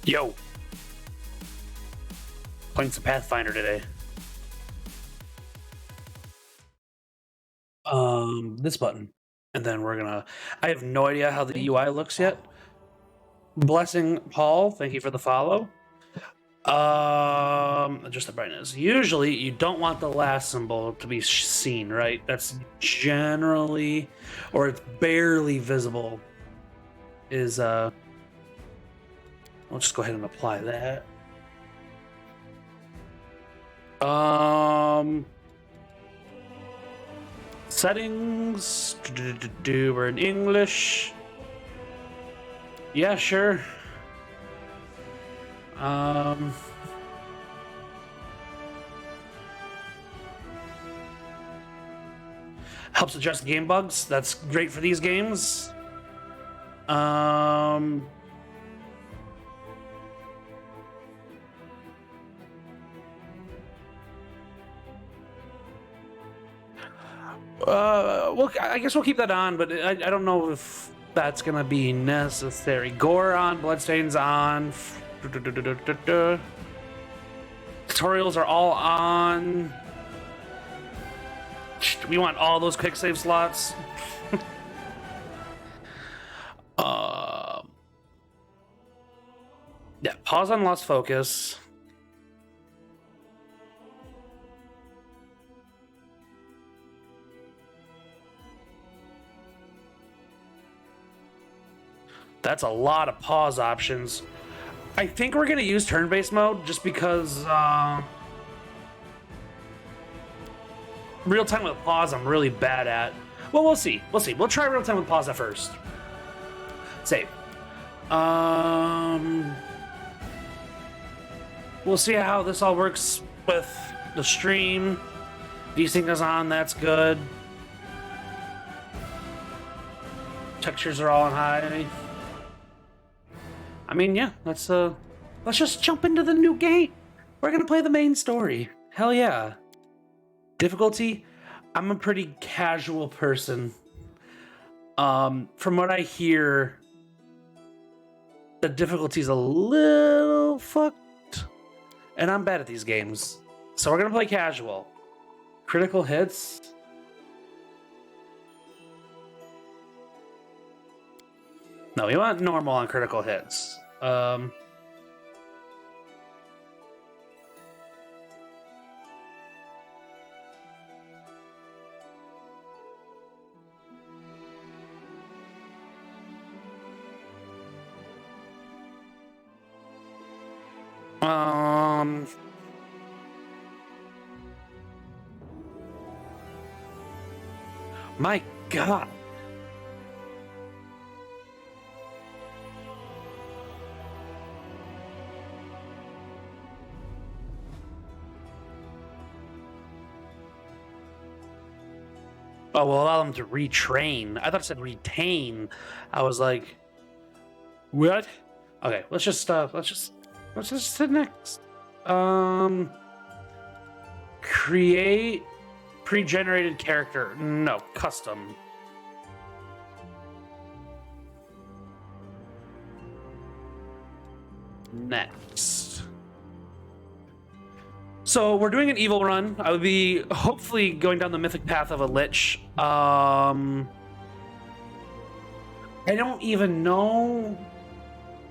Yo, playing some Pathfinder today. This button, and then we're gonna. I have no idea how the UI looks yet. Blessing Paul, thank you for the follow. Adjust the brightness. Usually, you don't want the last symbol to be seen, right? That's generally, or it's barely visible. I'll just go ahead and apply that. Settings. We're in English. Yeah, sure. Helps address game bugs. That's great for these games. Well, I guess we'll keep that on, but I don't know if that's gonna be necessary. Gore on, bloodstains on. Tutorials are all on. We want all those quick save slots. Yeah, pause on lost focus. That's a lot of pause options. I think we're going to use turn-based mode just because real-time with pause I'm really bad at. Well, we'll see. We'll try real-time with pause at first. Save. We'll see how this all works with the stream. Desync is on, that's good. Textures are all on high. I mean, yeah, let's just jump into the new game. We're gonna play the main story. Hell yeah. Difficulty? I'm a pretty casual person. From what I hear, the difficulty's a little fucked. And I'm bad at these games. So we're gonna play casual. Critical hits? No, we want normal on critical hits. My God. Oh, we'll allow them to retrain. I thought it said retain. I was like, what? Okay, let's just hit next. Create pre-generated character. No, custom. next? So we're doing an evil run. I would be hopefully going down the mythic path of a lich. I don't even know.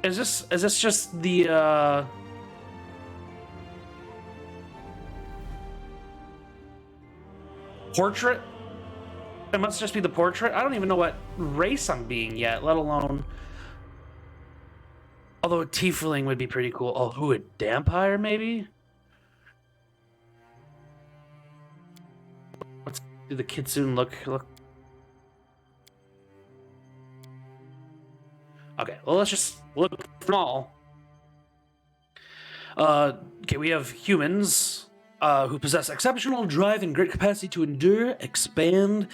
Is this just the portrait? It must just be the portrait. I don't even know what race I'm being yet, let alone. Although a tiefling would be pretty cool. Oh, who, a vampire maybe? Let's do the kitsune look. Okay, well, let's just look small. Okay, we have humans who possess exceptional drive and great capacity to endure, expand,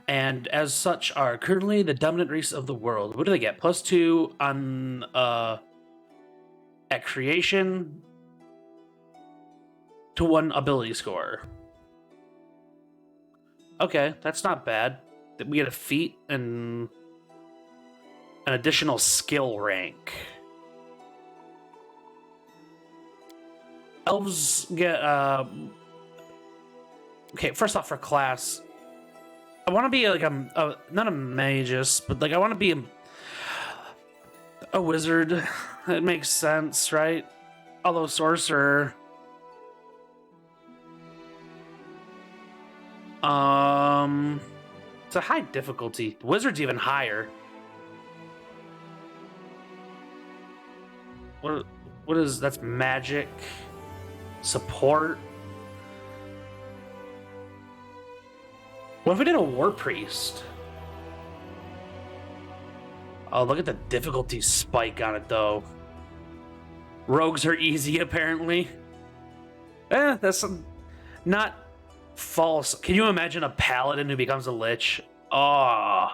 and as such are currently the dominant race of the world. What do they get? +2 on at creation to 1 ability score. Okay, that's not bad. We get a feat and an additional skill rank. Elves get okay, first off, for class, I want to be like not a magus, but like I want to be a wizard. It makes sense, right? Although sorcerer, it's a high difficulty. Wizard's even higher. What is that's magic support? What if we did a war priest? Oh, look at the difficulty spike on it, though. Rogues are easy, apparently. That's not false. Can you imagine a paladin who becomes a lich? Oh.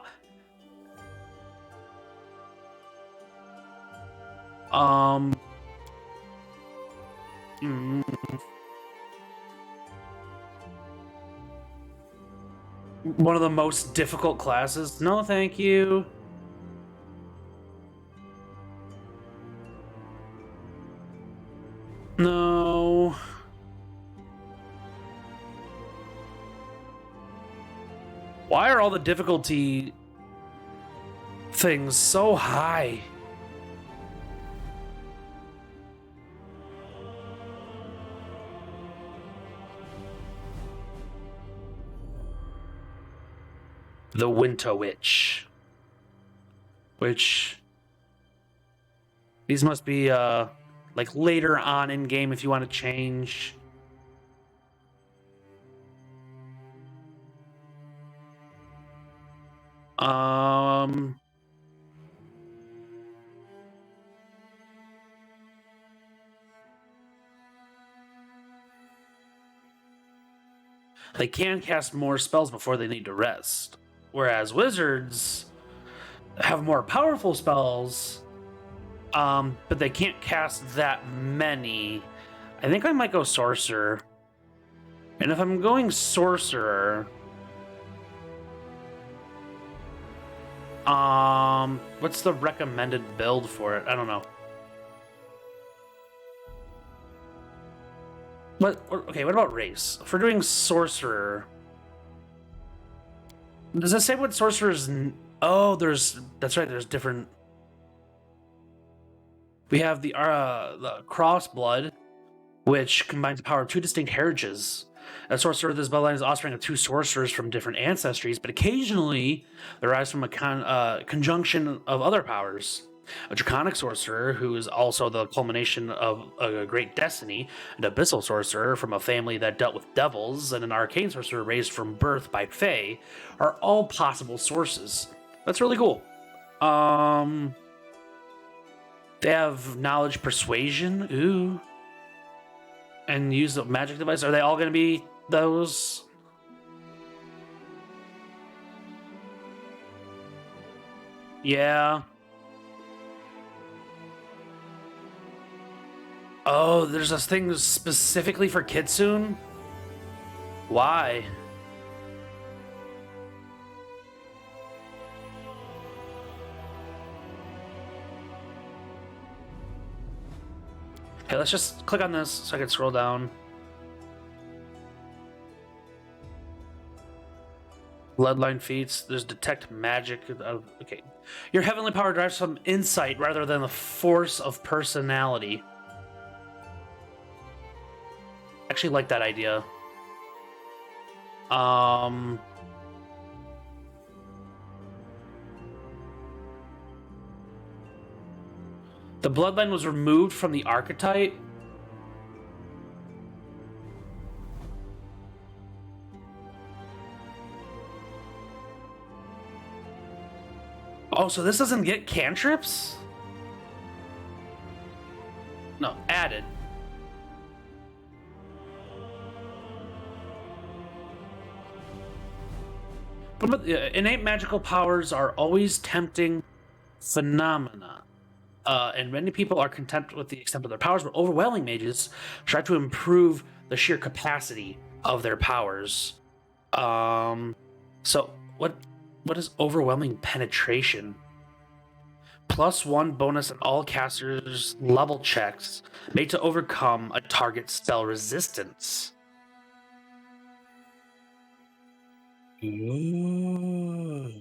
One of the most difficult classes? No, thank you. No. Why are all the difficulty things so high? The Winter Witch. Which these must be like later on in game if you want to change. They can cast more spells before they need to rest. Whereas wizards have more powerful spells, but they can't cast that many. I think I might go sorcerer. And if I'm going sorcerer, what's the recommended build for it? I don't know. Okay, what about race? If we're doing sorcerer, does it say what sorcerers? Oh, that's right. There's different. We have the crossblood, which combines the power of 2 distinct heritages. A sorcerer with this bloodline is offspring of 2 sorcerers from different ancestries, but occasionally they rise from a conjunction of other powers. A draconic sorcerer, who is also the culmination of a great destiny, an abyssal sorcerer from a family that dealt with devils, and an arcane sorcerer raised from birth by fae, are all possible sources. That's really cool. They have knowledge persuasion, ooh, and use a magic device. Are they all going to be those? Yeah. Oh, there's this thing specifically for Kitsune? Why? Okay, let's just click on this so I can scroll down. Bloodline feats. There's detect magic. Okay. Your heavenly power drives some insight rather than the force of personality. Actually like that idea. The bloodline was removed from the archetype. Oh, so this doesn't get cantrips? No, added. But innate magical powers are always tempting phenomena. And many people are content with the extent of their powers, but overwhelming mages try to improve the sheer capacity of their powers. So what is overwhelming penetration? +1 bonus on all casters' level checks made to overcome a target's spell resistance. Ooh.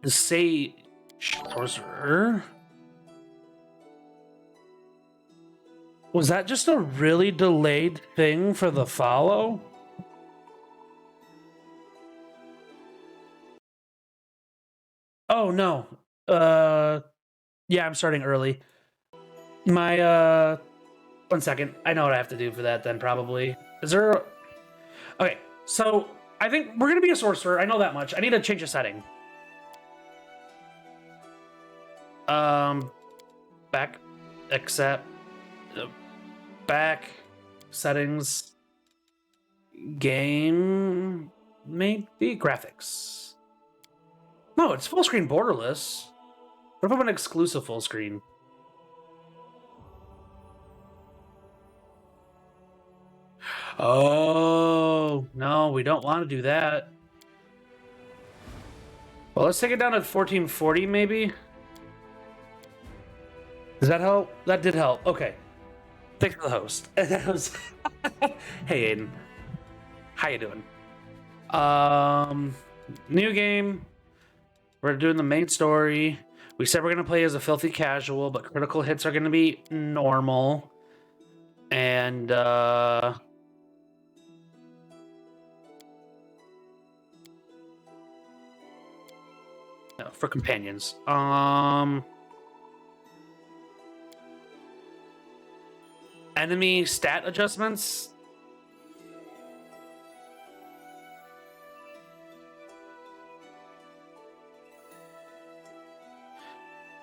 Say sorcerer. Was that just a really delayed thing for the follow? Oh no. Yeah, I'm starting early. My 1 second. I know what I have to do for that then probably. Is there Okay, so I think we're gonna be a sorcerer. I know that much. I need to change a setting. Back, accept, back, settings, game, maybe graphics. No, it's full screen borderless. What if I'm an exclusive full screen? Oh, no, we don't want to do that. Well, let's take it down to 1440 maybe. Does that help? That did help. Okay. Thanks for the host. That was Hey Aiden. How you doing? New game. We're doing the main story. We said we're gonna play as a filthy casual, but critical hits are gonna be normal. And no, for companions. Enemy stat adjustments.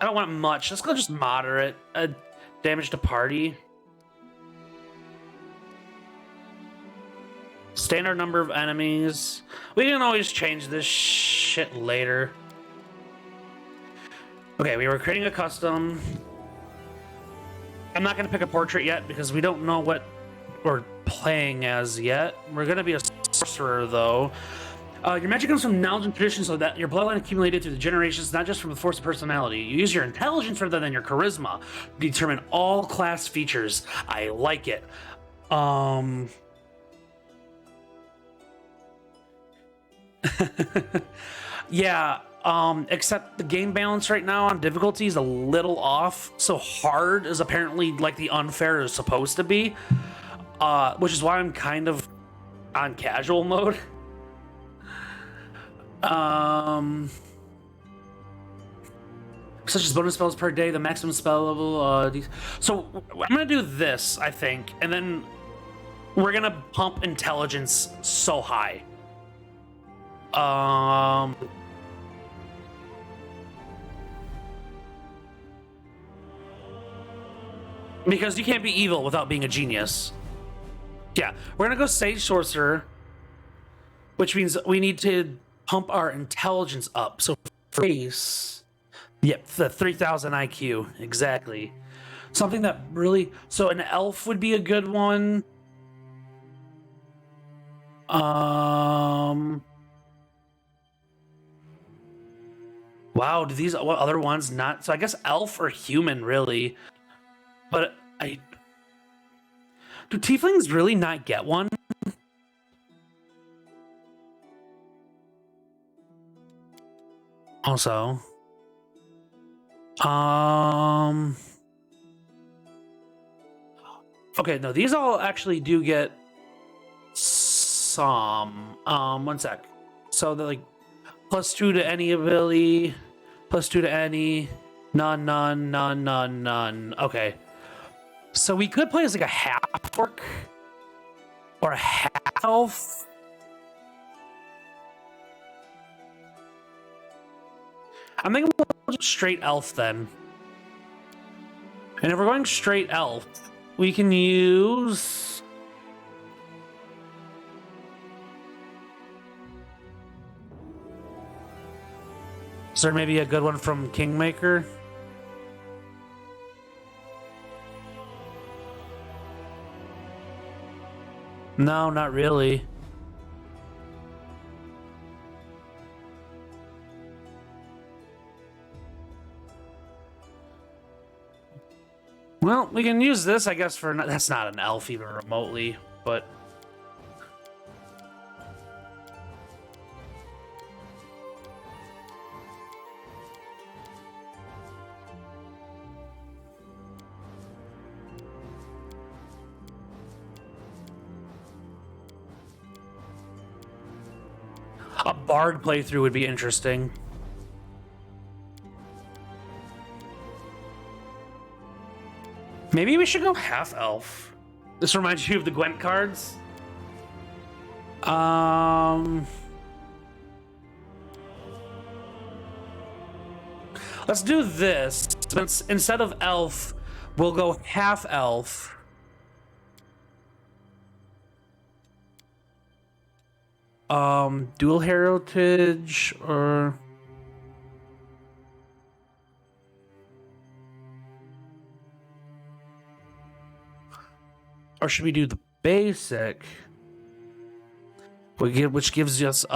I don't want much. Let's go just moderate. Damage to party. Standard number of enemies. We can always change this shit later. Okay, we were creating a custom. I'm not going to pick a portrait yet because we don't know what we're playing as yet. We're going to be a sorcerer, though. Your magic comes from knowledge and tradition, so that your bloodline accumulated through the generations, not just from the force of personality. You use your intelligence rather than your charisma to determine all class features. I like it. Yeah, except the game balance right now on difficulty is a little off. So hard is apparently like the unfair is supposed to be, which is why I'm kind of on casual mode. Such as bonus spells per day, the maximum spell level. So I'm gonna do this, I think, and then we're gonna pump intelligence so high. Because you can't be evil without being a genius. Yeah, we're gonna go Sage Sorcerer, which means we need to pump our intelligence up. So face, yep, the 3000 IQ, exactly. Something that really, so an elf would be a good one. Wow, do these what other ones not? So I guess elf or human, really. But do tieflings really not get one? Also, okay, no, these all actually do get some. One sec. So they're like +2 to any ability, +2 to any, none, none, none, none, none. Okay. So we could play as like a half orc or a half elf. I'm thinking we'll just straight elf then. And if we're going straight elf, we can use... Is there maybe a good one from Kingmaker? No, not really. Well, we can use this, I guess, for... That's not an elf even remotely, but... A bard playthrough would be interesting. Maybe we should go half elf. This reminds you of the Gwent cards. Let's do this. Instead of elf, we'll go half elf. Dual heritage or... Or should we do the basic? Which gives us,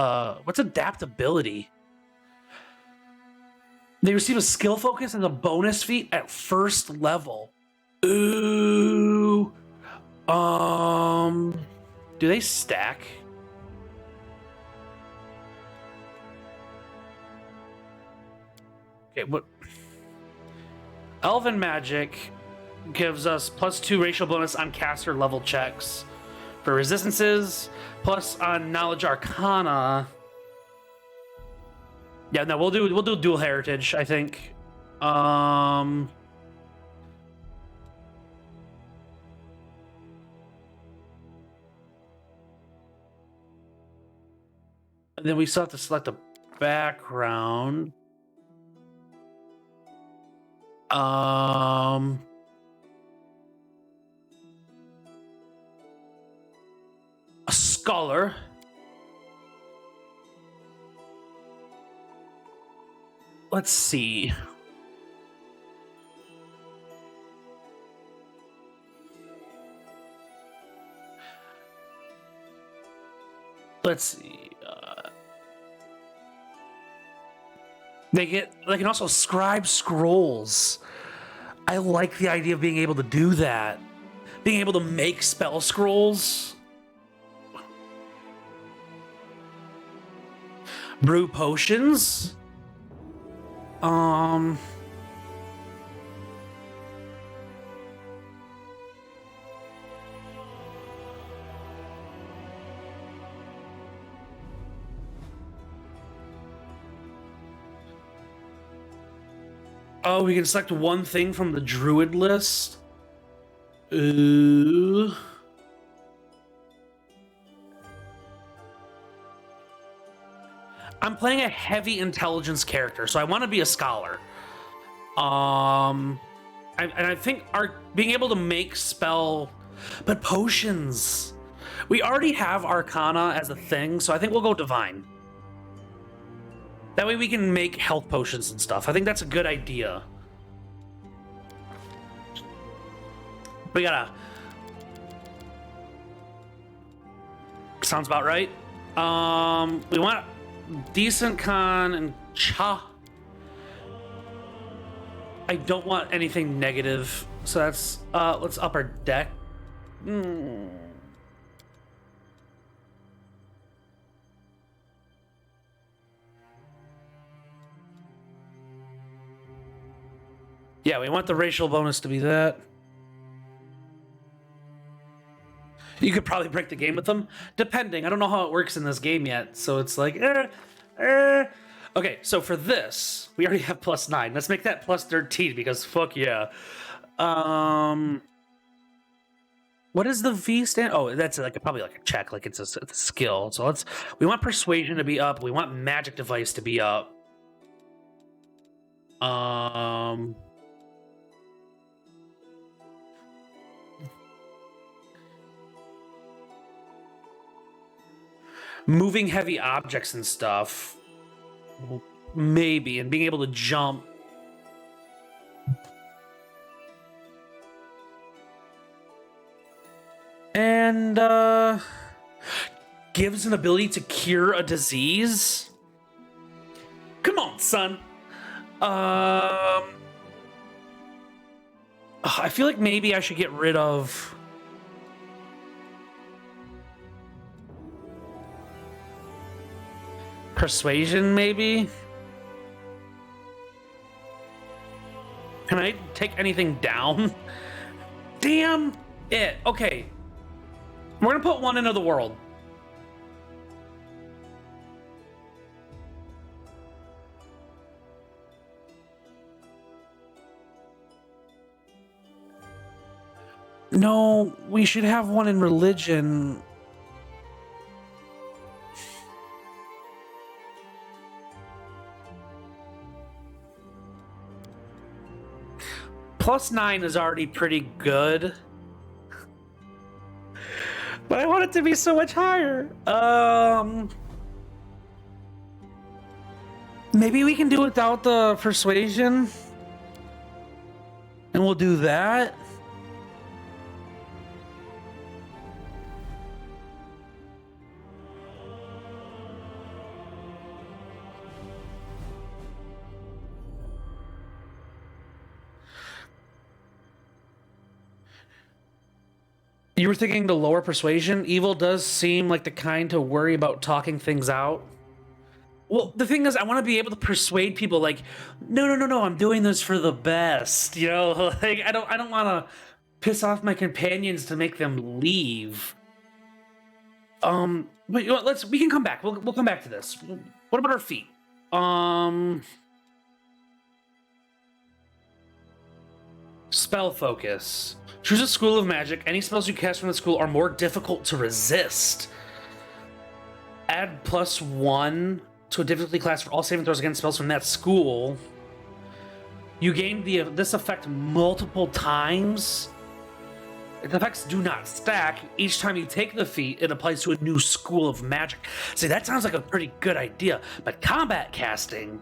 what's adaptability? They receive a skill focus and a bonus feat at first level. Ooh. Do they stack? Okay, what? Elven magic gives us +2 racial bonus on caster level checks for resistances, plus on knowledge arcana. Yeah, no, we'll do dual heritage, I think. And then we still have to select a background. A scholar. Let's see. Let's see. They can also scribe scrolls. I like the idea of being able to do that. Being able to make spell scrolls. Brew potions. Oh, we can select one thing from the druid list. Ooh. I'm playing a heavy intelligence character, so I want to be a scholar. And I think being able to make spell, but potions. We already have Arcana as a thing, so I think we'll go Divine. That way we can make health potions and stuff. I think that's a good idea. We gotta... Sounds about right. We want decent con and cha. I don't want anything negative, so that's let's up our deck. Yeah, we want the racial bonus to be that. You could probably break the game with them, depending. I don't know how it works in this game yet, so it's like, Okay, so for this, we already have +9. Let's make that +13 because fuck yeah. What does the V stand? Oh, that's like probably like a check, like it's a skill. So we want persuasion to be up. We want magic device to be up. Moving heavy objects and stuff, maybe, and being able to jump. And gives an ability to cure a disease. Come on, son. I feel like maybe I should get rid of persuasion, maybe? Can I take anything down? Damn it. Okay. We're gonna put one into the world. No, we should have one in religion. +9 is already pretty good. But I want it to be so much higher. Maybe we can do without the persuasion. And we'll do that. You were thinking the lower persuasion? Evil does seem like the kind to worry about talking things out. Well, the thing is, I want to be able to persuade people like, no, I'm doing this for the best. You know, like I don't want to piss off my companions to make them leave. But you know, we can come back. We'll come back to this. What about our feet? Spell focus. Choose a school of magic. Any spells you cast from the school are more difficult to resist. Add +1 to a difficulty class for all saving throws against spells from that school. You gain this effect multiple times. The effects do not stack. Each time you take the feat, it applies to a new school of magic. See, that sounds like a pretty good idea. But combat casting...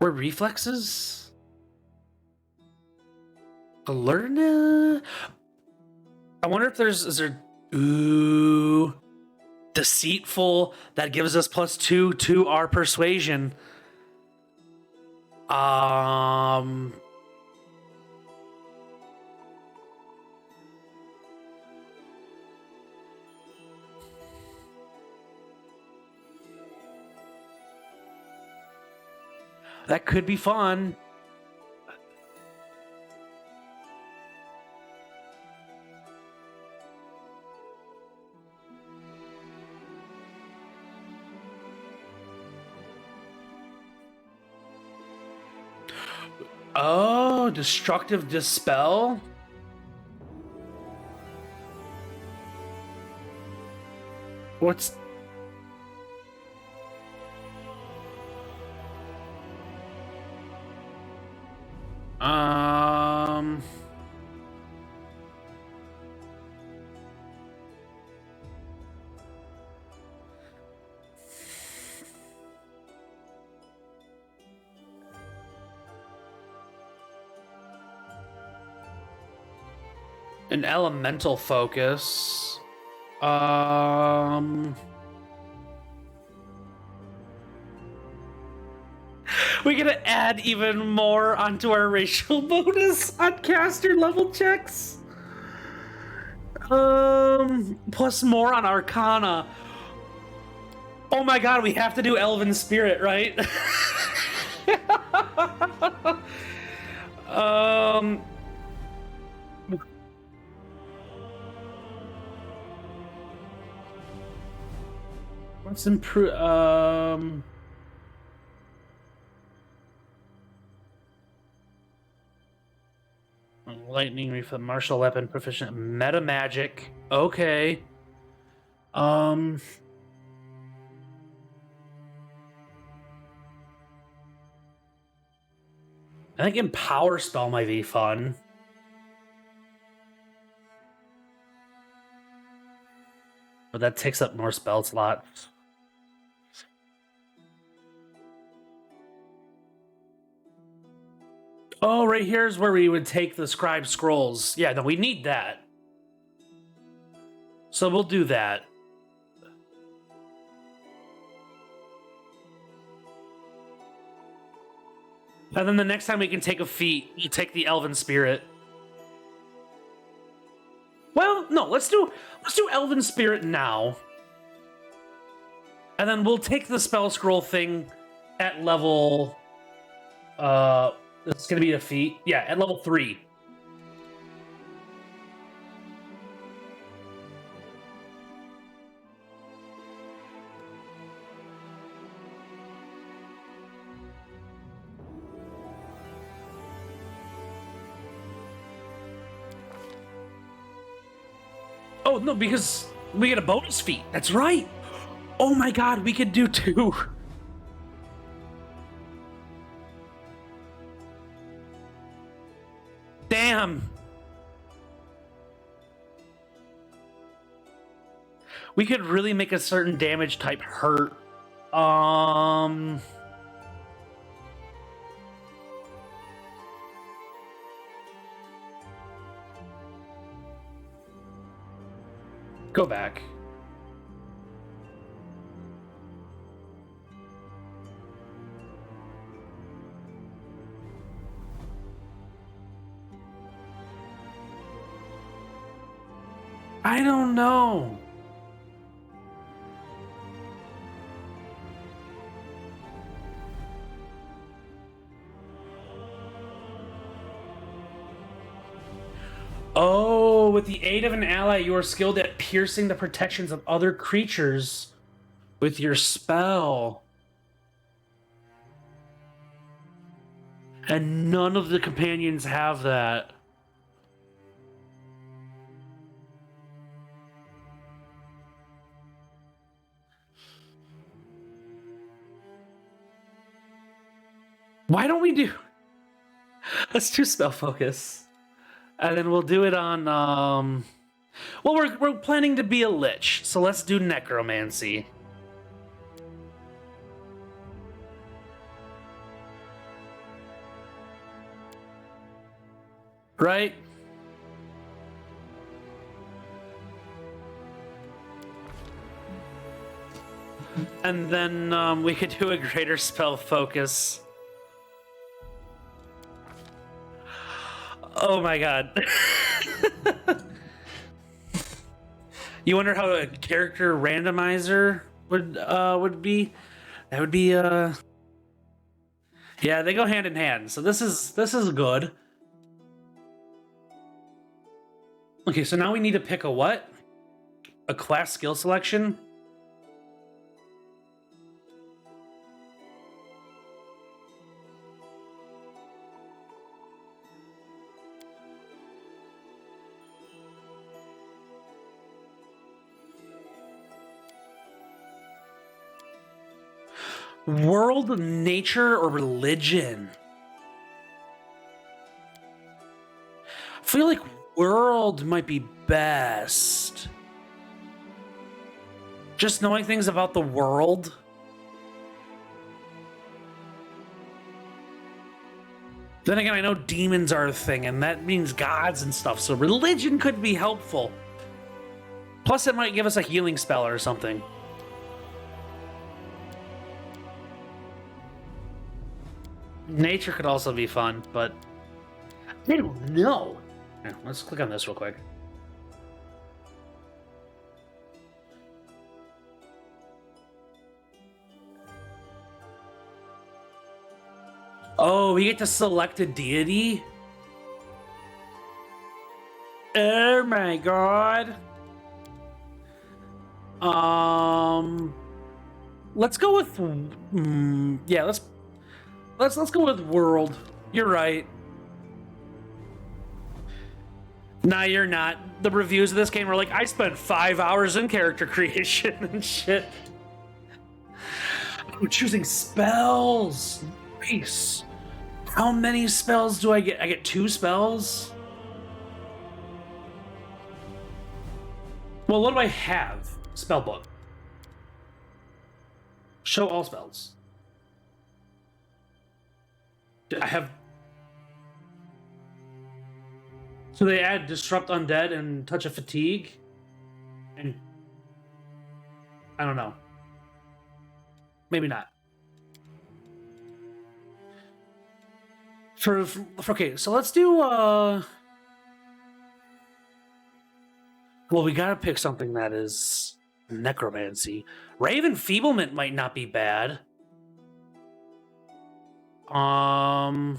Were reflexes? Alertness? I wonder if is there... Ooh. Deceitful. That gives us +2 to our persuasion. That could be fun. Oh, destructive dispel? What's... An elemental focus. We're gonna add even more onto our racial bonus on caster level checks. Plus more on Arcana. Oh my god, we have to do Elven Spirit, right? Let's improve. Lightning reflect, martial weapon, proficient, meta magic. Okay. I think Empower spell might be fun. But that takes up more spell slots. Oh, right here's where we would take the scribe scrolls. Yeah, no, we need that. So we'll do that. And then the next time we can take a feat, you take the Elven Spirit. Well, no, let's do Elven Spirit now. And then we'll take the spell scroll thing at level it's gonna be a feat. Yeah, at level 3. Oh, no, because we get a bonus feat. That's right. Oh my god, we could do 2. Damn. We could really make a certain damage type hurt. Go back. I don't know. Oh, with the aid of an ally, you are skilled at piercing the protections of other creatures with your spell. And none of the companions have that. Why don't we do... Let's do spell focus. And then we'll do it on, well, we're planning to be a lich, so let's do necromancy. Right? And then we could do a greater spell focus. Oh my god. You wonder how a character randomizer would be? That would be yeah, they go hand in hand. So this is good. Okay, so now we need to pick a what? A class skill selection? World, nature, or religion? I feel like world might be best. Just knowing things about the world. Then again, I know demons are a thing, and that means gods and stuff, so religion could be helpful. Plus, it might give us a healing spell or something. Nature could also be fun, but I don't know. Yeah, let's click on this real quick. Oh, we get to select a deity? Oh my god. Let's go with yeah, let's go with world. You're right. Nah, you're not. The reviews of this game are like, I spent 5 hours in character creation and shit. I'm choosing spells. Nice. How many spells do I get? I get 2 spells? Well, what do I have? Spellbook. Show all spells. I have... So they add Disrupt Undead and Touch of Fatigue? And... I don't know. Maybe not. Okay, so let's do, well, we gotta pick something that is necromancy. Rave Enfeeblement might not be bad. Or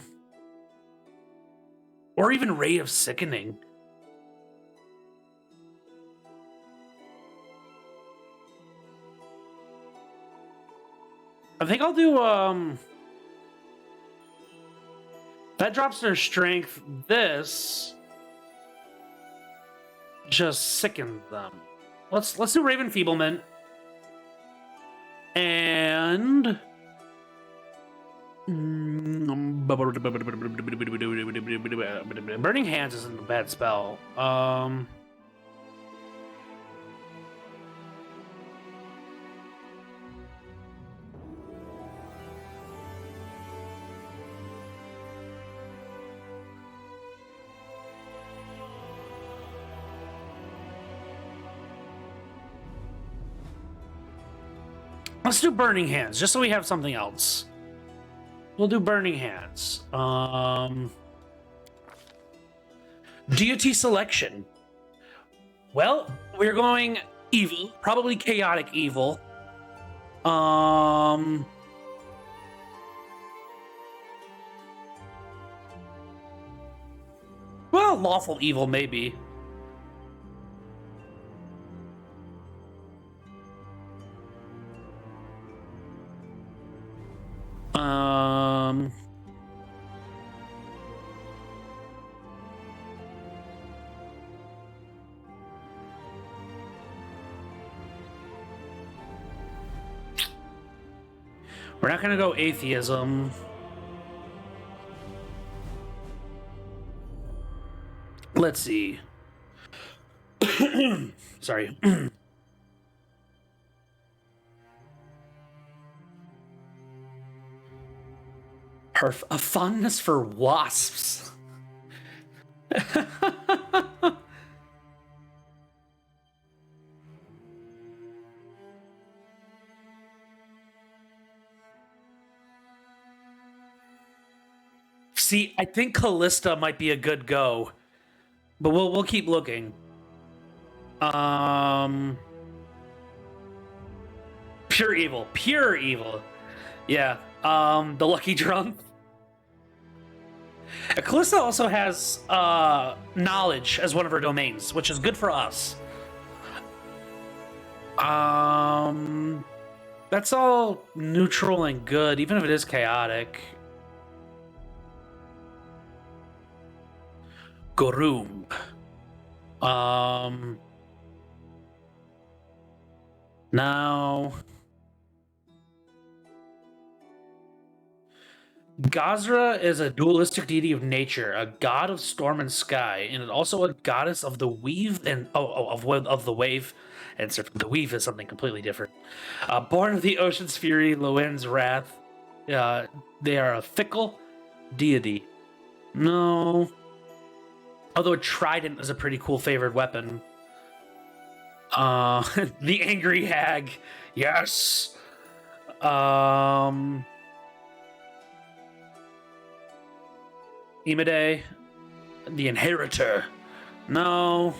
even Ray of Sickening. I think I'll do, that drops their strength. This just sickens them. Let's do Rave Enfeeblement. And Burning Hands isn't a bad spell. Let's do Burning Hands, just so we have something else. We'll do Burning Hands. Deity selection. Well, we're going evil, probably chaotic evil. Well, lawful evil, maybe. We're not gonna go atheism. Let's see. Sorry. A fondness for wasps. See, I think Callista might be a good go, but we'll keep looking. Pure evil. Yeah. The Lucky Drum. Callista also has knowledge as one of her domains, which is good for us. That's all neutral and good, even if it is chaotic. Gorum. Now... Gazra is a dualistic deity of nature, a god of storm and sky, and also a goddess of the weave and of the wave. And the weave is something completely different. Born of the ocean's fury, Loen's wrath. They are a fickle deity. No. Although a trident is a pretty cool favored weapon. The angry hag. Yes. Imade, the Inheritor. No.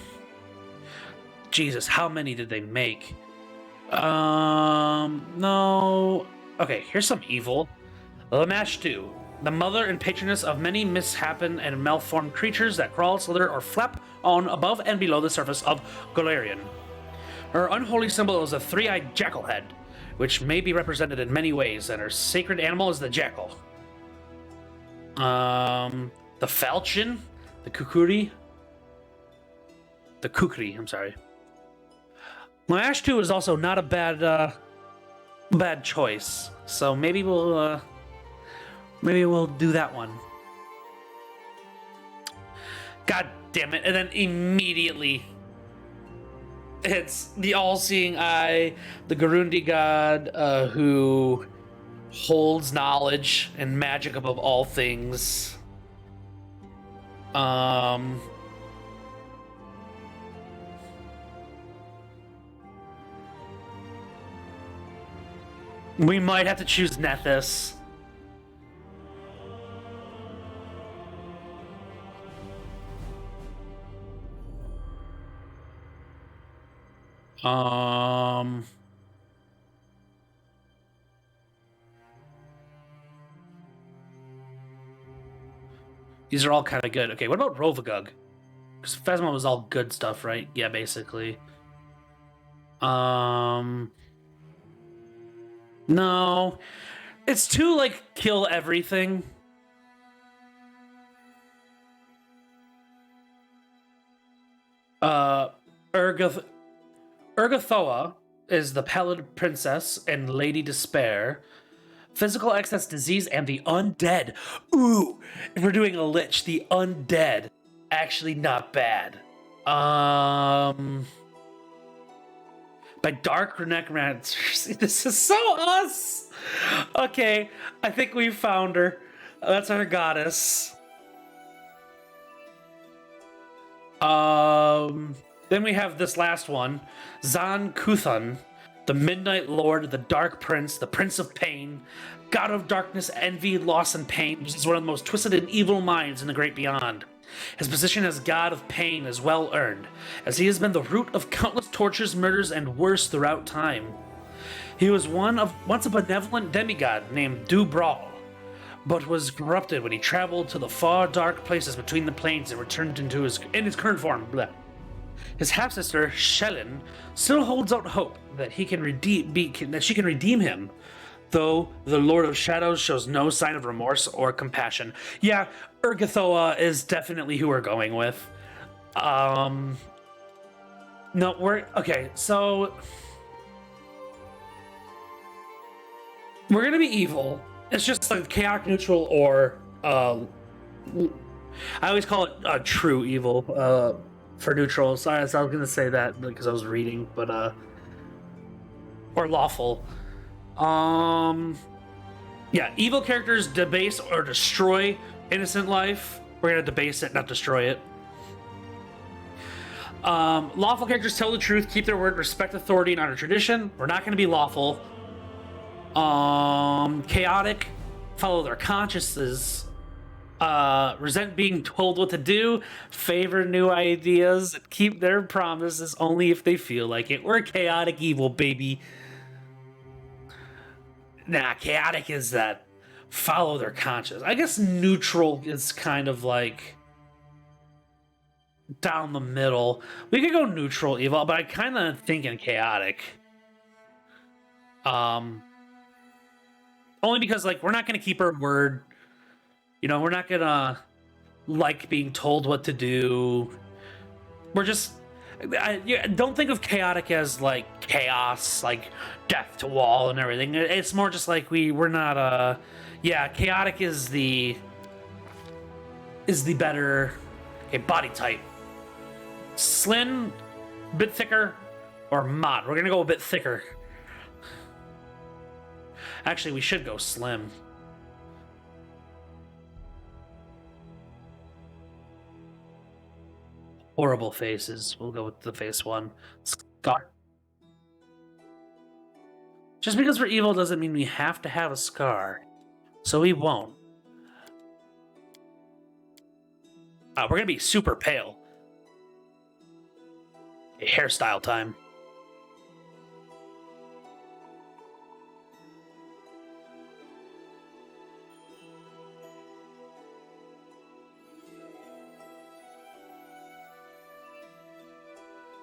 Jesus, how many did they make? No. Okay, here's some evil. Lamash 2. The mother and patroness of many mishappen and malformed creatures that crawl, slither, or flap on above and below the surface of Golarion. Her unholy symbol is a three-eyed jackal head, which may be represented in many ways, and her sacred animal is the jackal. The falchion, the kukri, I'm sorry. Lamash 2 is also not a bad choice, so maybe we'll do that one. God damn it! And then immediately, it's the all-seeing eye, the Garundi god, who holds knowledge and magic above all things. We might have to choose Nethys. These are all kind of good. Okay, what about Rovagug? Because Phasma was all good stuff, right? Yeah, basically. No. It's too, like, kill everything. Urgathoa is the Pallid Princess and Lady Despair. Physical excess disease and the undead. Ooh, if we're doing a lich, the undead. Actually not bad. By Dark Necromancers. This is so us! Okay, I think we found her. That's our goddess. Then we have this last one. Zan Kuthon, the Midnight Lord, the Dark Prince, the Prince of Pain, God of Darkness, Envy, Loss, and Pain. This is one of the most twisted and evil minds in the Great Beyond. His position as God of Pain is well earned, as he has been the root of countless tortures, murders, and worse throughout time. He was once a benevolent demigod named Dubral, but was corrupted when he traveled to the far dark places between the planes and returned in his current form. Bleh. His half-sister, Shellin, still holds out hope that she can redeem him, though the Lord of Shadows shows no sign of remorse or compassion. Yeah, Urgathoa is definitely who we're going with. No, okay, so we're gonna be evil. It's just like chaotic neutral or I always call it true evil for neutral. So I was gonna say that because I was reading, but or lawful. Yeah, evil characters debase or destroy innocent life. We're gonna debase it, not destroy it. Lawful characters tell the truth, keep their word, respect authority, and honor tradition. We're not gonna be lawful. Chaotic, follow their consciences. Resent being told what to do, favor new ideas, and keep their promises only if they feel like it. We're chaotic evil, baby. Nah, chaotic is that follow their conscience. I guess neutral is kind of like down the middle. We could go neutral evil, but I kind of thinking chaotic. Only because like we're not gonna keep our word. You know, we're not gonna like being told what to do. We're just don't think of chaotic as like chaos, like death to wall and everything. It's more just like we're not yeah, chaotic is the better body type. Slim, bit thicker, or mod. We're gonna go a bit thicker. Actually, we should go slim. Horrible faces. We'll go with the face one. Scar. Just because we're evil doesn't mean we have to have a scar. So we won't. We're gonna be super pale. Hairstyle time.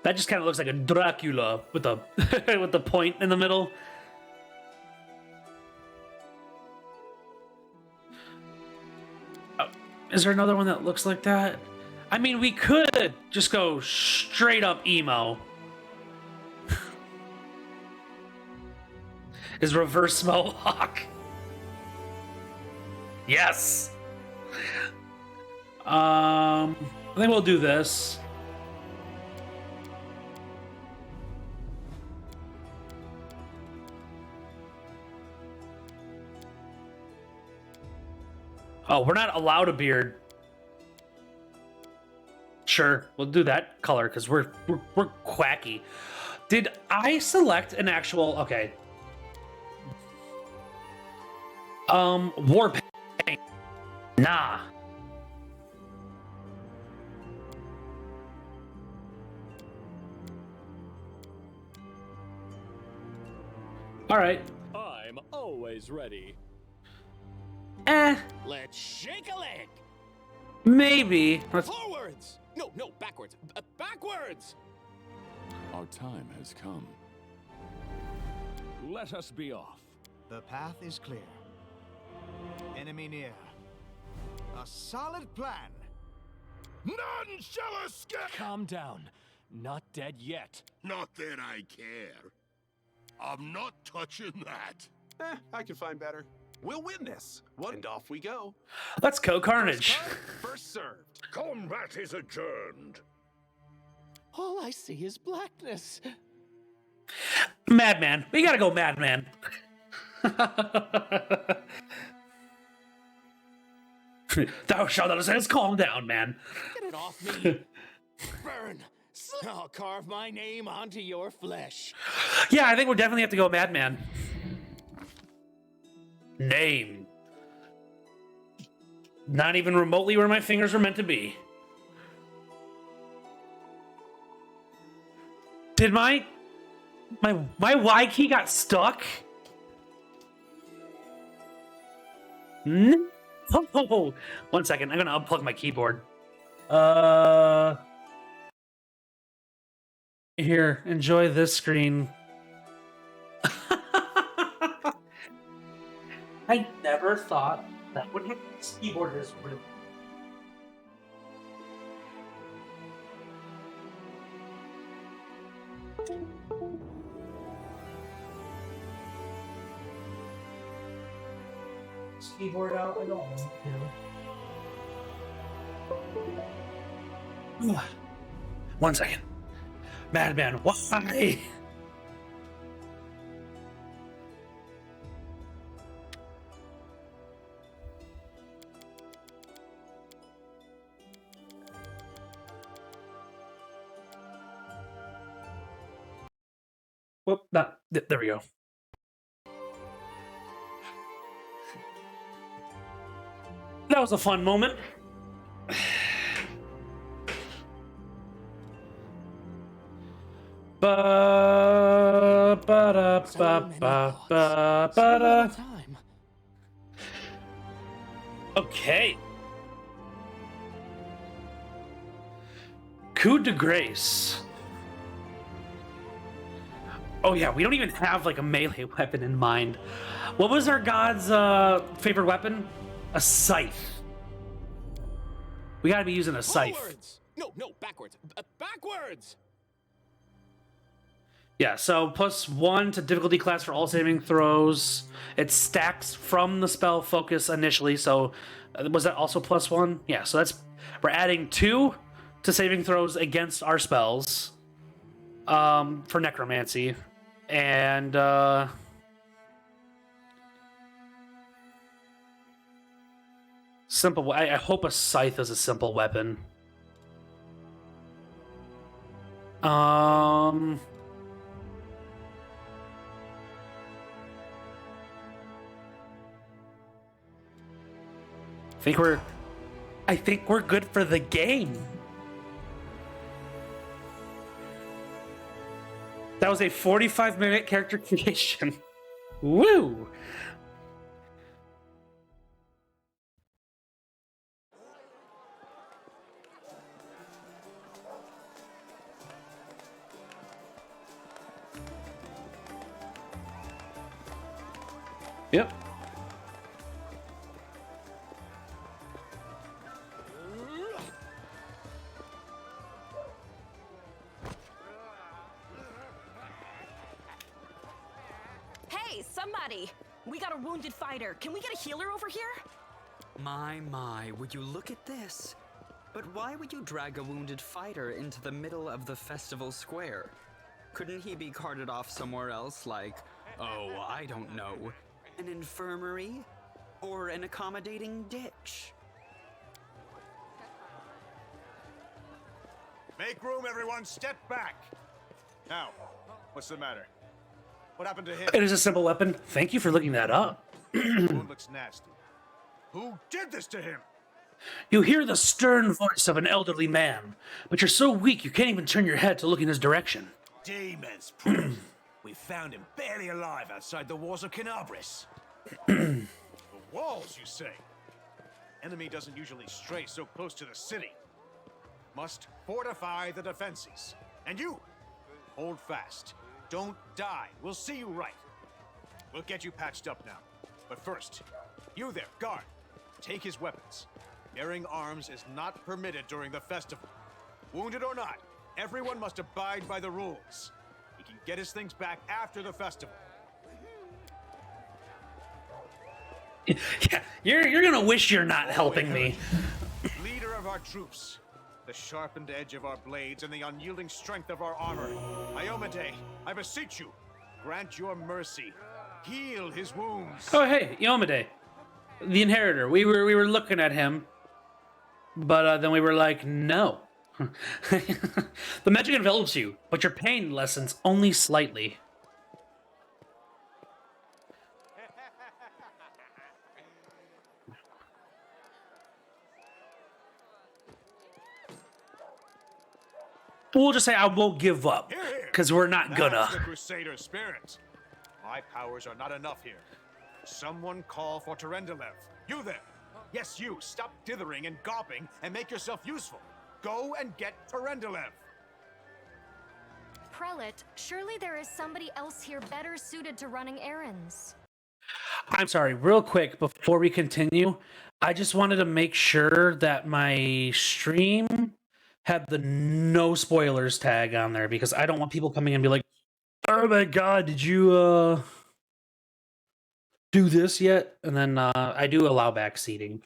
That just kind of looks like a Dracula with the with the point in the middle. Oh, is there another one that looks like that? I mean, we could just go straight up emo. Is reverse mohawk? Yes. I think we'll do this. Oh, we're not allowed a beard. Sure, we'll do that color because we're quacky. Did I select an actual? Okay. War paint. Nah. All right. I'm always ready. Let's shake a leg. Maybe. Let's... Forwards. No, backwards. Backwards. Our time has come. Let us be off. The path is clear. Enemy near. A solid plan. None shall escape! Calm down. Not dead yet. Not that I care. I'm not touching that. I can find better. We'll win this. And off we go. Let's go Carnage. First served. Combat is adjourned. All I see is blackness. Madman. We gotta go Madman. Thou shalt not say, calm down, man. Get it off me. Burn. I'll carve my name onto your flesh. Yeah, I think we'll definitely have to go Madman. Name. Not even remotely where my fingers were meant to be. Did my Y key got stuck? No. Oh, 1 second. I'm gonna unplug my keyboard. Here, enjoy this screen. I never thought that would happen. This keyboard is really. Keyboard out. I don't want to. 1 second. Madman, why? Whoop, there we go. That was a fun moment. Ba ba da ba ba ba ba da. Okay. Coup de grace. Oh yeah, we don't even have like a melee weapon in mind. What was our god's favorite weapon? A scythe. We gotta be using a scythe. Forwards. No, backwards. Backwards. Yeah, so +1 to difficulty class for all saving throws. It stacks from the spell focus initially, so was that also +1? Yeah, so that's we're adding 2 to saving throws against our spells for necromancy. And simple. I hope a scythe is a simple weapon. I think we're good for the game. That was a 45-minute character creation. Woo! Yep. Hey, somebody! We got a wounded fighter. Can we get a healer over here? My, would you look at this? But why would you drag a wounded fighter into the middle of the festival square? Couldn't he be carted off somewhere else, like, oh, I don't know, an infirmary? Or an accommodating ditch? Make room, everyone. Step back. Now, what's the matter? What happened to him? It is a simple weapon. Thank you for looking that up. Wound looks nasty. Who did this to him? You hear the stern voice of an elderly man, but you're so weak you can't even turn your head to look in his direction. Demons, proof. We found him barely alive outside the walls of Canabris. The walls, you say? Enemy doesn't usually stray so close to the city. Must fortify the defenses. And you, hold fast. Don't die. We'll see you right. We'll get you patched up now. But first, you there, guard. Take his weapons. Bearing arms is not permitted during the festival. Wounded or not, everyone must abide by the rules. He can get his things back after the festival. Yeah, you're gonna wish you're not helping me. Leader of our troops, the sharpened edge of our blades and the unyielding strength of our armor. Iomade, I beseech you, grant your mercy. Heal his wounds. Oh hey, Yomade, the inheritor. We were looking at him, but then we were like, no. The magic envelops you, but your pain lessens only slightly. We'll just say I won't give up, Hear, hear. because we're not gonna. That's the Crusader spirit. My powers are not enough here. Someone call for Terendelev. You there. Yes, you. Stop dithering and gawping and make yourself useful. Go and get Terendelev. Prelate, surely there is somebody else here better suited to running errands. I'm sorry, real quick before we continue, I just wanted to make sure that my stream had the no spoilers tag on there because I don't want people coming in and be like, oh my god, did you do this yet? And then I do allow back seating.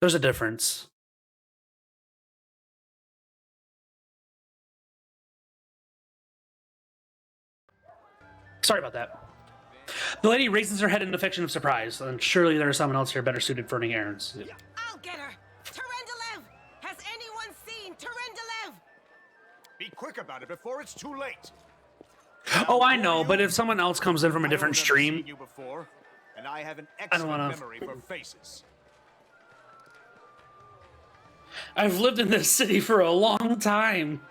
There's a difference. Sorry about that. The lady raises her head in an affection of surprise, and surely there is someone else here better suited for running errands. I'll get her! Terendelev! Has anyone seen Terendelev? Be quick about it before it's too late. Oh, I know, but if someone else comes in from a different I've never stream, seen you before, and I have an don't excellent wanna- memory for faces. I've lived in this city for a long time.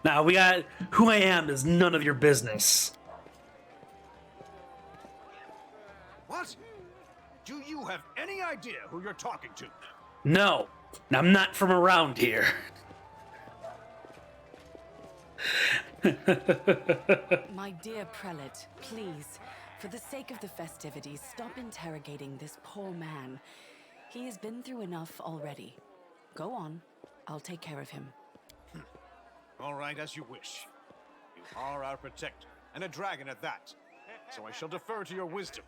Now, we got who I am is none of your business. What? Do you have any idea who you're talking to? No, I'm not from around here. My dear prelate, please, for the sake of the festivities, stop interrogating this poor man. He has been through enough already. Go on. I'll take care of him. All right, as you wish. You are our protector, and a dragon at that. So I shall defer to your wisdom.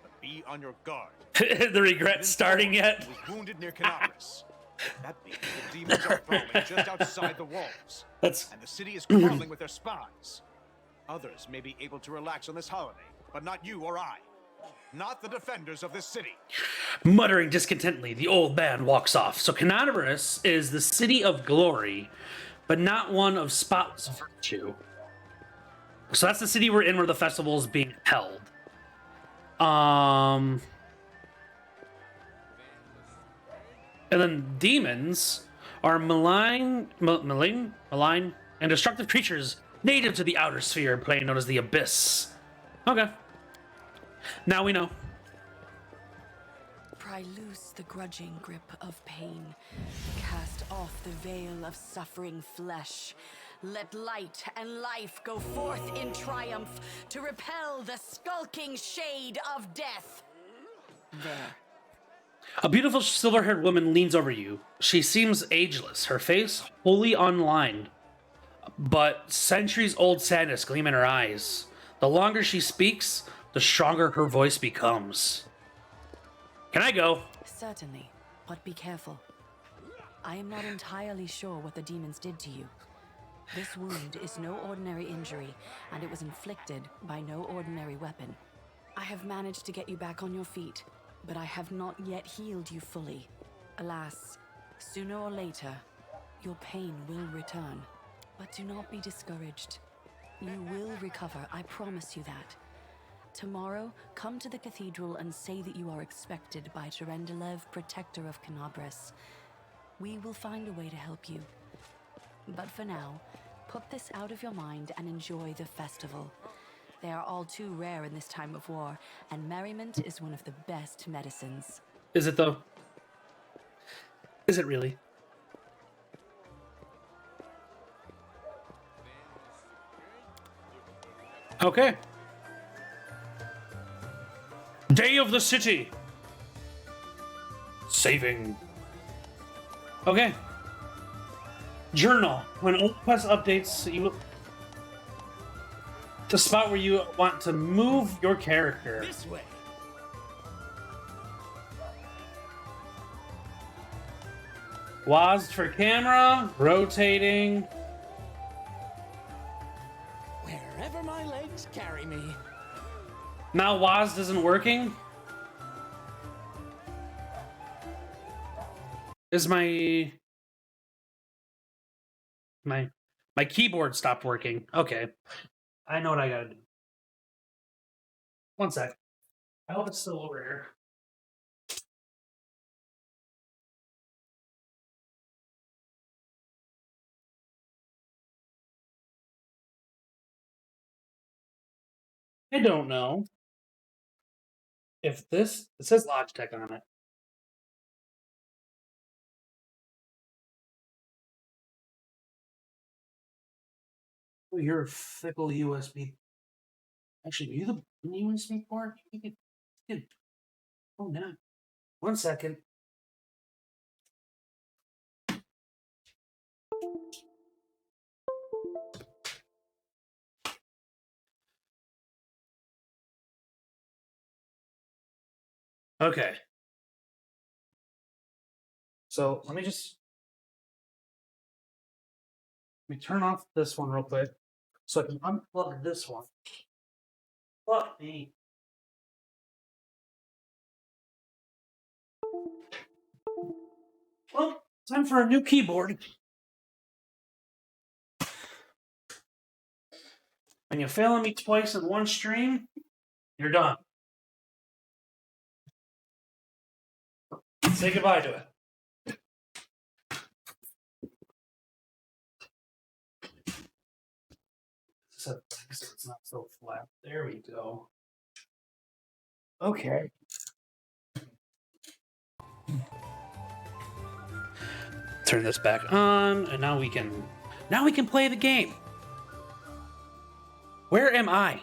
But be on your guard. The regret starting yet? He was wounded near Canabris. That means the demons are prowling just outside the walls. That's And the city is crawling with their spies. Others may be able to relax on this holiday, but not you or I. Not the defenders of this city. muttering discontentedly. The old man walks off. So Canadaris is the city of glory, but not one of spotless virtue. So that's the city we're in where the festival is being held. And then demons are malign, and destructive creatures native to the outer sphere plane known as the Abyss. Okay. Now we know. Pry loose the grudging grip of pain. Cast off the veil of suffering flesh. Let light and life go forth in triumph to repel the skulking shade of death. There. A beautiful silver-haired woman leans over you. She seems ageless, her face wholly unlined, but centuries-old sadness gleam in her eyes. The longer she speaks, the stronger her voice becomes. Can I go? Certainly, but be careful. I am not entirely sure what the demons did to you. This wound is no ordinary injury, and it was inflicted by no ordinary weapon. I have managed to get you back on your feet, but I have not yet healed you fully. Alas, sooner or later, your pain will return. But do not be discouraged. You will recover, I promise you that. Tomorrow, come to the cathedral and say that you are expected by Terendelev, protector of Canabras. We will find a way to help you. But for now, put this out of your mind and enjoy the festival. They are all too rare in this time of war, and merriment is one of the best medicines. Is it though? Is it really? Okay. Day of the city. Saving. Okay. Journal. When old quest updates, you the spot where you want to move your character. This way. WASD for camera, rotating. Wherever my legs carry me. Now WASD isn't working. Is my keyboard stopped working? Okay. I know what I gotta do. One sec. I hope it's still over here. I don't know if this, it says Logitech on it. Oh, you're a fickle USB. Actually, are you the USB port? You could. Oh, no. 1 second. Okay. So let me turn off this one real quick so I can unplug this one. Fuck me. Well, time for a new keyboard. When you fail me twice in one stream, you're done. Say goodbye to it. So it's not so flat. There we go. Okay. Turn this back on, and now we can play the game. Where am I?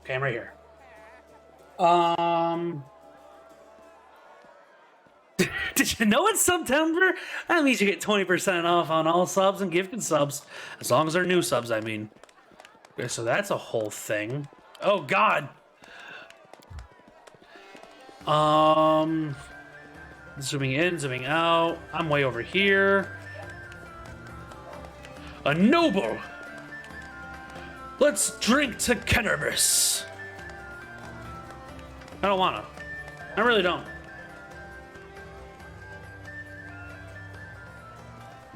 Okay, I'm right here. Did you know it's September? That means you get 20% off on all subs and gifted subs. As long as they're new subs, I mean. Okay, so that's a whole thing. Oh, God. Zooming in, zooming out. I'm way over here. A noble. Let's drink to Canabras. I don't wanna. I really don't.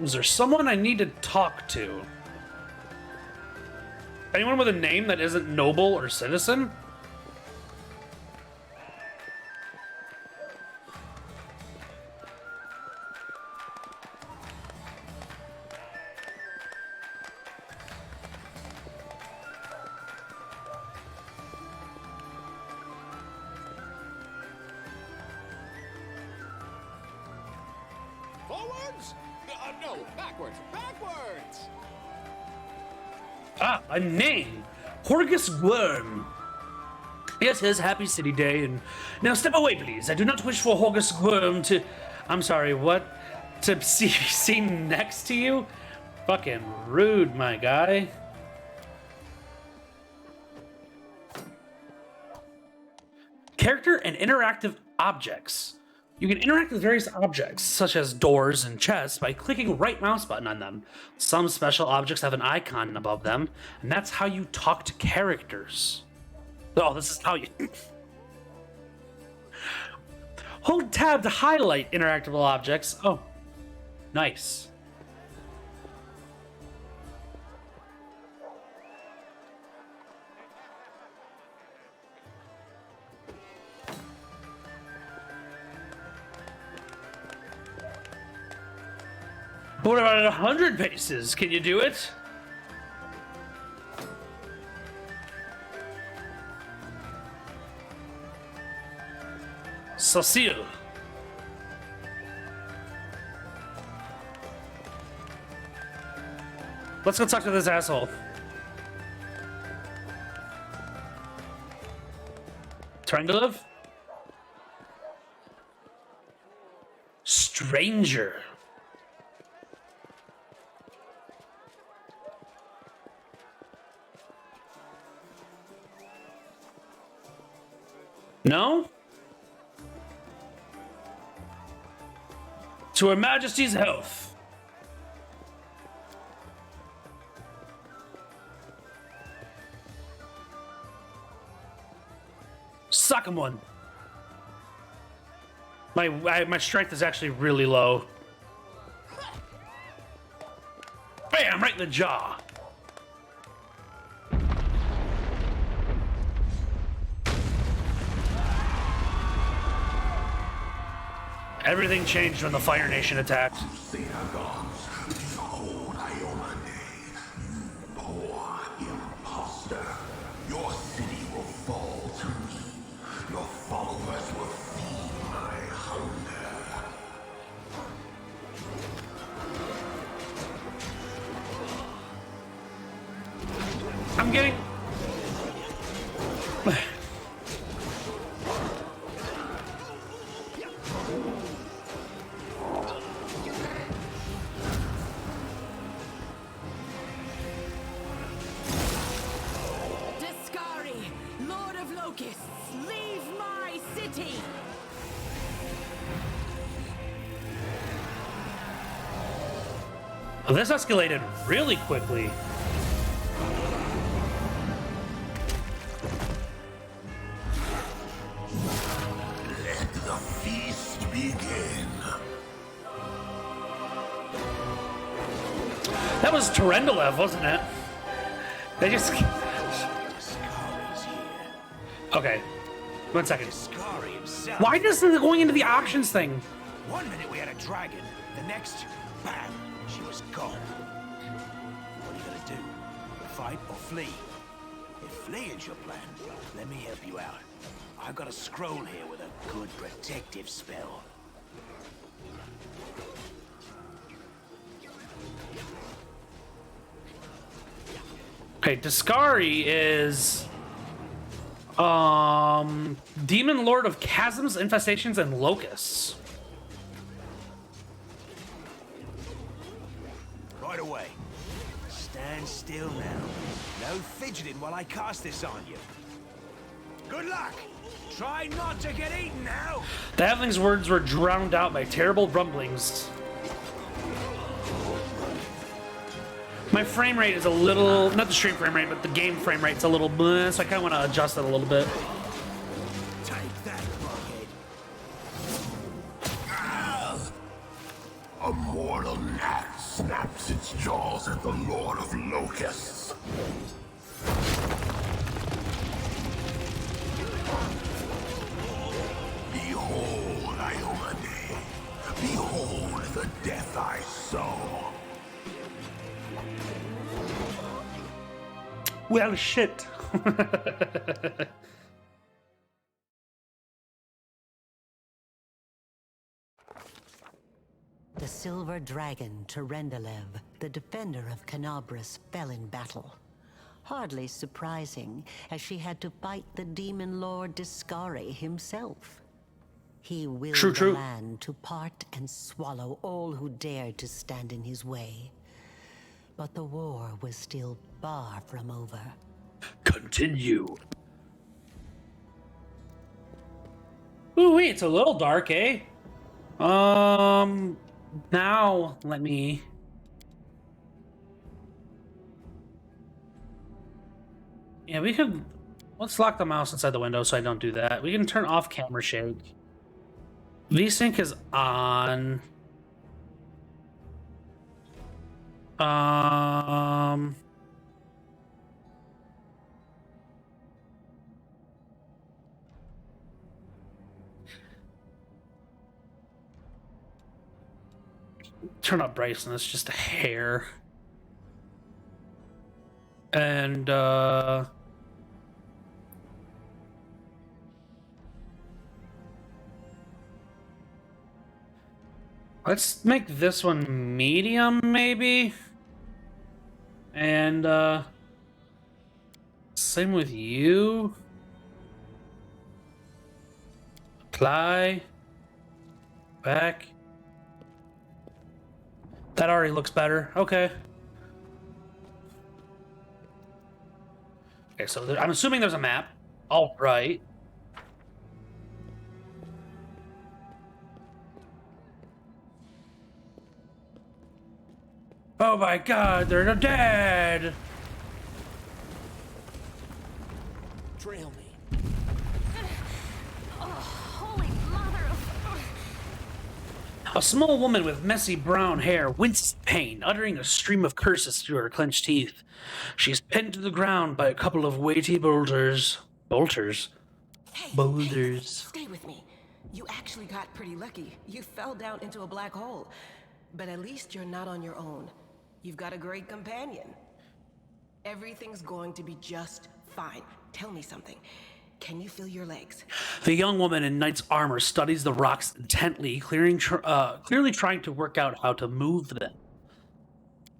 Is there someone I need to talk to? Anyone with a name that isn't noble or citizen? Forwards? No, backwards. Backwards! Ah, a name. Horgus Worm. Yes, happy city day, and now step away, please. I do not wish for Horgus Worm to... I'm sorry, what? To see seen next to you? Fucking rude, my guy. Character and interactive objects. You can interact with various objects, such as doors and chests, by clicking right mouse button on them. Some special objects have an icon above them, and that's how you talk to characters. Oh, this is how you... Hold tab to highlight interactable objects. Oh, nice. What about 100 paces? Can you do it? Cecile. Let's go talk to this asshole. Trying to live? Stranger. No? To Her Majesty's health. Suck him one. My strength is actually really low. Bam! Right in the jaw. Everything changed when the Fire Nation attacked. Behold, poor imposter. Your city will fall to me. Your followers will feed my hunger. I'm getting... Well, this escalated really quickly. Let the feast begin. That was Tarendalev, wasn't it? They just... Okay. 1 second. Why does the going into the options thing? One minute we had a dragon, the next, bam, she was gone. What are you gonna do? Fight or flee? If fleeing's your plan, let me help you out. I've got a scroll here with a good protective spell. Okay, Discari is... Demon Lord of Chasms, Infestations, and Locusts. Right away. Stand still now. No fidgeting while I cast this on you. Good luck! Try not to get eaten now! The Halfling's words were drowned out by terrible rumblings. My frame rate is a little, not the stream frame rate, but the game frame rate's a little bleh, so I kind of want to adjust it a little bit. Take that, bucket. A mortal gnat snaps its jaws at the Lord of Locusts. Behold, Iomade. Behold the death I sow. Well, shit. The silver dragon Terendelev, the defender of Canabras, fell in battle. Hardly surprising, as she had to fight the demon lord Discari himself. He willed the land to part and swallow all who dared to stand in his way. But the war was still far from over. Continue. Ooh, wait, it's a little dark, eh? Now let me... Yeah, we could... Let's lock the mouse inside the window so I don't do that. We can turn off camera shake. VSync is on. Turn up brightness just a hair. And let's make this one medium, maybe. And same with you. Apply. Back. That already looks better. Okay. Okay, so I'm assuming there's a map. All right. Oh my god, they're dead! Trail me. A small woman with messy brown hair winces in pain, uttering a stream of curses through her clenched teeth. She is pinned to the ground by a couple of weighty boulders. Boulders? Boulders. Stay with me. You actually got pretty lucky. You fell down into a black hole. But at least you're not on your own. You've got a great companion. Everything's going to be just fine. Tell me something. Can you feel your legs? The young woman in knight's armor studies the rocks intently, clearly trying to work out how to move them.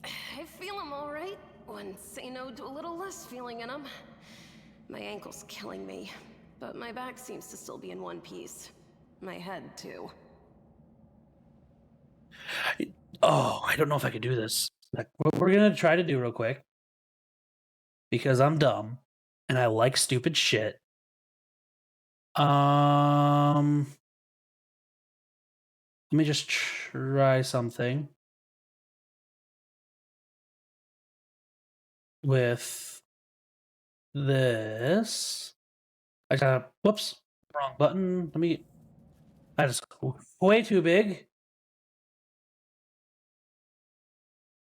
I feel them all right. Wouldn't say no to a little less feeling in them. My ankle's killing me, but my back seems to still be in one piece. My head, too. Oh, I don't know if I could do this. Like, what we're gonna try to do real quick, because I'm dumb and I like stupid shit. Let me just try something with this. I got, whoops, wrong button. That is way too big.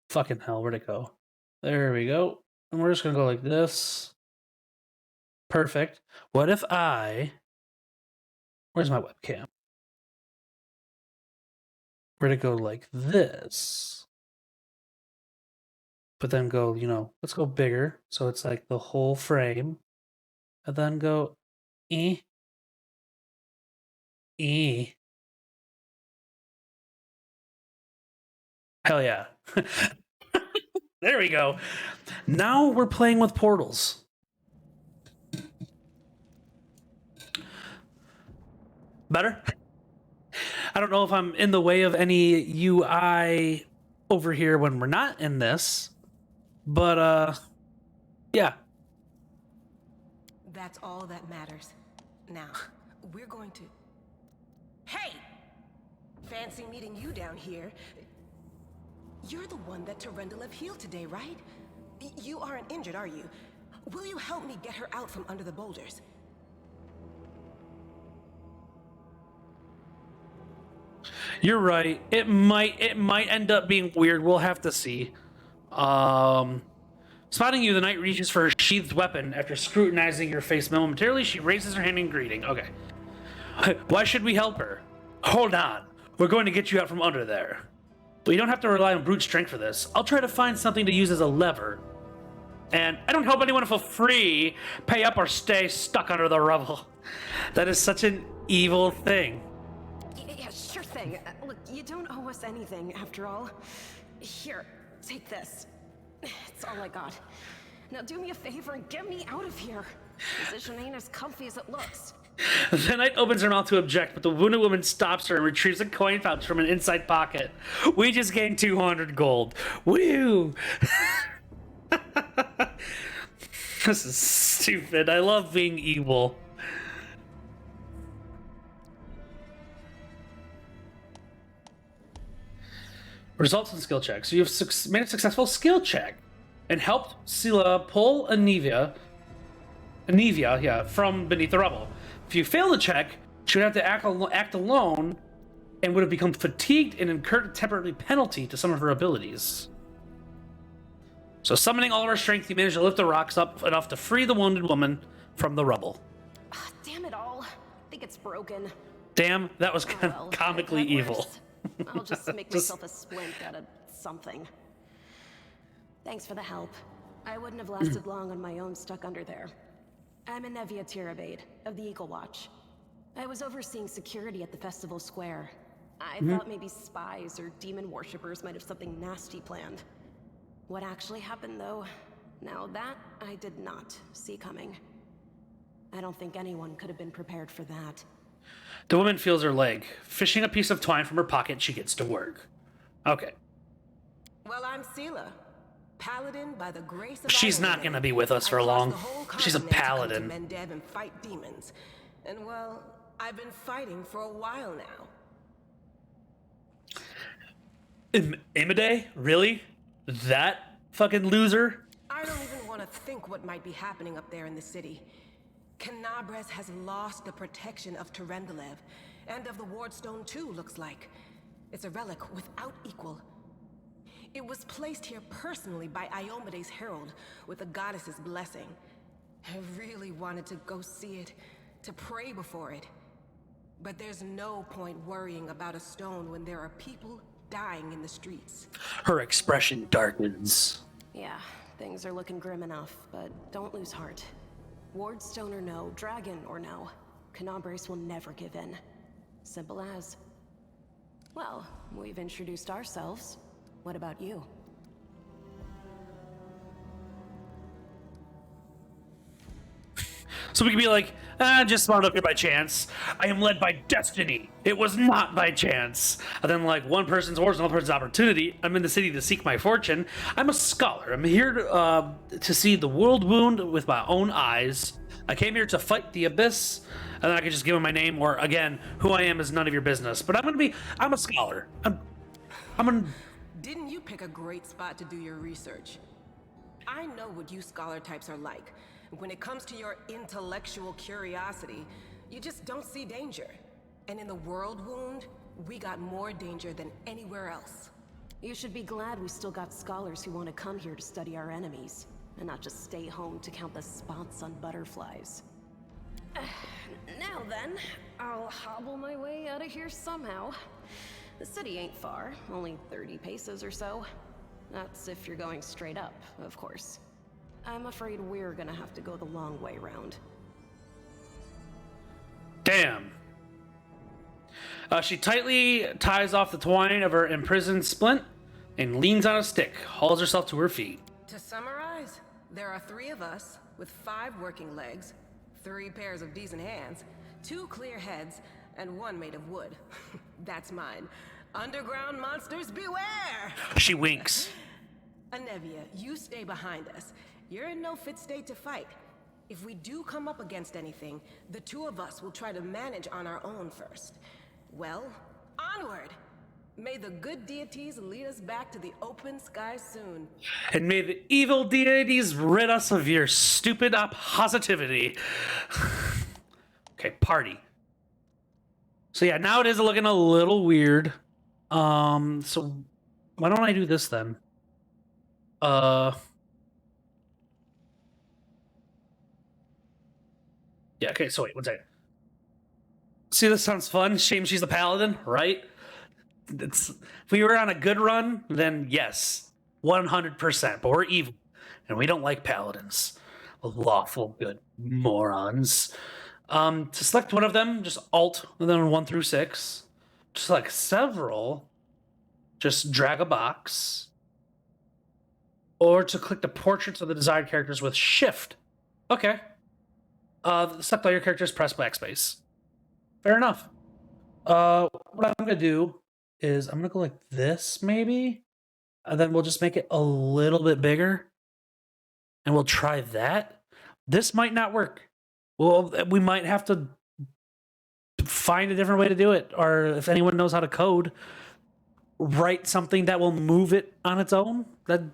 Fucking hell, where'd it go? There we go. And we're just gonna go like this. Perfect. What if where's my webcam? Where'd it go like this? But then go, let's go bigger. So it's like the whole frame. And then go, Hell yeah. There we go. Now we're playing with portals. Better? I don't know if I'm in the way of any UI over here when we're not in this, but yeah. That's all that matters. Now, we're going to... Hey! Fancy meeting you down here. You're the one that Terendelev healed today, right? You aren't injured, are you? Will you help me get her out from under the boulders? You're right. It might end up being weird. We'll have to see. Spotting you, the knight reaches for her sheathed weapon. After scrutinizing your face momentarily, she raises her hand in greeting. Okay. Why should we help her? Hold on. We're going to get you out from under there. But you don't have to rely on brute strength for this. I'll try to find something to use as a lever. And I don't help anyone for free. Pay up or stay stuck under the rubble. That is such an evil thing. Yeah, sure thing. thing. Look, you don't owe us anything, after all. Here, take this. It's all I got. Now do me a favor and get me out of here. Position ain't as comfy as it looks. The knight opens her mouth to object, but the wounded woman stops her and retrieves a coin pouch from an inside pocket. We just gained 200 gold. Woo! This is stupid. I love being evil. Results and skill checks. You have made a successful skill check and helped Scylla pull Anivia, from beneath the rubble. If you fail the check, she would have to act alone and would have become fatigued and incurred a temporary penalty to some of her abilities. So summoning all of her strength, you managed to lift the rocks up enough to free the wounded woman from the rubble. Damn it all. I think it's broken. Damn, that was Well, comically that evil. works. I'll just make myself a splint out of something. Thanks for the help. I wouldn't have lasted long on my own stuck under there. I'm Anevia Tirabade, of the Eagle Watch. I was overseeing security at the festival square. I thought maybe spies or demon worshippers might have something nasty planned. What actually happened, though, now that I did not see coming. I don't think anyone could have been prepared for that. The woman feels her leg. Fishing a piece of twine from her pocket, she gets to work. Okay. Well, I'm Scylla, paladin by the grace of She's not Ironman. going to be with us for I crossed long. the whole She's a continent to come to paladin. Mendev and fight demons. And well, I've been fighting for a while now. Imade? Really? That fucking loser? I don't even want to think what might be happening up there in the city. Canabres has lost the protection of Terendelev, and of the Wardstone too, looks like. It's a relic without equal. It was placed here personally by Iomede's herald, with the goddess's blessing. I really wanted to go see it, to pray before it. But there's no point worrying about a stone when there are people dying in the streets. Her expression darkens. Yeah, things are looking grim enough, but don't lose heart. Wardstone or no, dragon or no, Canabres will never give in. Simple as. Well, we've introduced ourselves. What about you? So we can be like, just spawned up here by chance. I am led by destiny. It was not by chance. And then like one person's horse, another person's opportunity. I'm in the city to seek my fortune. I'm a scholar. I'm here to see the world wound with my own eyes. I came here to fight the abyss. And then I could just give him my name, or again, who I am is none of your business. But I'm a scholar. Didn't you pick a great spot to do your research? I know what you scholar types are like. When it comes to your intellectual curiosity, you just don't see danger. And in the world wound, we got more danger than anywhere else. You should be glad we still got scholars who want to come here to study our enemies, and not just stay home to count the spots on butterflies. Now then, I'll hobble my way out of here somehow. The city ain't far, only 30 paces or so. That's if you're going straight up, of course. I'm afraid we're gonna have to go the long way round. Damn. She tightly ties off the twine of her imprisoned splint and leans on a stick, hauls herself to her feet. To summarize, there are 3 of us with 5 working legs, 3 pairs of decent hands, 2 clear heads, and 1 made of wood. That's mine. Underground monsters beware! She winks. Anevia, you stay behind us. You're in no fit state to fight. If we do come up against anything, the 2 of us will try to manage on our own first. Well, onward! May the good deities lead us back to the open sky soon. And may the evil deities rid us of your stupid positivity. Okay, party. So yeah, now it is looking a little weird. So why don't I do this then? Yeah, okay, so wait, one second. See, this sounds fun. Shame she's a paladin, right? If we were on a good run, then yes, 100%. But we're evil, and we don't like paladins. Lawful good morons. To select one of them, just Alt, and then 1 through 6. select several, just drag a box, or to click the portraits of the desired characters with Shift. Okay. Select all your characters, press backspace. Fair enough. What I'm gonna do is I'm gonna go like this, maybe, and then we'll just make it a little bit bigger, and we'll try that. This might not work. Well, we might have to find a different way to do it, or if anyone knows how to code, write something that will move it on its own. That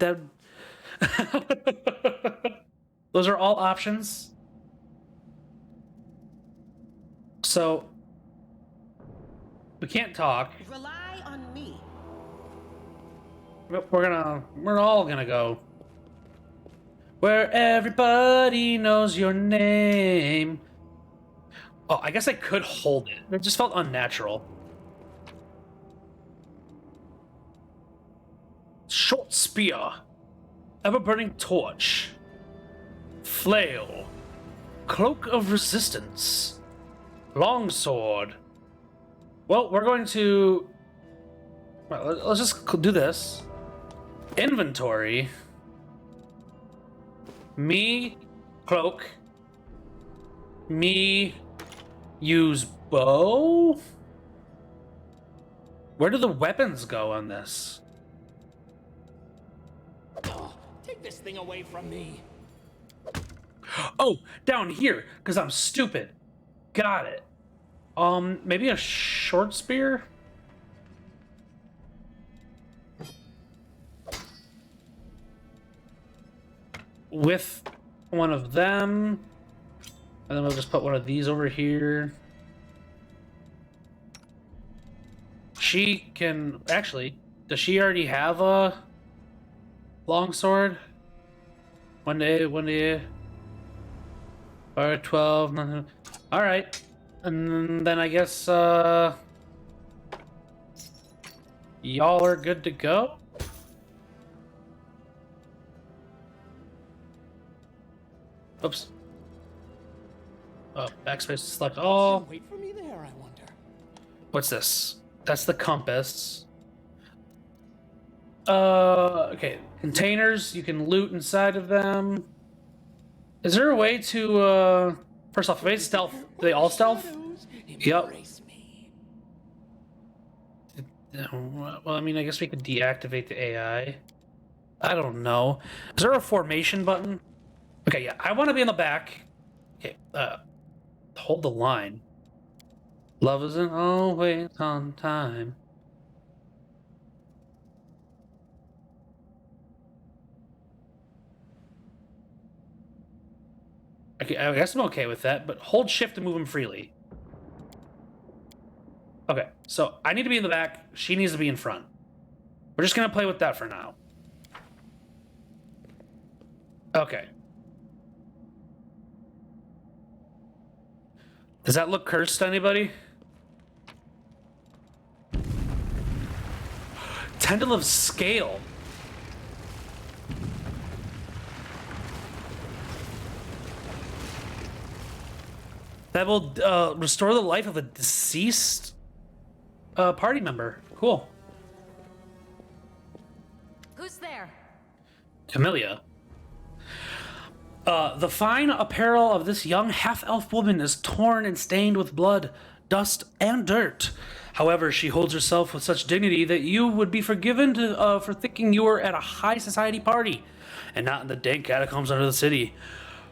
those are all options. So we can't talk. Rely on me. We're all gonna go where everybody knows your name. Oh, I guess I could hold it. It just felt unnatural. Short spear, ever-burning torch, flail, cloak of resistance, longsword. Well, we're going to... Well, let's just do this. Inventory. Me, cloak. Me, use bow? Where do the weapons go on this? Oh, take this thing away from me. Oh, down here, because I'm stupid. Got it. Maybe a short spear? With one of them. And then we'll just put one of these over here. She can... Actually, does she already have a longsword? One day. Or 12. Nothing. All right. And then I guess y'all are good to go. Oops. Oh, backspace to select all. Wait for me there, I wonder. What's this? That's the compass. Okay. Containers, you can loot inside of them. Is there a way to, first off, they stealth? Do they all stealth? Yep. Well, I mean, I guess we could deactivate the AI. I don't know. Is there a formation button? Okay, yeah, I want to be in the back. Okay, hold the line. Love isn't always on time. Okay, I guess I'm okay with that, but hold shift to move him freely. Okay, so I need to be in the back. She needs to be in front. We're just gonna play with that for now. Okay. Does that look cursed to anybody? Tendril of Scale. That will restore the life of a deceased party member. Cool. Who's there? Camellia. The fine apparel of this young half-elf woman is torn and stained with blood, dust, and dirt. However, she holds herself with such dignity that you would be forgiven for thinking you were at a high society party, and not in the dank catacombs under the city.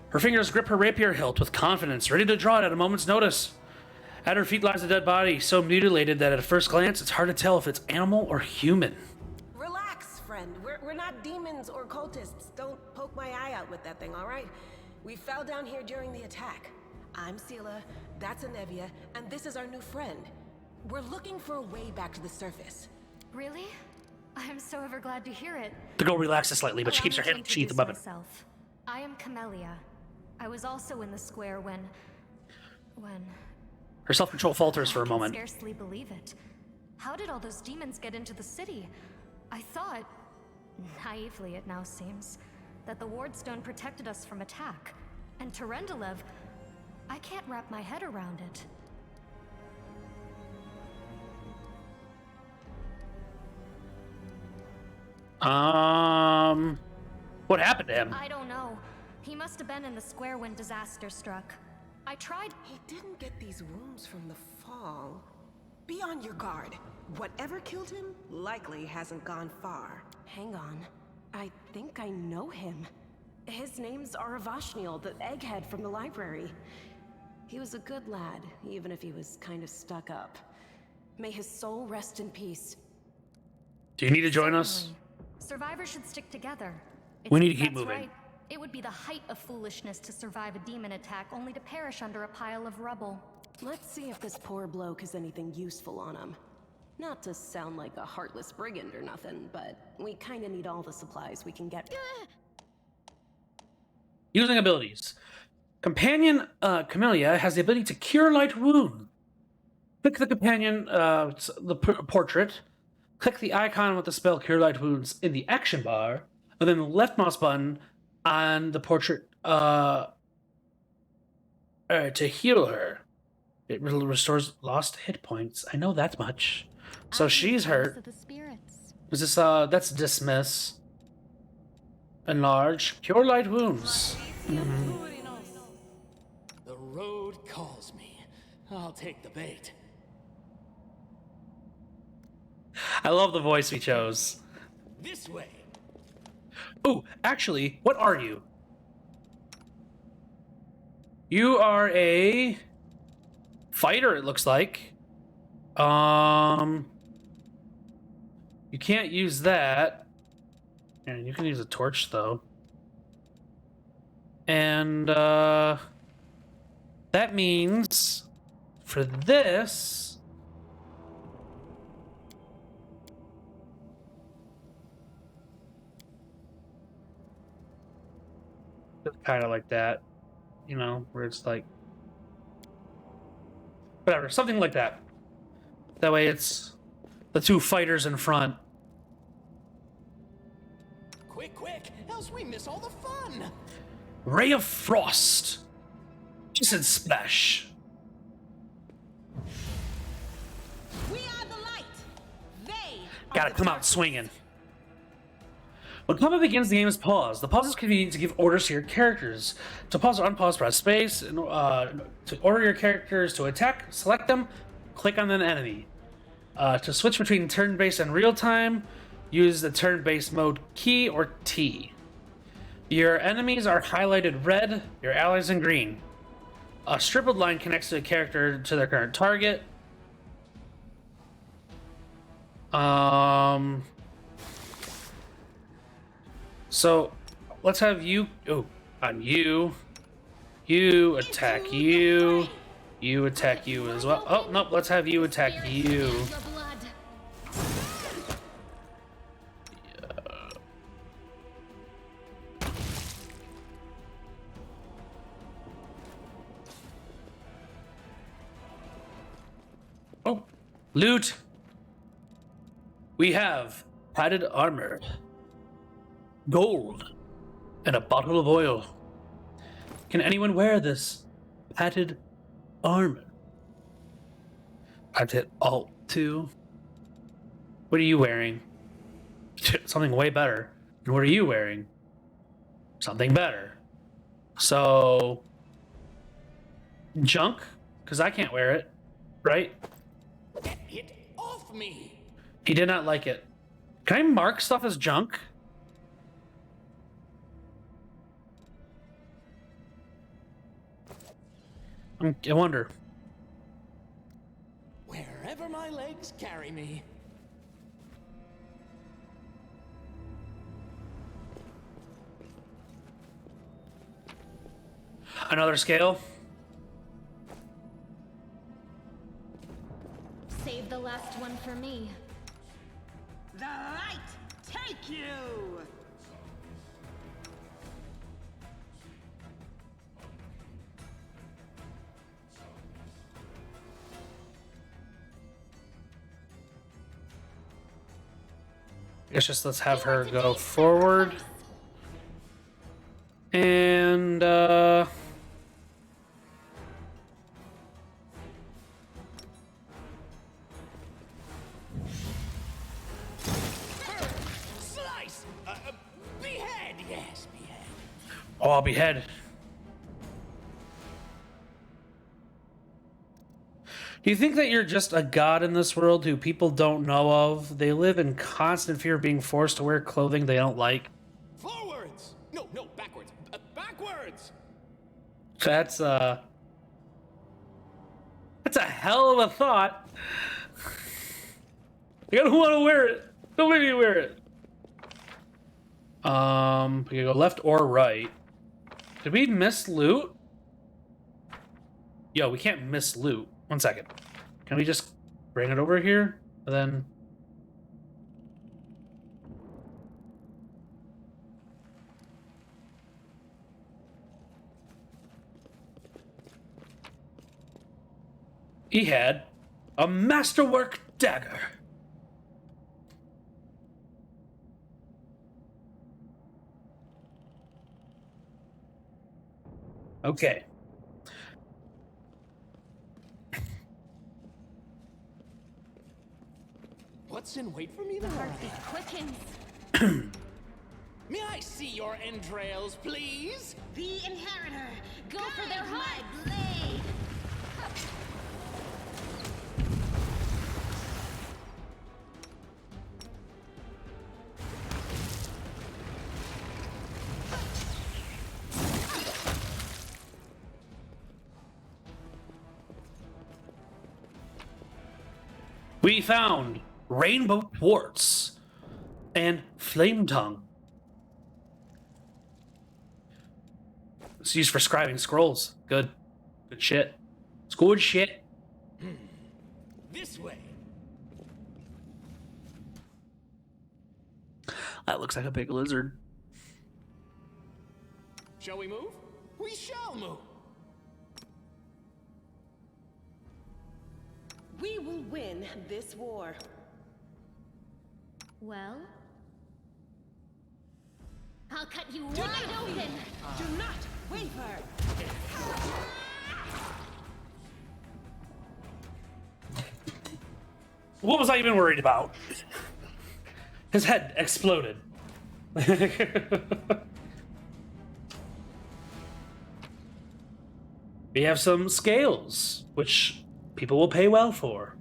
Her fingers grip her rapier hilt with confidence, ready to draw it at a moment's notice. At her feet lies a dead body, so mutilated that at first glance it's hard to tell if it's animal or human. Relax, friend. We're not demons or cultists. Don't poke my eye out with that thing, all right? We fell down here during the attack. I'm Sela, that's Anevia, and this is our new friend. We're looking for a way back to the surface. Really? I'm so ever glad to hear it. The girl relaxes slightly, but she keeps her hand sheathed above it. I am Camellia. I was also in the square when... Her self-control falters for a moment. I can scarcely believe it. How did all those demons get into the city? I thought, naively it now seems, that the Wardstone protected us from attack. And Terendelev, I can't wrap my head around it. What happened to him? I don't know. He must have been in the square when disaster struck. I tried. He didn't get these wounds from the fall. Be on your guard. Whatever killed him likely hasn't gone far. Hang on. I think I know him. His name's Aravashniel, the egghead from the library. He was a good lad, even if he was kind of stuck up. May his soul rest in peace. Do you need to join us? Survivors should stick together. We need to keep That's moving. right. It would be the height of foolishness to survive a demon attack only to perish under a pile of rubble. Let's see if this poor bloke has anything useful on him. Not to sound like a heartless brigand or nothing, but we kinda need all the supplies we can get. Using abilities. Companion Camellia has the ability to cure light wound. Click the companion, portrait. Click the icon with the spell Cure Light Wounds in the action bar, and then the left mouse button on the portrait to heal her. It restores lost hit points. I know that much. So she's hurt. Is this that's dismiss. Enlarge. Cure light wounds. The road calls me. I'll take the bait. I love the voice we chose. This way. Oh, actually, what are you? You are a fighter, it looks like. You can't use that. And you can use a torch though. And that means for this kind of like that, you know, where it's like whatever, something like that. That way it's the two fighters in front. Quick, else we miss all the fun. Ray of Frost. Just said splash. We are the light. They Gotta come out swinging. When combat begins, the game is paused. The pause is convenient to give orders to your characters. To pause or unpause, press space. And, to order your characters to attack, select them, click on an enemy. To switch between turn-based and real-time, use the turn-based mode key or T. Your enemies are highlighted red, your allies in green. A stippled line connects the character to their current target. So let's have you. Oh, on you. You attack you. You attack you as well. Oh, nope. Let's have you attack you. Oh, loot. We have padded armor, gold, and a bottle of oil. Can anyone wear this padded armor? I'd hit Alt 2. What are you wearing? Something way better. And what are you wearing? Something better. So, junk, because I can't wear it, right? Get it off me. He did not like it. Can I mark stuff as junk? I wonder. Wherever my legs carry me. Another scale. Save the last one for me. The light take you. It's just let's have her go forward. And Slice. Yes, behead. Oh, I'll behead. Do you think that you're just a god in this world who people don't know of? They live in constant fear of being forced to wear clothing they don't like. Forwards! No, backwards. Backwards! That's a hell of a thought. I don't want to wear it. Don't make me wear it. We can go left or right. Did we miss loot? Yo, we can't miss loot. 1 second. Can we just bring it over here? And then... He had a masterwork dagger. Okay. What's in wait for me there? Heartbeat quickens. May I see your entrails, please? The inheritor. Go for their my blade. We found rainbow quartz and flame tongue. It's used for scribing scrolls. Good. Good shit. It's good shit. This way. That looks like a big lizard. Shall we move? We shall move. We will win this war. Well, I'll cut you Do wide not open. Do not waver. What was I even worried about? His head exploded. We have some scales, which people will pay well for.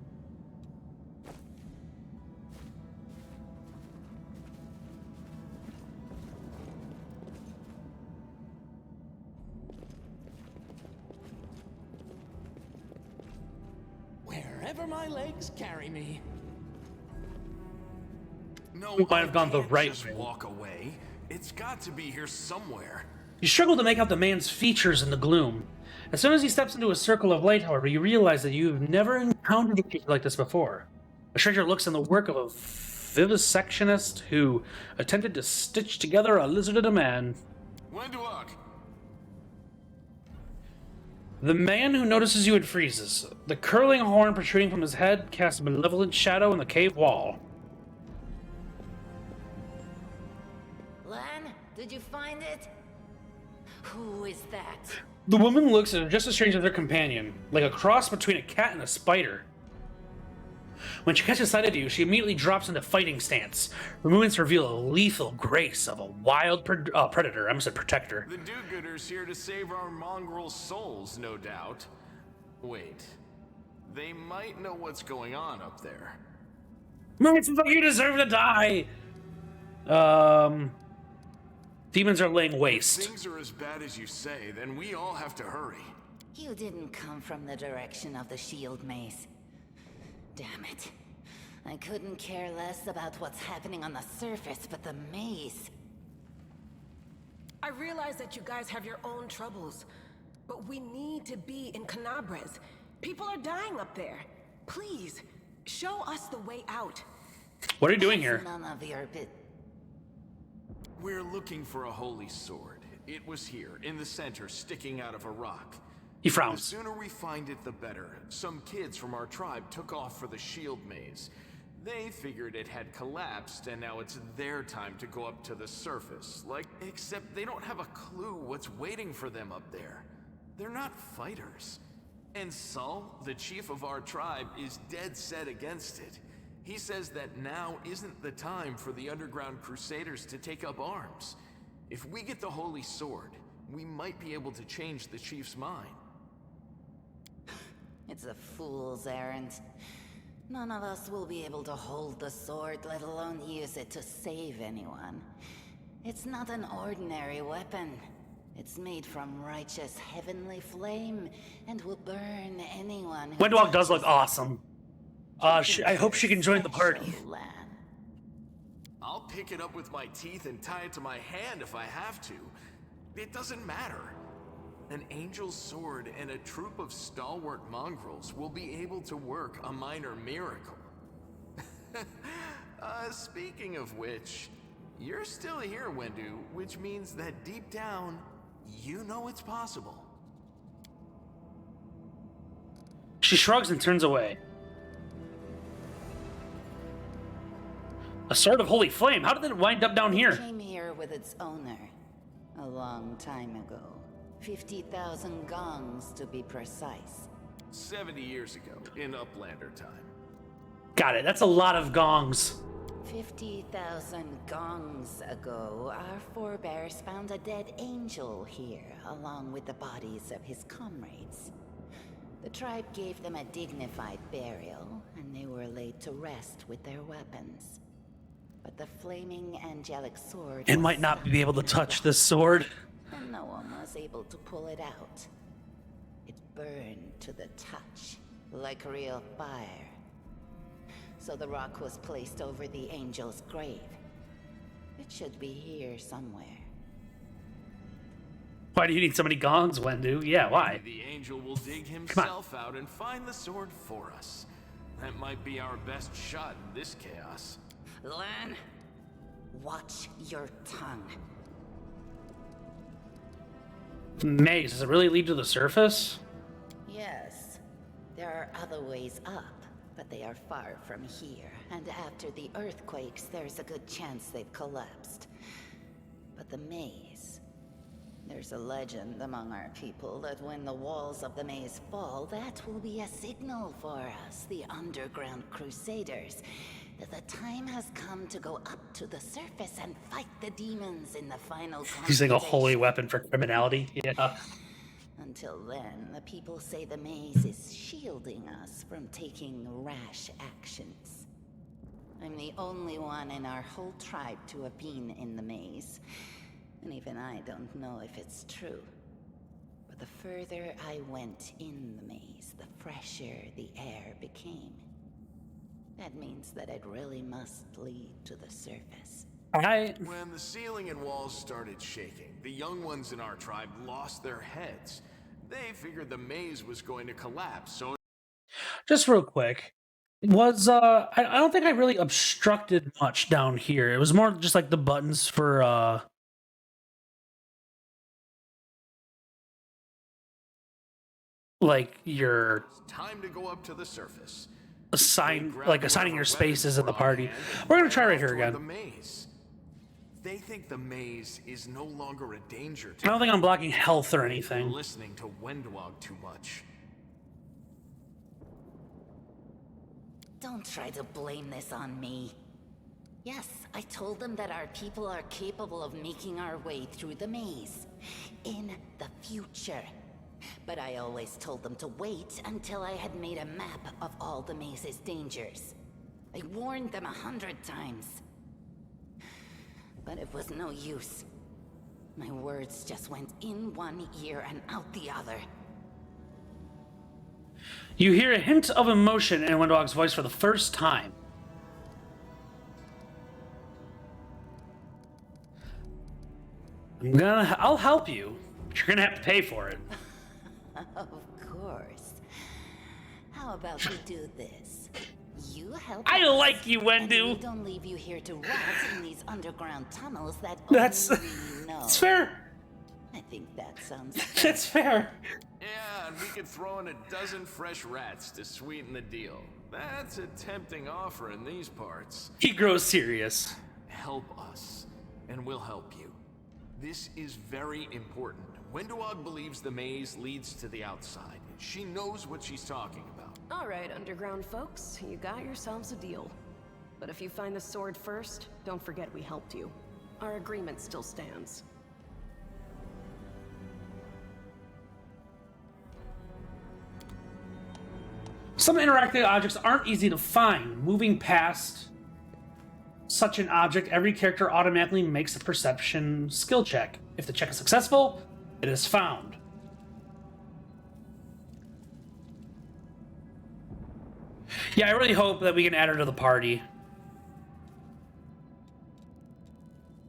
Wherever my legs carry me. No, We might have gone the can't right just way. walk away. It's got to be here somewhere. You struggle to make out the man's features in the gloom. As soon as he steps into a circle of light, however, you realize that you've never encountered a creature like this before. A stranger looks in the work of a vivisectionist who attempted to stitch together a lizard and a man. When to walk? The man who notices you and freezes. The curling horn protruding from his head casts a malevolent shadow in the cave wall. Lan, did you find it? Who is that? The woman looks just as strange as her companion, like a cross between a cat and a spider. When she catches sight of you, she immediately drops into fighting stance. Her movements reveal a lethal grace of a wild predator. I almost said protector. The do-gooders here to save our mongrel souls, no doubt. Wait. They might know what's going on up there. You deserve to die! Demons are laying waste. If things are as bad as you say, then we all have to hurry. You didn't come from the direction of the shield maze. Damn it. I couldn't care less about what's happening on the surface, but the maze. I realize that you guys have your own troubles, but we need to be in Canabres. People are dying up there. Please, show us the way out. What are you doing here? None of your bit. We're looking for a holy sword. It was here, in the center, sticking out of a rock. He frowns. The sooner we find it, the better. Some kids from our tribe took off for the shield maze. They figured it had collapsed, and now it's their time to go up to the surface. Except they don't have a clue what's waiting for them up there. They're not fighters. And Saul, the chief of our tribe, is dead set against it. He says that now isn't the time for the underground crusaders to take up arms. If we get the Holy Sword, we might be able to change the chief's mind. It's a fool's errand. None of us will be able to hold the sword, let alone use it to save anyone. It's not an ordinary weapon. It's made from righteous heavenly flame and will burn anyone who Windwalk does look touches it. awesome. I hope she can join the party. Special land. I'll pick it up with my teeth and tie it to my hand if I have to. It doesn't matter. An angel's sword and a troop of stalwart mongrels will be able to work a minor miracle. Speaking of which, you're still here, Wendu, which means that deep down, you know it's possible. She shrugs and turns away. A sword of holy flame. How did it wind up down here? It came here with its owner a long time ago. 50,000 gongs to be precise. 70 years ago, in Uplander time. Got it. That's a lot of gongs. 50,000 gongs ago, our forebears found a dead angel here, along with the bodies of his comrades. The tribe gave them a dignified burial, and they were laid to rest with their weapons. But the flaming angelic sword... It might not be able to touch this sword. And no one was able to pull it out. It burned to the touch, like real fire. So the rock was placed over the angel's grave. It should be here somewhere. Why do you need so many gongs, Wendu? Yeah, why? The angel will dig himself out and find the sword for us. That might be our best shot in this chaos. Lan, watch your tongue. Maze, does it really lead to the surface? Yes, there are other ways up, but they are far from here. And after the earthquakes, there's a good chance they've collapsed. But the maze... There's a legend among our people that when the walls of the maze fall, that will be a signal for us, the underground crusaders, that the time has come to go up to the surface and fight the demons in the final Using a holy weapon for criminality? Yeah. Until then, the people say the maze is shielding us from taking rash actions. I'm the only one in our whole tribe to have been in the maze. And even I don't know if it's true. But the further I went in the maze, the fresher the air became. That means that it really must lead to the surface. When the ceiling and walls started shaking, the young ones in our tribe lost their heads. They figured the maze was going to collapse, so... Just real quick. Was, I don't think I really obstructed much down here. It was more just like the buttons for, like your... Time to go up to the surface. Assigning your spaces in the party. We're gonna try right here again. The maze. They think the maze is no longer a danger to I don't think I'm blocking health or They're anything. listening to Wendwog too much. Don't try to blame this on me. Yes, I told them that our people are capable of making our way through the maze. In the future. But I always told them to wait until I had made a map of all the maze's dangers. I warned them 100 times. But it was no use. My words just went in one ear and out the other. You hear a hint of emotion in Windwalk's voice for the first time. I'll help you, but you're gonna have to pay for it. Of course. How about we do this? You help I us, like you, Wendu. and we don't leave you here to rot in these underground tunnels that That's only we know. That's fair. I think that sounds That's fair. Yeah, and we could throw in a dozen fresh rats to sweeten the deal. That's a tempting offer in these parts. He grows serious. Help us, and we'll help you. This is very important. Wendwog believes the maze leads to the outside. She knows what she's talking about. All right, underground folks, you got yourselves a deal. But if you find the sword first, don't forget we helped you. Our agreement still stands. Some interactive objects aren't easy to find. Moving past such an object, every character automatically makes a perception skill check. If the check is successful, it is found. Yeah, I really hope that we can add her to the party.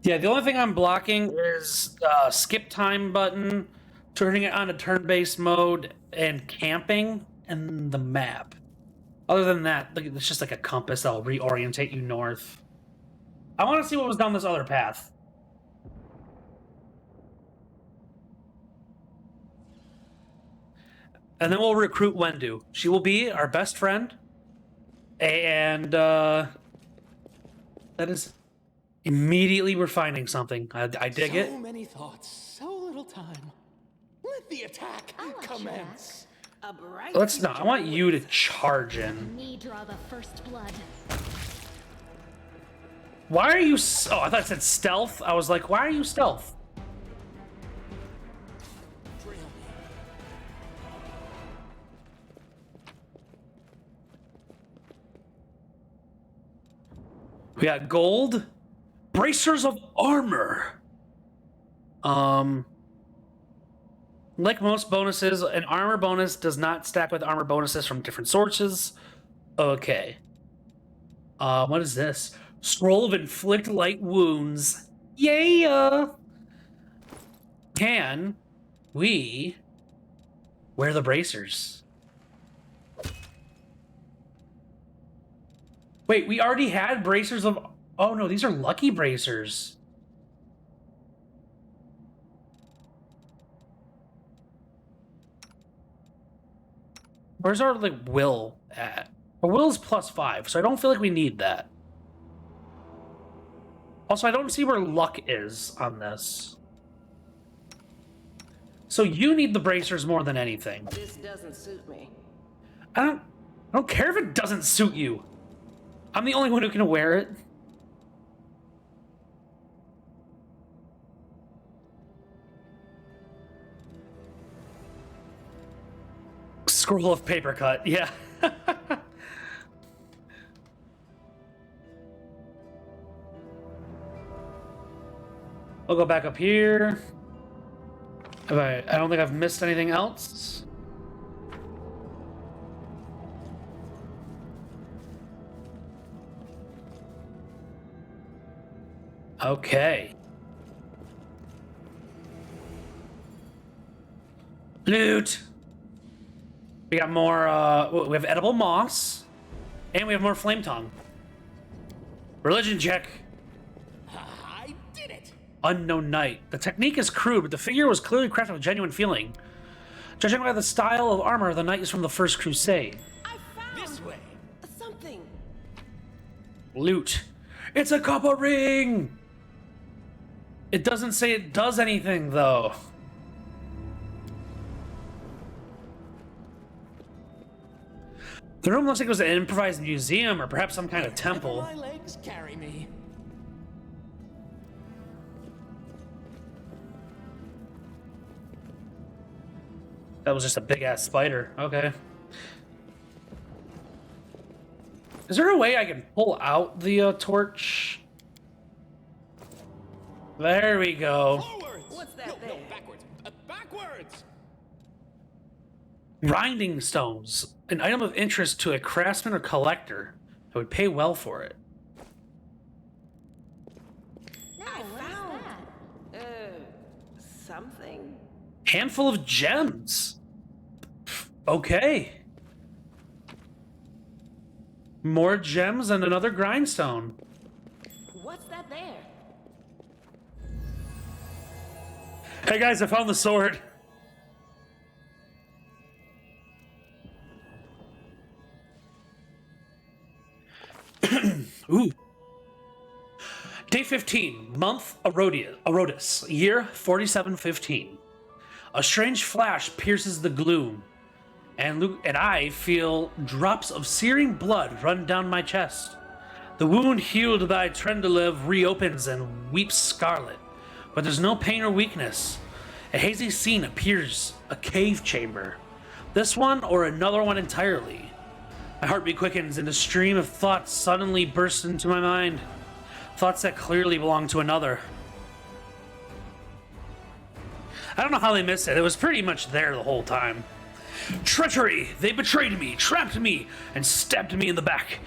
Yeah, the only thing I'm blocking is skip time button, turning it on to turn-based mode, and camping, and the map. Other than that, it's just like a compass that'll reorientate you north. I want to see what was down this other path. And then we'll recruit Wendu. She will be our best friend. And that is immediately we're finding something. I dig it. So many thoughts, so little time. Let the attack commence. Let's not. I want you to charge in. Me draw the first blood. Why are you? Oh, I thought it said stealth. I was like, why are you stealth? We got gold, bracers of armor. Like most bonuses, an armor bonus does not stack with armor bonuses from different sources. Okay. What is this? Scroll of inflict light wounds. Yeah. Can we wear the bracers? Wait, we already had bracers of... Oh no, these are lucky bracers. Where's our, like, will at? Our will is +5, so I don't feel like we need that. Also, I don't see where luck is on this. So you need the bracers more than anything. This doesn't suit me. I don't care if it doesn't suit you. I'm the only one who can wear it. Scroll of paper cut, yeah. I'll go back up here. I don't think I've missed anything else. Okay. Loot. We got more, we have edible moss. And we have more flame tongue. Religion check. I did it! Unknown Knight. The technique is crude, but the figure was clearly crafted with genuine feeling. Judging by the style of armor, the knight is from the First Crusade. I found This way! something. Loot. It's a copper ring! It doesn't say it does anything, though. The room looks like it was an improvised museum or perhaps some kind of temple. My legs carry me. That was just a big-ass spider. Okay. Is there a way I can pull out the torch? There we go. Forwards! What's that no, there? No, backwards. Backwards! Grinding stones. An item of interest to a craftsman or collector. I would pay well for it. I found something. Handful of gems. Okay. More gems and another grindstone. What's that there? Hey guys, I found the sword. Ooh. Day 15, month Arodis, year 4715. A strange flash pierces the gloom, and I feel drops of searing blood run down my chest. The wound healed by Trendilev reopens and weeps scarlet, but there's no pain or weakness. A hazy scene appears, a cave chamber. This one or another one entirely. My heartbeat quickens and a stream of thoughts suddenly bursts into my mind. Thoughts that clearly belong to another. I don't know how they missed it. It was pretty much there the whole time. Treachery! They betrayed me, trapped me, and stabbed me in the back.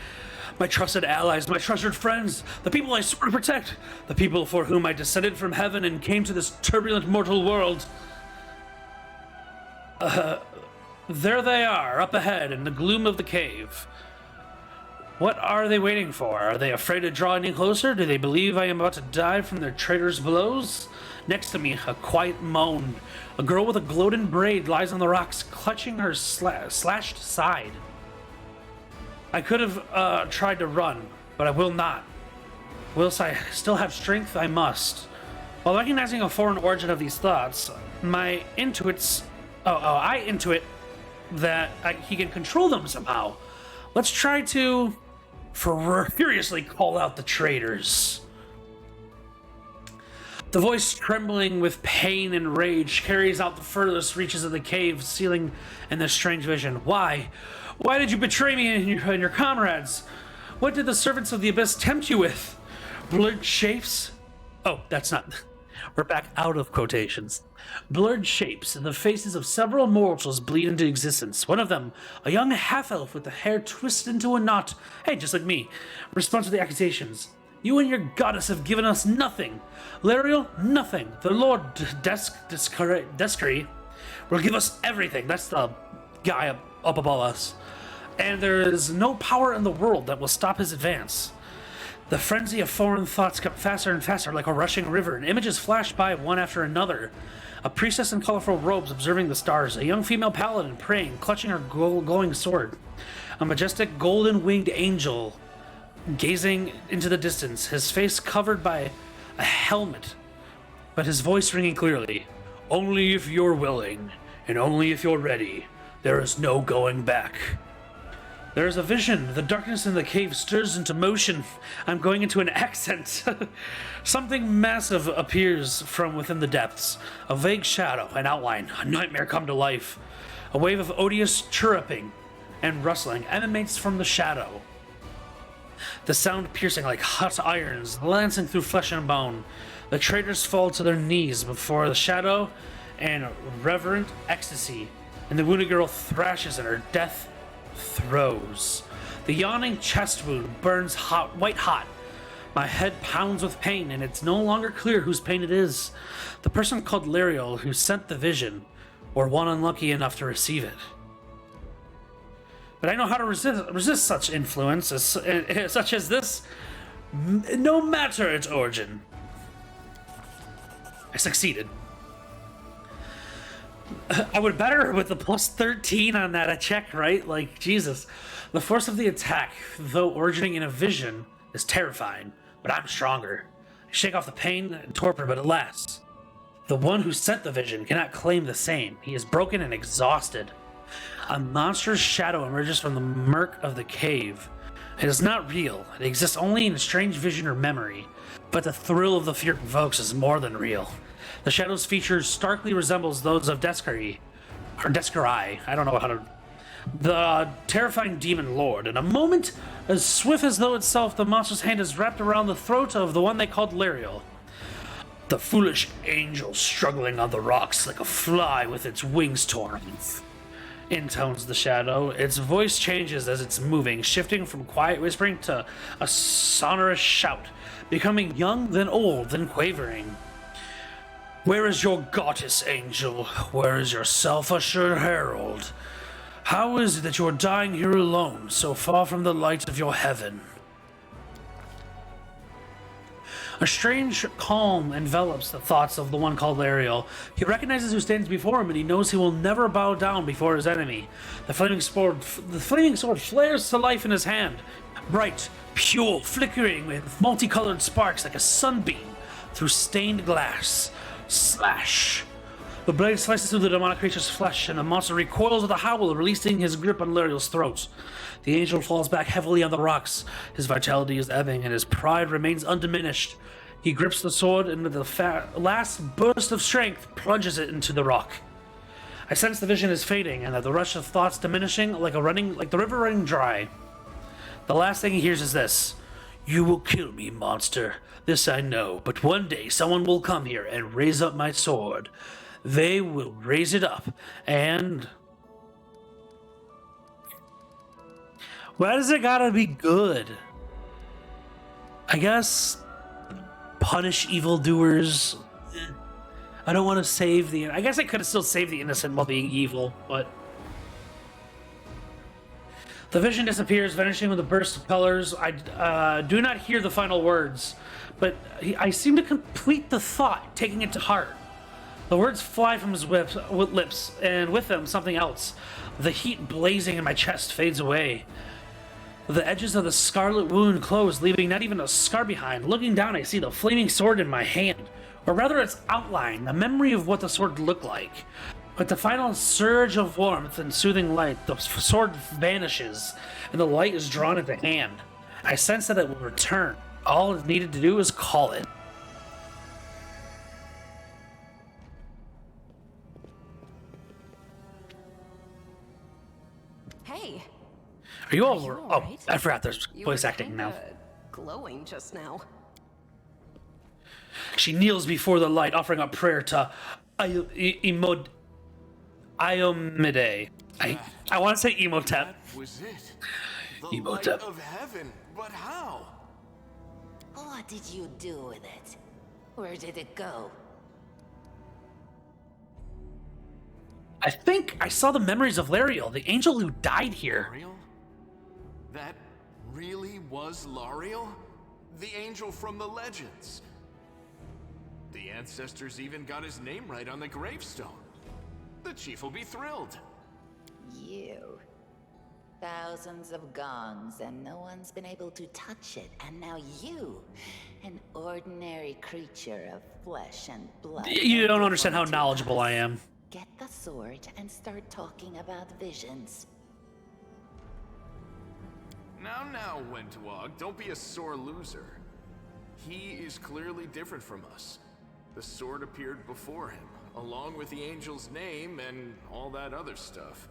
My trusted allies, my treasured friends, the people I swore to protect, the people for whom I descended from heaven and came to this turbulent mortal world. There they are, up ahead in the gloom of the cave. What are they waiting for? Are they afraid to draw any closer? Do they believe I am about to die from their traitor's blows? Next to me, a quiet moan. A girl with a golden braid lies on the rocks, clutching her slashed side. I could have tried to run, but I will not. Whilst I still have strength, I must. While recognizing a foreign origin of these thoughts, I intuit that he can control them somehow. Let's try to furiously call out the traitors. The voice, trembling with pain and rage, carries out the furthest reaches of the cave, sealing in this strange vision. Why? Why did you betray me and your comrades? What did the servants of the abyss tempt you with? Blurred shapes? Oh, that's not... We're back out of quotations. Blurred shapes, and the faces of several mortals bleed into existence. One of them, a young half-elf with the hair twisted into a knot. Hey, just like me. Responds to the accusations. You and your goddess have given us nothing. Lariel, nothing. The Lord Descary will give us everything. That's the guy up above us. And there is no power in the world that will stop his advance. The frenzy of foreign thoughts got faster and faster like a rushing river, and images flashed by one after another. A priestess in colorful robes observing the stars, a young female paladin praying, clutching her glowing sword, a majestic golden-winged angel gazing into the distance, his face covered by a helmet, but his voice ringing clearly. Only if you're willing, and only if you're ready, there is no going back. There is a vision. The darkness in the cave stirs into motion. I'm going into an accent. Something massive appears from within the depths. A vague shadow, an outline, a nightmare come to life. A wave of odious chirruping and rustling emanates from the shadow. The sound piercing like hot irons, lancing through flesh and bone. The traitors fall to their knees before the shadow and reverent ecstasy, and the wounded girl thrashes in her death throes. The yawning chest wound burns white hot. My head pounds with pain, and it's no longer clear whose pain it is. The person called Lariel who sent the vision, or one unlucky enough to receive it. But I know how to resist such influence, such as this, no matter its origin. I succeeded. I would better with the plus 13 on that check, right? Like, Jesus. The force of the attack, though originating in a vision, is terrifying, but I'm stronger. I shake off the pain and torpor, but it lasts. The one who sent the vision cannot claim the same. He is broken and exhausted. A monstrous shadow emerges from the murk of the cave. It is not real. It exists only in a strange vision or memory. But the thrill of the fear it evokes is more than real. The shadow's features starkly resembles those of Descary, or Descary, I don't know how to... The terrifying demon lord. In a moment, as swift as though itself, the monster's hand is wrapped around the throat of the one they called Lariel. The foolish angel struggling on the rocks like a fly with its wings torn off. Intones the shadow. Its voice changes as it's moving, shifting from quiet whispering to a sonorous shout, becoming young, then old, then quavering. Where is your goddess, angel? Where is your self-assured herald? How is it that you are dying here alone, so far from the light of your heaven? A strange calm envelops the thoughts of the one called Lariel. He recognizes who stands before him, and he knows he will never bow down before his enemy. The flaming sword flares to life in his hand, bright, pure, flickering with multicolored sparks like a sunbeam through stained glass. Slash! The blade slices through the demonic creature's flesh, and the monster recoils with a howl, releasing his grip on Lariel's throat. The angel falls back heavily on the rocks. His vitality is ebbing, and his pride remains undiminished. He grips the sword, and with the last burst of strength, plunges it into the rock. I sense the vision is fading and that the rush of thoughts diminishing like the river running dry. The last thing he hears is this. You will kill me, monster. This I know, but one day someone will come here and raise up my sword. They will raise it up, and... Why does it gotta be good? I guess... punish evildoers. I don't want to save the... I guess I could have still saved the innocent while being evil, but... The vision disappears, vanishing with a burst of colors. I do not hear the final words, but I seem to complete the thought, taking it to heart. The words fly from his lips, and with them, something else. The heat blazing in my chest fades away. The edges of the scarlet wound close, leaving not even a scar behind. Looking down, I see the flaming sword in my hand, or rather its outline, the memory of what the sword looked like. With the final surge of warmth and soothing light, the sword vanishes, and the light is drawn at the hand. I sense that it will return. All it needed to do is call it. Hey. Are you all? all right? I forgot there's You voice were acting now. kinda glowing just now. She kneels before the light, offering up prayer to Iomide. I want to say Emotep. That was it. The light Emotep. of heaven. But how? What did you do with it? Where did it go? I think I saw the memories of Lariel, the angel who died here. Lariel? That really was Lariel? The angel from the legends. The ancestors even got his name right on the gravestone. The chief will be thrilled. You. Thousands of gongs and no one's been able to touch it. And now you, an ordinary creature of flesh and blood. You don't understand how knowledgeable I am. Get the sword and start talking about visions. Now, Wentwog, don't be a sore loser. He is clearly different from us. The sword appeared before him, along with the angel's name and all that other stuff.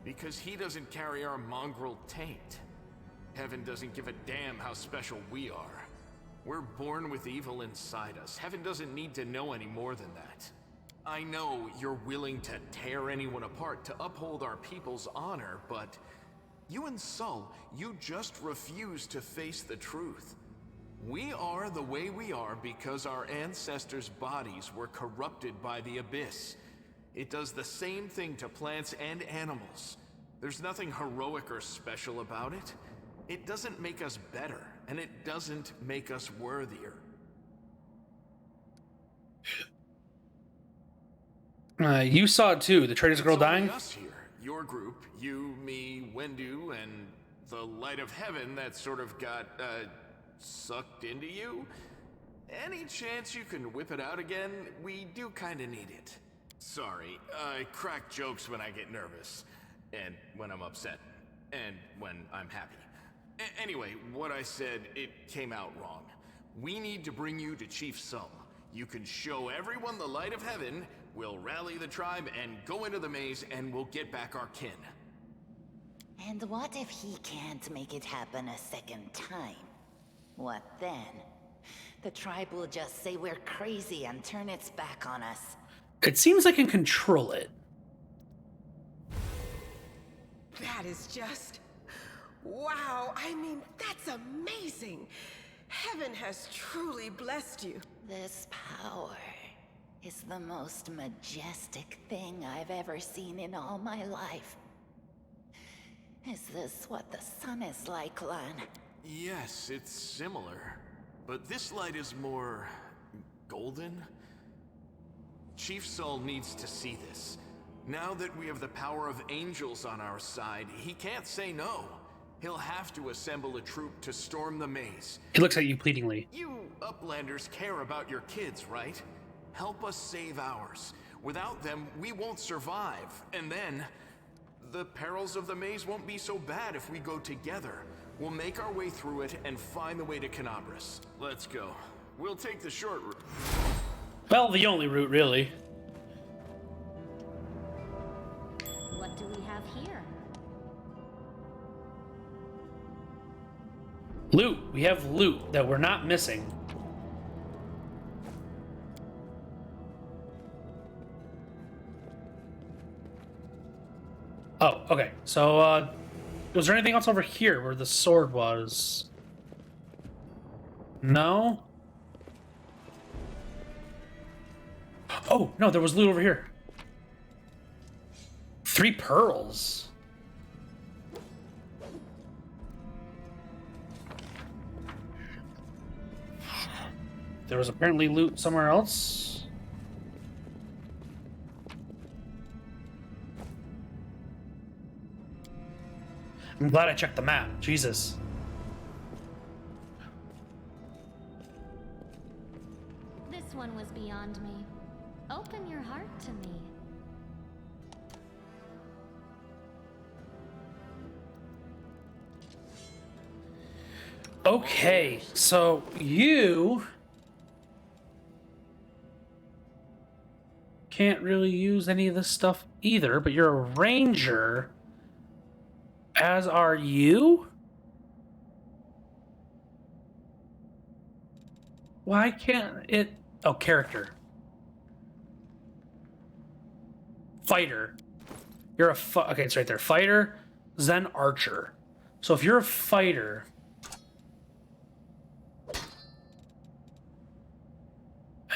Because he doesn't carry our mongrel taint. Heaven doesn't give a damn how special we are. We're born with evil inside us. Heaven doesn't need to know any more than that. I know you're willing to tear anyone apart to uphold our people's honor, but you and Sol, you just refuse to face the truth. We are the way we are because our ancestors' bodies were corrupted by the Abyss. It does the same thing to plants and animals. There's nothing heroic or special about it. It doesn't make us better, and it doesn't make us worthier. You saw it too, the trader's girl It's only dying? us here. Your group, you, me, Wendu, and the light of heaven that sort of got, sucked into you. Any chance you can whip it out again? We do kinda need it. Sorry, I crack jokes when I get nervous, and when I'm upset, and when I'm happy. Anyway, what I said, it came out wrong. We need to bring you to Chief Sol. You can show everyone the light of heaven, we'll rally the tribe and go into the maze, and we'll get back our kin. And what if he can't make it happen a second time? What then? The tribe will just say we're crazy and turn its back on us. It seems I can control it. That is just... wow, I mean, that's amazing. Heaven has truly blessed you. This power is the most majestic thing I've ever seen in all my life. Is this what the sun is like, Lan? Yes, it's similar. But this light is more... golden? Chief Sol needs to see this. Now that we have the power of angels on our side, he can't say no. He'll have to assemble a troop to storm the maze. He looks at you pleadingly. You Uplanders care about your kids, right? Help us save ours. Without them, we won't survive. And then, the perils of the maze won't be so bad if we go together. We'll make our way through it and find the way to Canabras. Let's go. We'll take the short route. Well, the only route, really. What do we have here? Loot. We have loot that we're not missing. Oh, okay. So, was there anything else over here where the sword was? No? Oh, no, there was loot over here. 3 pearls. There was apparently loot somewhere else. I'm glad I checked the map. Jesus. This one was beyond me. Open your heart to me. Okay, so you can't really use any of this stuff either, but you're a ranger. As are you? Why can't it... Oh, character. Fighter. You're a... Okay, it's right there. Fighter, then archer. So if you're a fighter...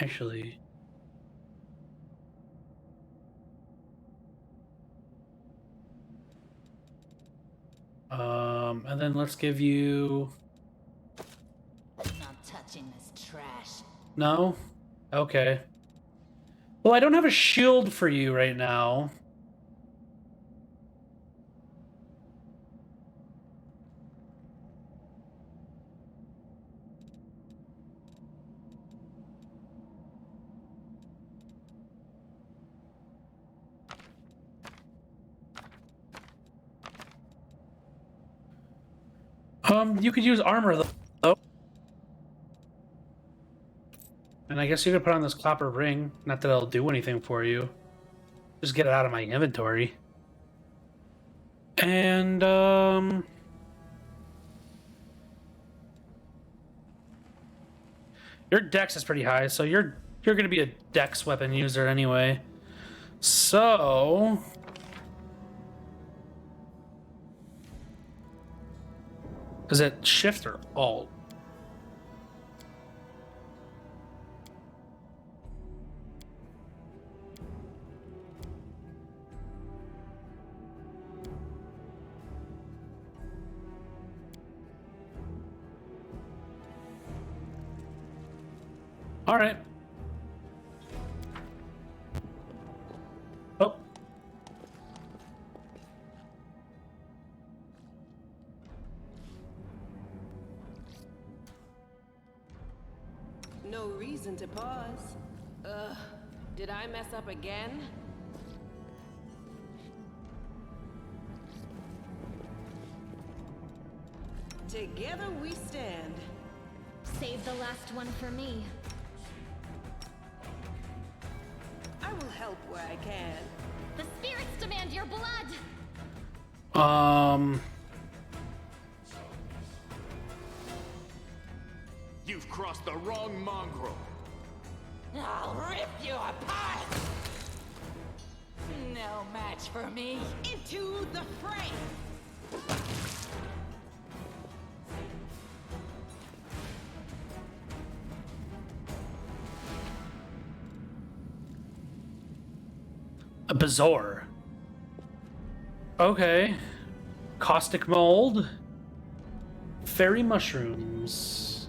Actually... and then let's give you... I'm not touching this trash. No? Okay. Well, I don't have a shield for you right now. You could use armor though. And I guess you could put on this copper ring. Not that it'll do anything for you. Just get it out of my inventory. And, your dex is pretty high, so you're gonna be a dex weapon user anyway. So... Is it shift or alt? All right. Oh. No reason to pause. Did I mess up again? Together we stand. Save the last one for me. I will help where I can. The spirits demand your blood! You've crossed the wrong mongrel. I'll rip you apart! No match for me. Into the fray! A bazaar. Okay. Caustic mold. Fairy mushrooms.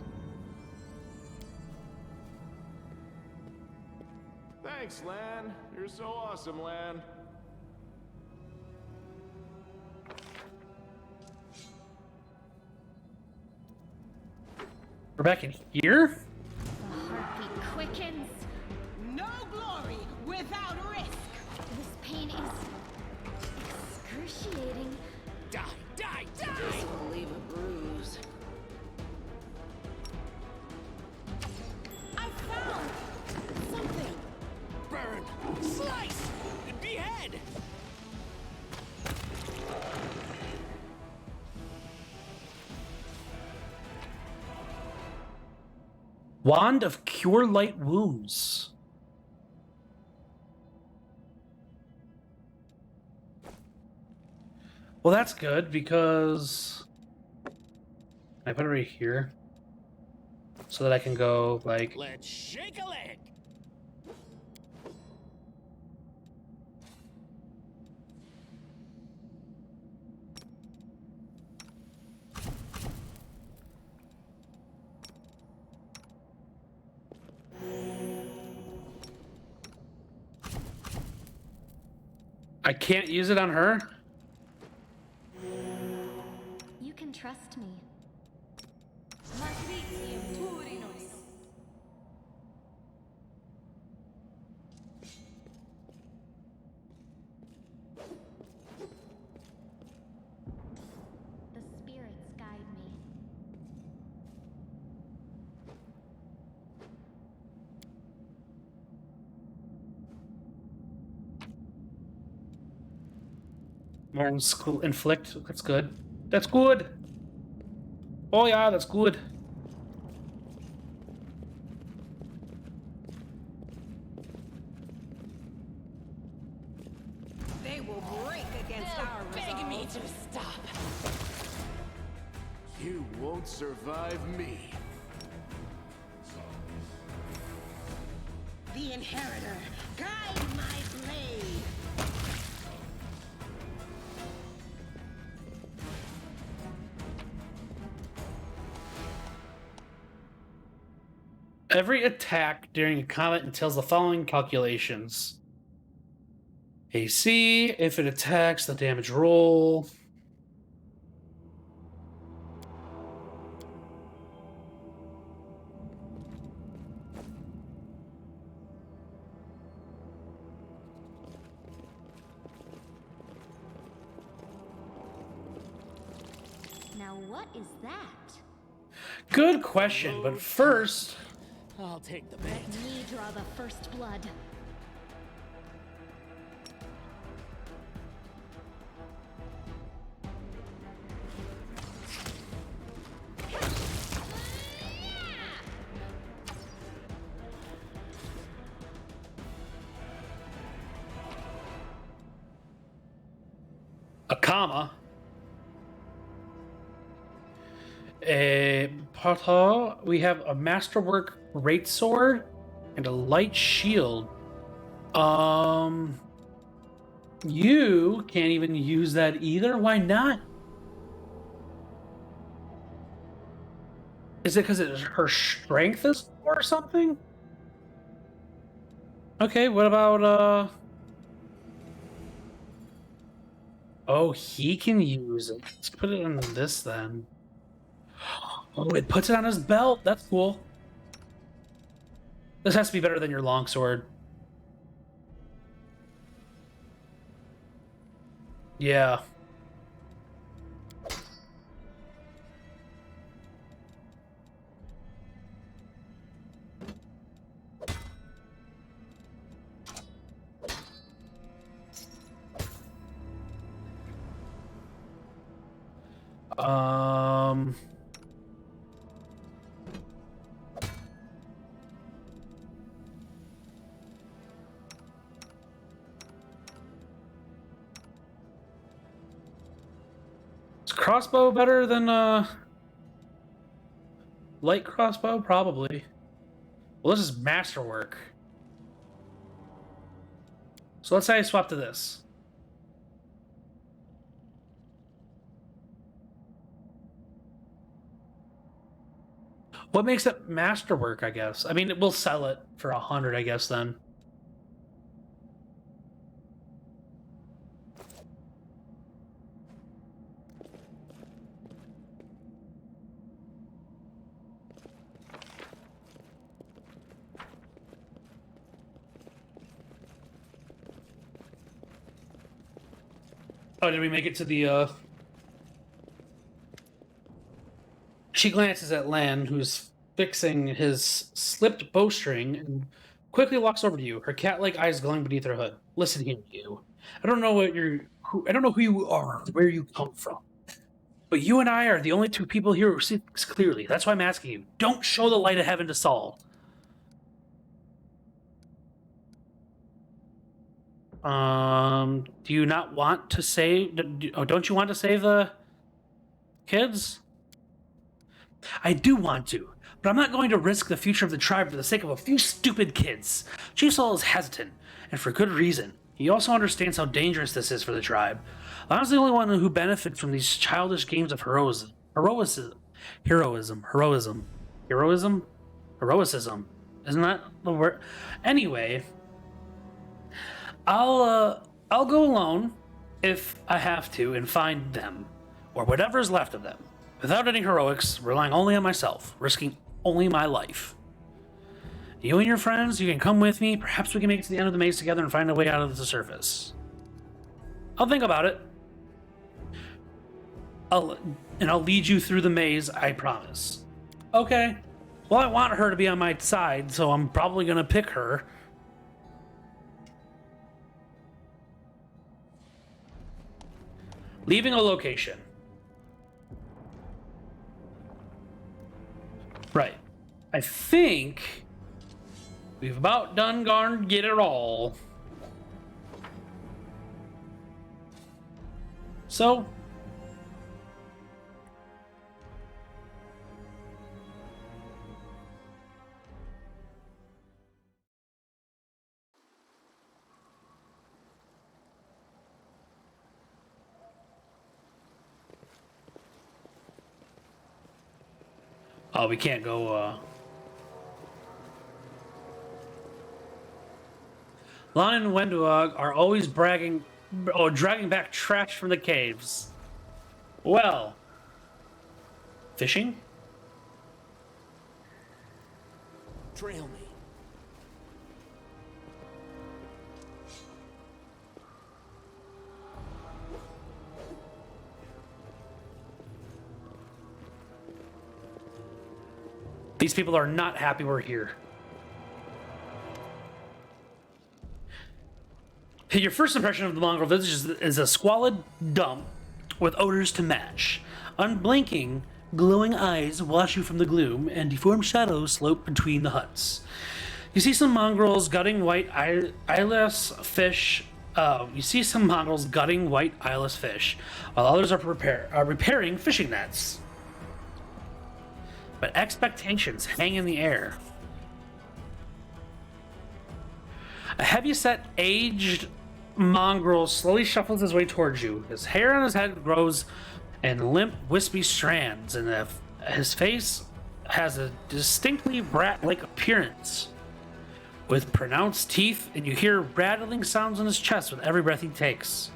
Thanks, Lan. You're so awesome, Lan. We're back in here? The heartbeat quickens. No glory without risk! This pain is excruciating. Die, die, die! This will leave a bruise. I found something! Burn! Slice! Behead! Wand of Cure Light Wounds. Well, that's good because I put it right here so that I can go like. Let's shake a leg. I can't use it on her? You can trust me. The spirits guide me. More school inflict. That's good. That's good. Oh yeah, that's good. They will break against our begging me to stop. You won't survive me. The Inheritor, guide my blade. Every attack during a combat entails the following calculations. AC, if it attacks, the damage roll. Now what is that? Good question, but first... I'll take the bait. Let me draw the first blood. A comma. A Pata, we have a masterwork great sword and a light shield. You can't even use that either. Why not? Is it because her strength is or something? Okay, what about oh, he can use it. Let's put it on this then. Oh, it puts it on his belt. That's cool. This has to be better than your longsword. Yeah. Um... Is crossbow better than light crossbow? Probably. Well, this is masterwork. So let's say I swap to this. What makes it masterwork, I guess? I mean, we'll sell it for 100, I guess, then. Oh, did we make it to the, She glances at Lan, who's fixing his slipped bowstring, and quickly walks over to you, her cat-like eyes glowing beneath her hood. Listen here, you. I don't know what I don't know who you are, where you come from. But you and I are the only two people here who see things clearly. That's why I'm asking you. Don't show the light of heaven to Saul. Do you not want to save... don't you want to save the kids? I do want to, but I'm not going to risk the future of the tribe for the sake of a few stupid kids. Chief Saul is hesitant, and for good reason. He also understands how dangerous this is for the tribe. I'm the only one who benefits from these childish games of heroism. Isn't that the word? Anyway, I'll go alone if I have to and find them, or whatever's left of them, without any heroics, relying only on myself, risking only my life. You and your friends, you can come with me. Perhaps we can make it to the end of the maze together and find a way out of the surface. I'll think about it. I'll lead you through the maze, I promise. Okay. Well, I want her to be on my side, so I'm probably gonna pick her. Leaving a location. Right. I think we've about done gone get it all. So oh, we can't go, Lon and Wenduog are always dragging back trash from the caves. Well, fishing? Trail me. These people are not happy we're here. Your first impression of the mongrel village is a squalid dump with odors to match. Unblinking, glowing eyes wash you from the gloom, and deformed shadows slope between the huts. You see some mongrels gutting white eyeless fish. While others are repairing fishing nets. But expectations hang in the air. A heavy-set, aged mongrel slowly shuffles his way towards you. His hair on his head grows in limp, wispy strands, and his face has a distinctly rat-like appearance, with pronounced teeth, and you hear rattling sounds in his chest with every breath he takes.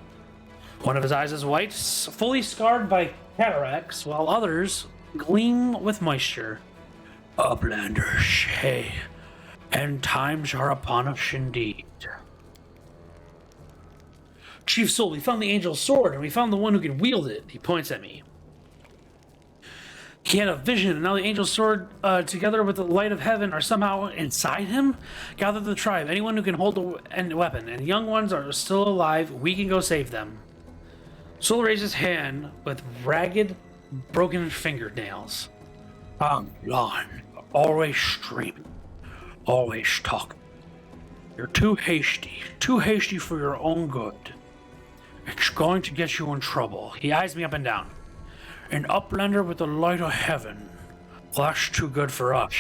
One of his eyes is white, fully scarred by cataracts, while others gleam with moisture. Uplanders, hey, end times are upon us indeed. Chief Soul, we found the angel's sword, and we found the one who can wield it. He points at me. He had a vision, and now the angel's sword, together with the light of heaven, are somehow inside him. Gather the tribe, anyone who can hold a weapon, and young ones are still alive. We can go save them. Soul raises his hand with ragged, broken fingernails. Lon, always streaming, always talking. You're too hasty for your own good. It's going to get you in trouble. He eyes me up and down. An uplander with the light of heaven. Well, that's too good for us.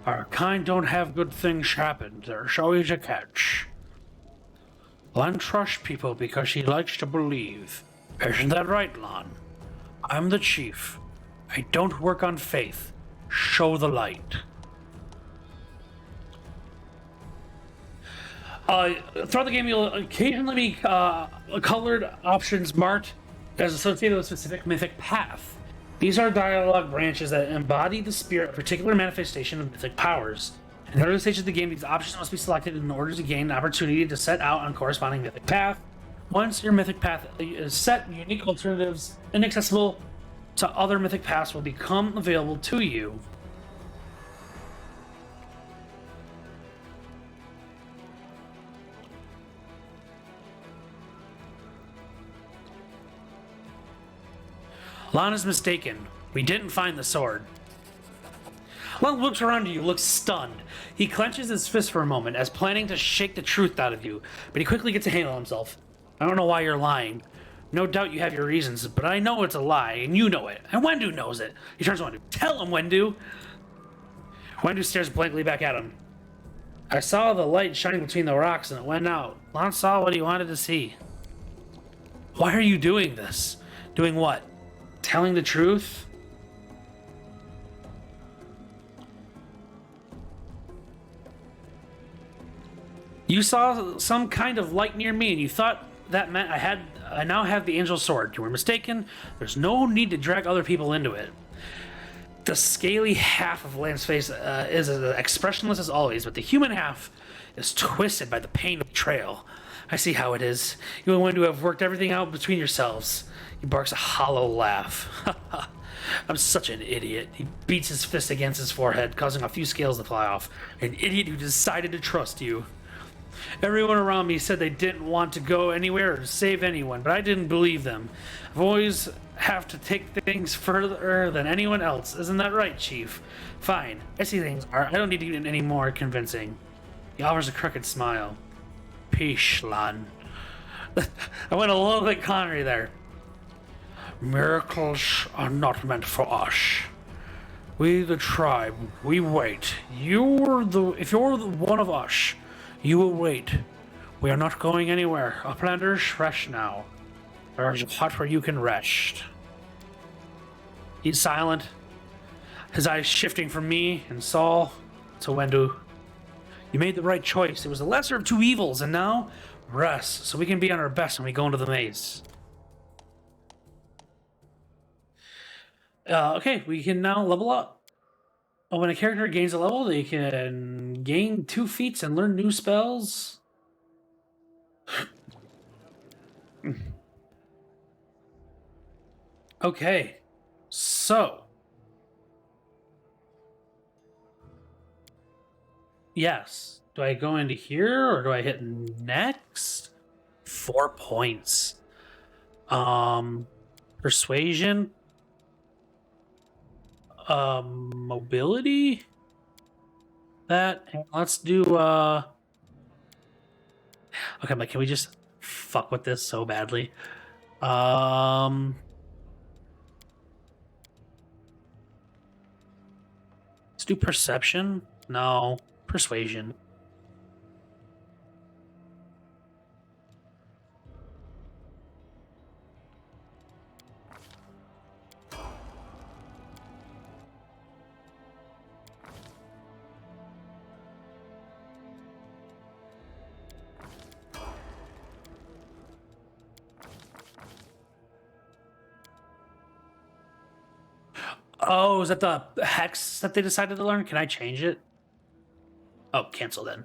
Our kind don't have good things happen. There's always a catch. Lon trusts people because he likes to believe. Isn't that right, Lon? I'm the chief. I don't work on faith. Show the light. Throughout the game, you'll occasionally be colored options marked as associated with a specific mythic path. These are dialogue branches that embody the spirit of a particular manifestation of mythic powers. In the early stages of the game, these options must be selected in order to gain an opportunity to set out on corresponding mythic path. Once your mythic path is set, unique alternatives inaccessible to other mythic paths will become available to you. Lon is mistaken. We didn't find the sword. Lon looks around you, looks stunned. He clenches his fist for a moment, as planning to shake the truth out of you, but he quickly gets a handle on himself. I don't know why you're lying. No doubt you have your reasons, but I know it's a lie, and you know it. And Wendu knows it. He turns to Wendu. Tell him, Wendu! Wendu stares blankly back at him. I saw the light shining between the rocks, and it went out. Lon saw what he wanted to see. Why are you doing this? Doing what? Telling the truth? You saw some kind of light near me, and you thought that meant I now have the angel sword. You were mistaken. There's no need to drag other people into it. The scaly half of Lan's face is as expressionless as always, but the human half is twisted by the pain of betrayal. I see how it is. You and Wendu have worked everything out between yourselves. He barks a hollow laugh. I'm such an idiot. He beats his fist against his forehead, causing a few scales to fly off. An idiot who decided to trust you. Everyone around me said they didn't want to go anywhere or save anyone, but I didn't believe them. I've always have to take things further than anyone else. Isn't that right, Chief? Fine. I see things are. I don't need to get any more convincing. He offers a crooked smile. Peace, Lan. I went a little bit Connery there. Miracles are not meant for us. We, the tribe, we wait. If you're one of us, you will wait. We are not going anywhere. Uplanders, rest now. There's a hut where you can rest. He's silent, his eyes shifting from me and Saul to Wendu. You made the right choice. It was the lesser of two evils, and now rest, so we can be on our best when we go into the maze. Okay, we can now level up. When a character gains a level, they can gain 2 feats and learn new spells. Okay, so yes. Do I go into here or do I hit next? 4 points. Persuasion. Mobility. That. Let's do. Okay, I'm like, can we just fuck with this so badly? Let's do perception. No, persuasion. Oh, is that the hex that they decided to learn? Can I change it? Oh, cancel then.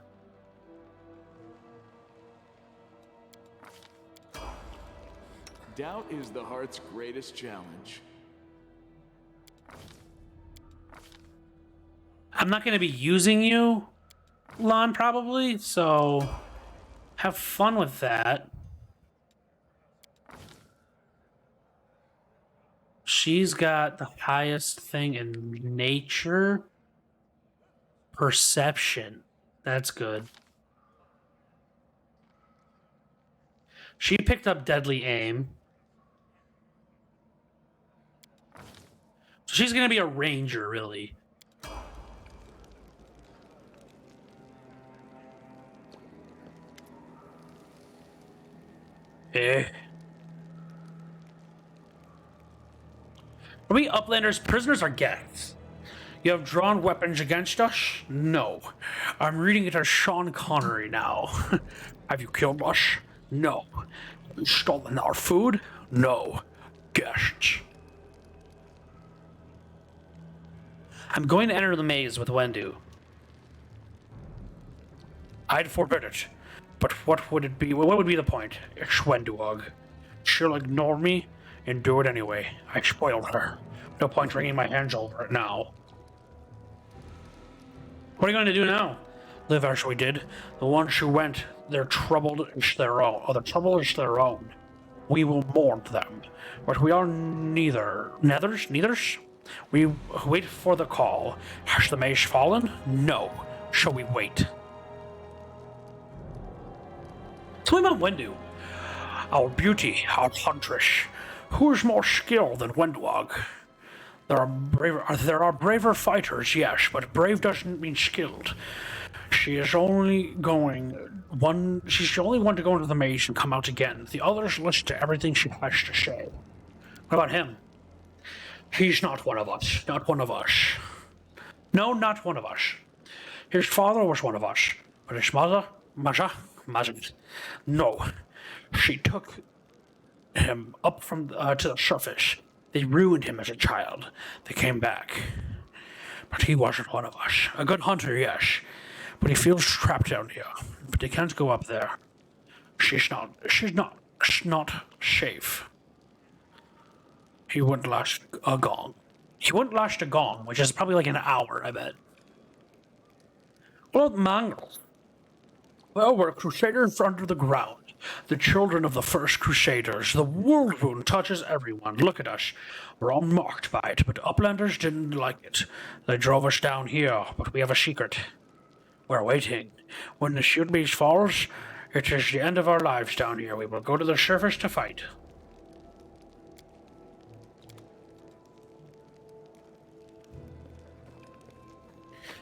Doubt is the heart's greatest challenge. I'm not going to be using you, Lon, probably, so have fun with that. She's got the highest thing in nature. Perception. That's good. She picked up deadly aim. So she's going to be a ranger, really. Eh. Are we Uplanders prisoners or guests? You have drawn weapons against us? No. I'm reading it as Sean Connery now. Have you killed us? No. Have you stolen our food? No. Guests. I'm going to enter the maze with Wendu. I'd forbid it. But what would it be? What would be the point? It's Wenduog. She'll ignore me and do it anyway. I spoiled her. No point wringing my hands over it now. What are you going to do now? Live as we did. The ones who went, their trouble is their own. Oh, the trouble is their own. we will mourn them. But we are neithers? We wait for the call. Has the mage fallen? No. Shall we wait? Tell me about Wendu. Our beauty, our huntress. Who is more skilled than Wendwag? There are braver fighters, yes, but brave doesn't mean skilled. She's the only one to go into the maze and come out again. The others listen to everything she has to say. What about him? He's not one of us. Not one of us. No, not one of us. His father was one of us, but his mother, wasn't. No, she took him up from to the surface. They ruined him as a child. They came back. But he wasn't one of us. A good hunter, yes. But he feels trapped down here. But they can't go up there. She's not safe. He wouldn't last a gong. He wouldn't last a gong, which is probably like an hour, I bet. What about Mangles? Well, we're crusaders under the ground. The children of the first crusaders. The world wound touches everyone. Look at us. We're all marked by it, but uplanders didn't like it. They drove us down here, but we have a secret. We're waiting. When the shield beast falls, it is the end of our lives down here. We will go to the surface to fight.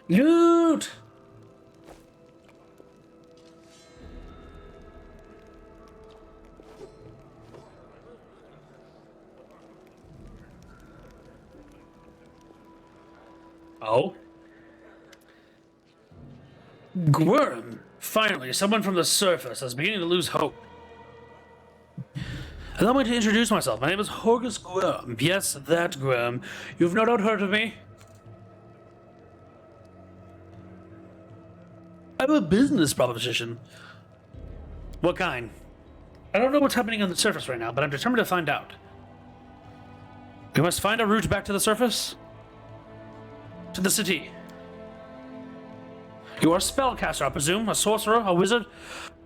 Loot! Oh? Gwyrm! Finally, someone from the surface. I was beginning to lose hope. Allow me to introduce myself. My name is Horgus Gwyrm. Yes, that Gwyrm. You've no doubt heard of me. I have a business proposition. What kind? I don't know what's happening on the surface right now, but I'm determined to find out. We must find a route back to the surface. To the city. You are a spellcaster, I presume? A sorcerer? A wizard?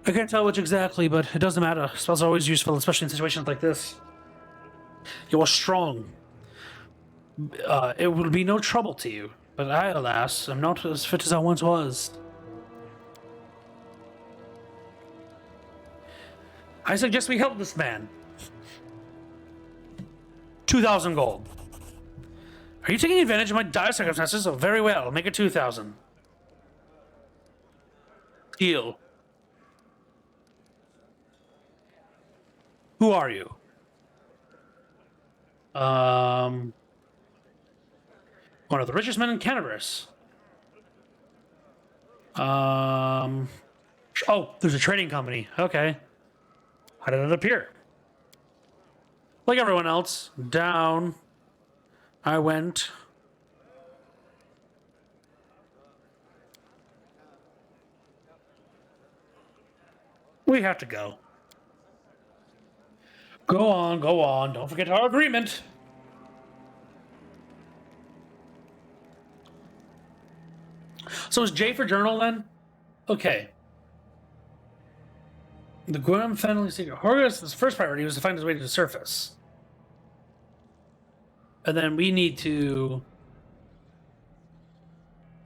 I can't tell which exactly, but it doesn't matter. Spells are always useful, especially in situations like this. You are strong. It will be no trouble to you. But I, alas, am not as fit as I once was. I suggest we help this man. 2,000 gold. Are you taking advantage of my dire circumstances? Oh, very well. Make it 2,000. Deal. Who are you? One of the richest men in Cannabis. Oh, there's a trading company. Okay. How did it appear? Like everyone else, down I went. We have to go. Go on, go on. Don't forget our agreement. So is J for journal then? Okay. The Gwyrm family secret. Horus' first priority was to find his way to the surface. And then we need to...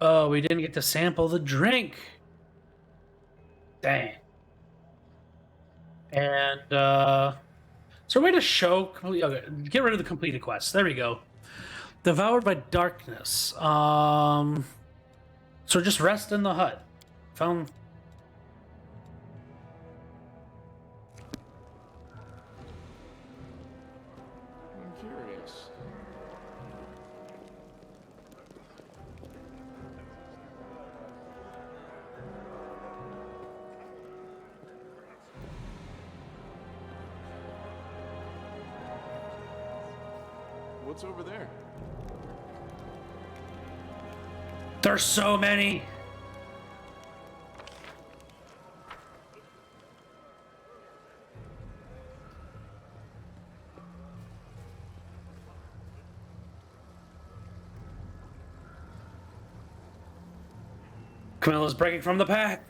Oh, we didn't get to sample the drink. Dang. And, so a way to show... Okay, get rid of the completed quests. There we go. Devoured by darkness. So just rest in the hut. Found... I'm curious. What's over there? There's so many. Camilla's breaking from the pack.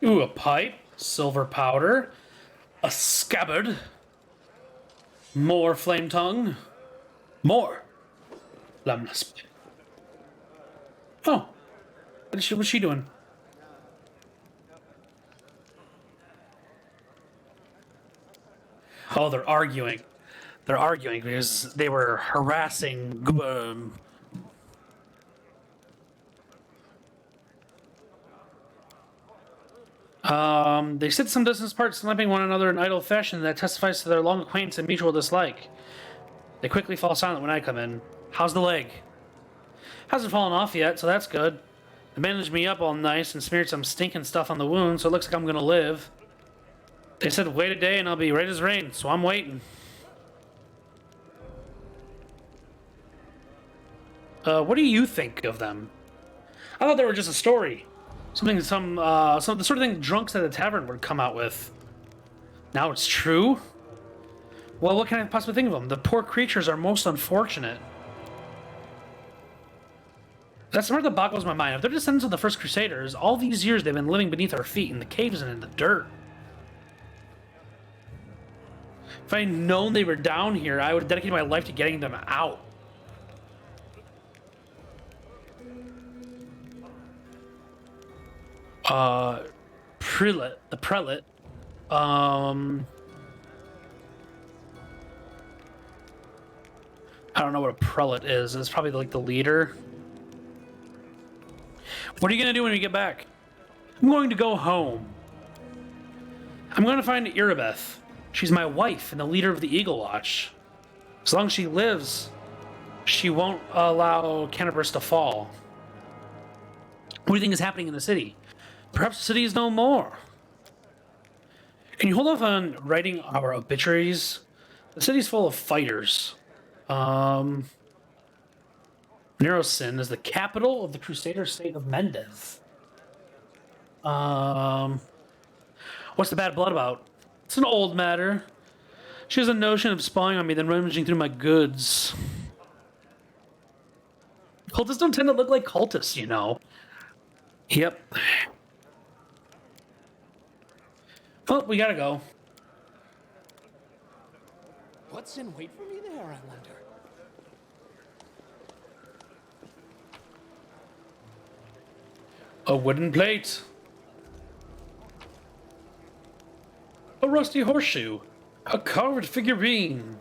Ooh, a pipe, silver powder, a scabbard, more flame tongue, more lamnas. Oh, what's she doing? Oh, they're arguing. They're arguing because they were harassing. They sit some distance apart, slapping one another in idle fashion that testifies to their long acquaintance and mutual dislike. They quickly fall silent when I come in. How's the leg? Hasn't fallen off yet, so that's good. They bandaged me up all nice and smeared some stinking stuff on the wound, so it looks like I'm gonna live. They said wait a day and I'll be right as rain, so I'm waiting. What do you think of them? I thought they were just a story. The sort of thing drunks at a tavern would come out with. Now it's true? Well, what can I possibly think of them? The poor creatures are most unfortunate. That's the part that boggles my mind. If they're descendants of the first Crusaders, all these years they've been living beneath our feet in the caves and in the dirt. If I had known they were down here, I would have dedicated my life to getting them out. The prelate. I don't know what a prelate is. It's probably like the leader. What are you gonna do when you get back? I'm going to go home. I'm going to find Irabeth. She's my wife and the leader of the Eagle Watch. As long as she lives, she won't allow Canterbury to fall. What do you think is happening in the city? Perhaps the city is no more. Can you hold off on writing our obituaries? The city's full of fighters. Nerosin is the capital of the Crusader state of Mendez. What's the bad blood about? It's an old matter. She has a notion of spying on me, then rummaging through my goods. Cultists don't tend to look like cultists, you know. Yep. Well, we gotta go. What's in wait for me there, I wonder? A wooden plate. A rusty horseshoe. A carved figurine.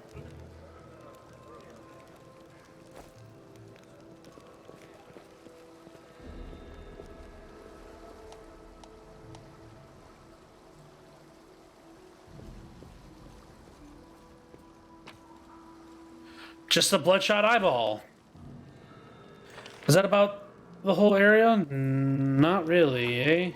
Just a bloodshot eyeball. Is that about the whole area? Not really, eh?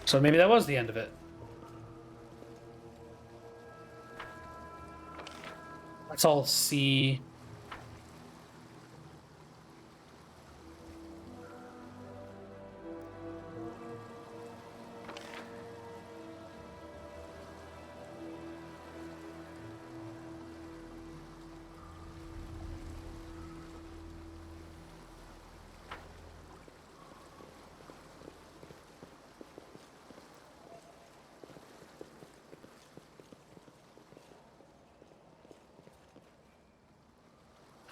So maybe that was the end of it. Let's all see.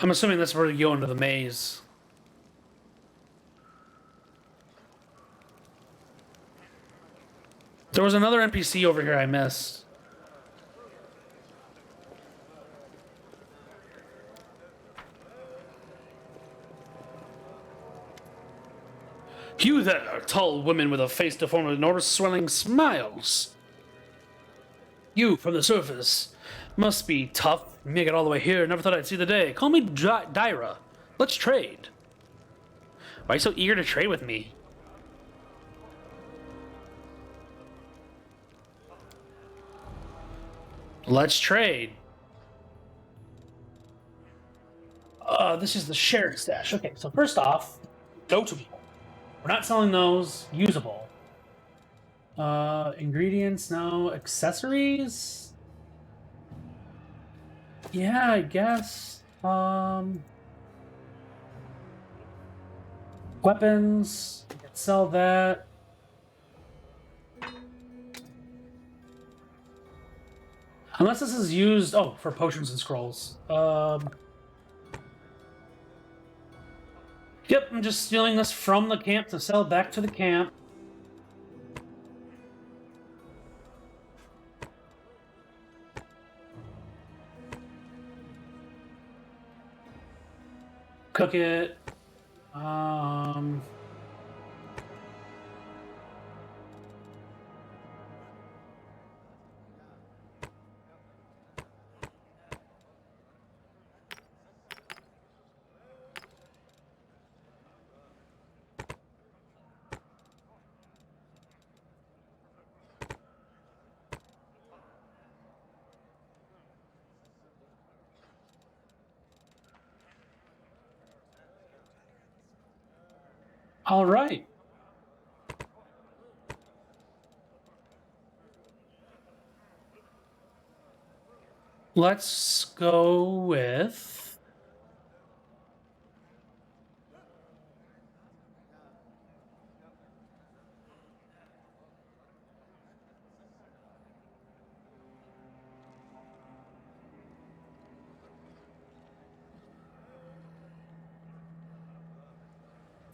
I'm assuming that's where you go into the maze. There was another NPC over here I missed. You there, tall woman with a face deformed with enormous swelling smiles. You, from the surface, must be tough. Make it all the way here. Never thought I'd see the day. Call me Dyra. Let's trade. Why are you so eager to trade with me? Let's trade. This is the shared stash. Okay, so first off, notable. We're not selling those. Usable. Ingredients, no. Accessories? Yeah, I guess. Weapons. We can sell that. Unless this is used, oh, for potions and scrolls. Yep, I'm just stealing this from the camp to sell back to the camp. Cook it. All right. Let's go with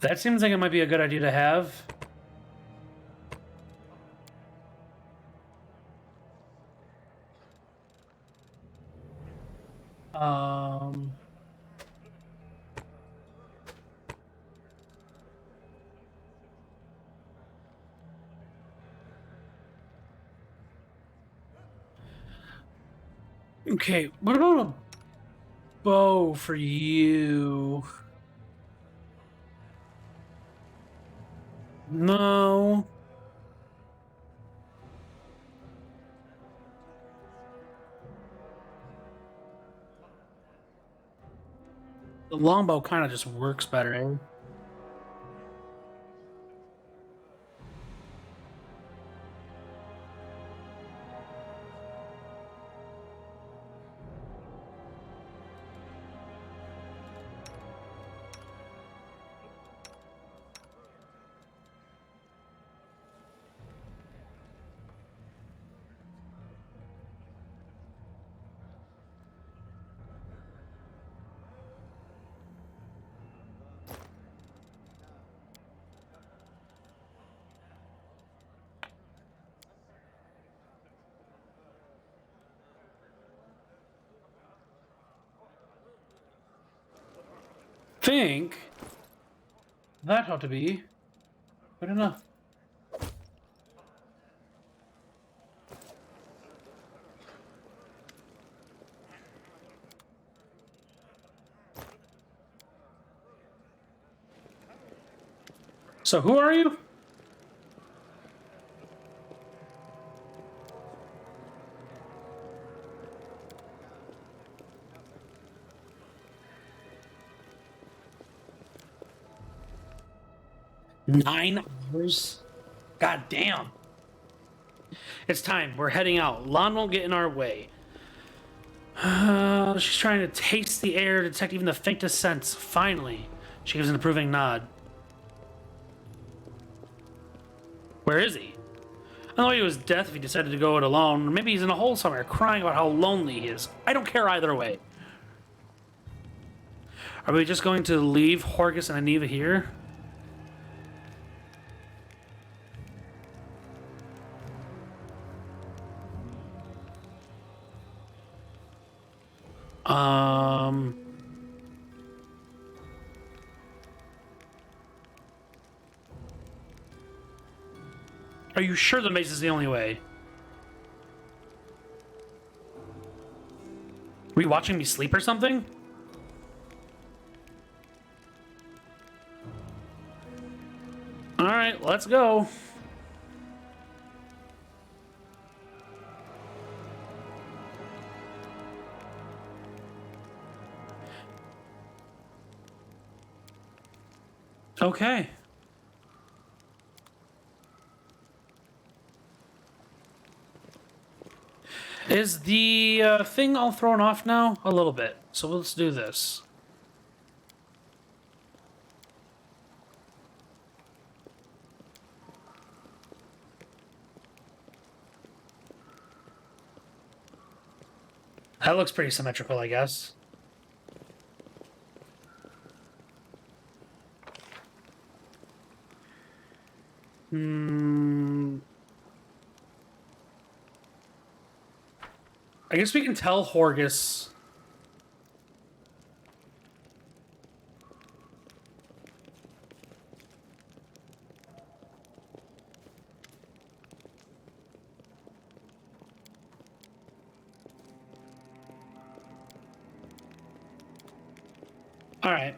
that. Seems like it might be a good idea to have. Okay, what about a bow for you? No. The longbow kind of just works better, eh? Think that ought to be good enough. So who are you? Nine hours? God damn. It's time. We're heading out. Lon won't get in our way. She's trying to taste the air, detect even the faintest sense. Finally, she gives an approving nod. Where is he? I know he was death if he decided to go it alone. Maybe he's in a hole somewhere, crying about how lonely he is. I don't care either way. Are we just going to leave Horgus and Aniva here? Are you sure the maze is the only way? Were you watching me sleep or something? Alright, let's go. Okay. Is the thing all thrown off now? A little bit. So let's do this. That looks pretty symmetrical, I guess. I guess we can tell Horgus. All right.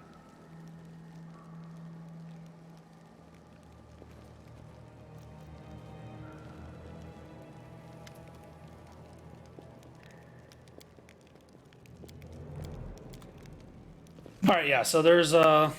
All right, yeah. So there's ah!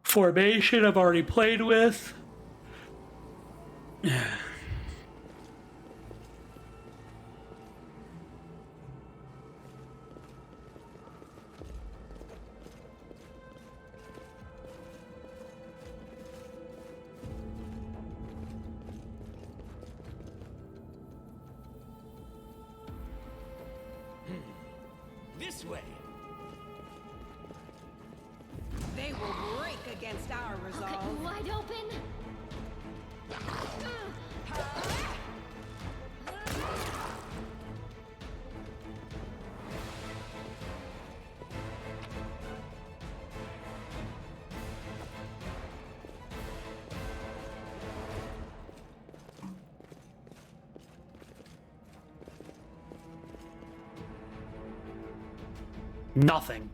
Formation I've already played with. This way. They will break against our resolve. Wide open. Nothing.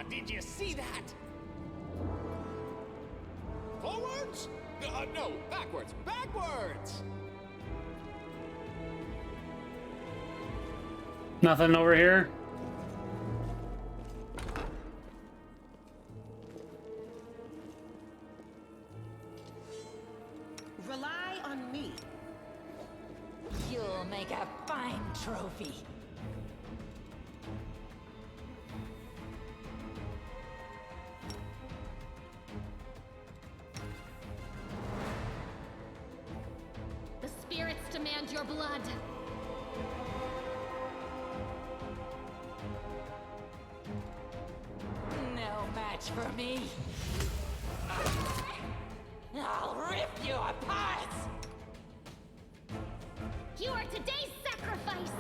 Did you see that? Forwards? No, backwards. Backwards! Nothing over here. Rely on me. You'll make a fine trophy. The spirits demand your blood. No match for me. I'll rip you apart! You are today's sacrifice!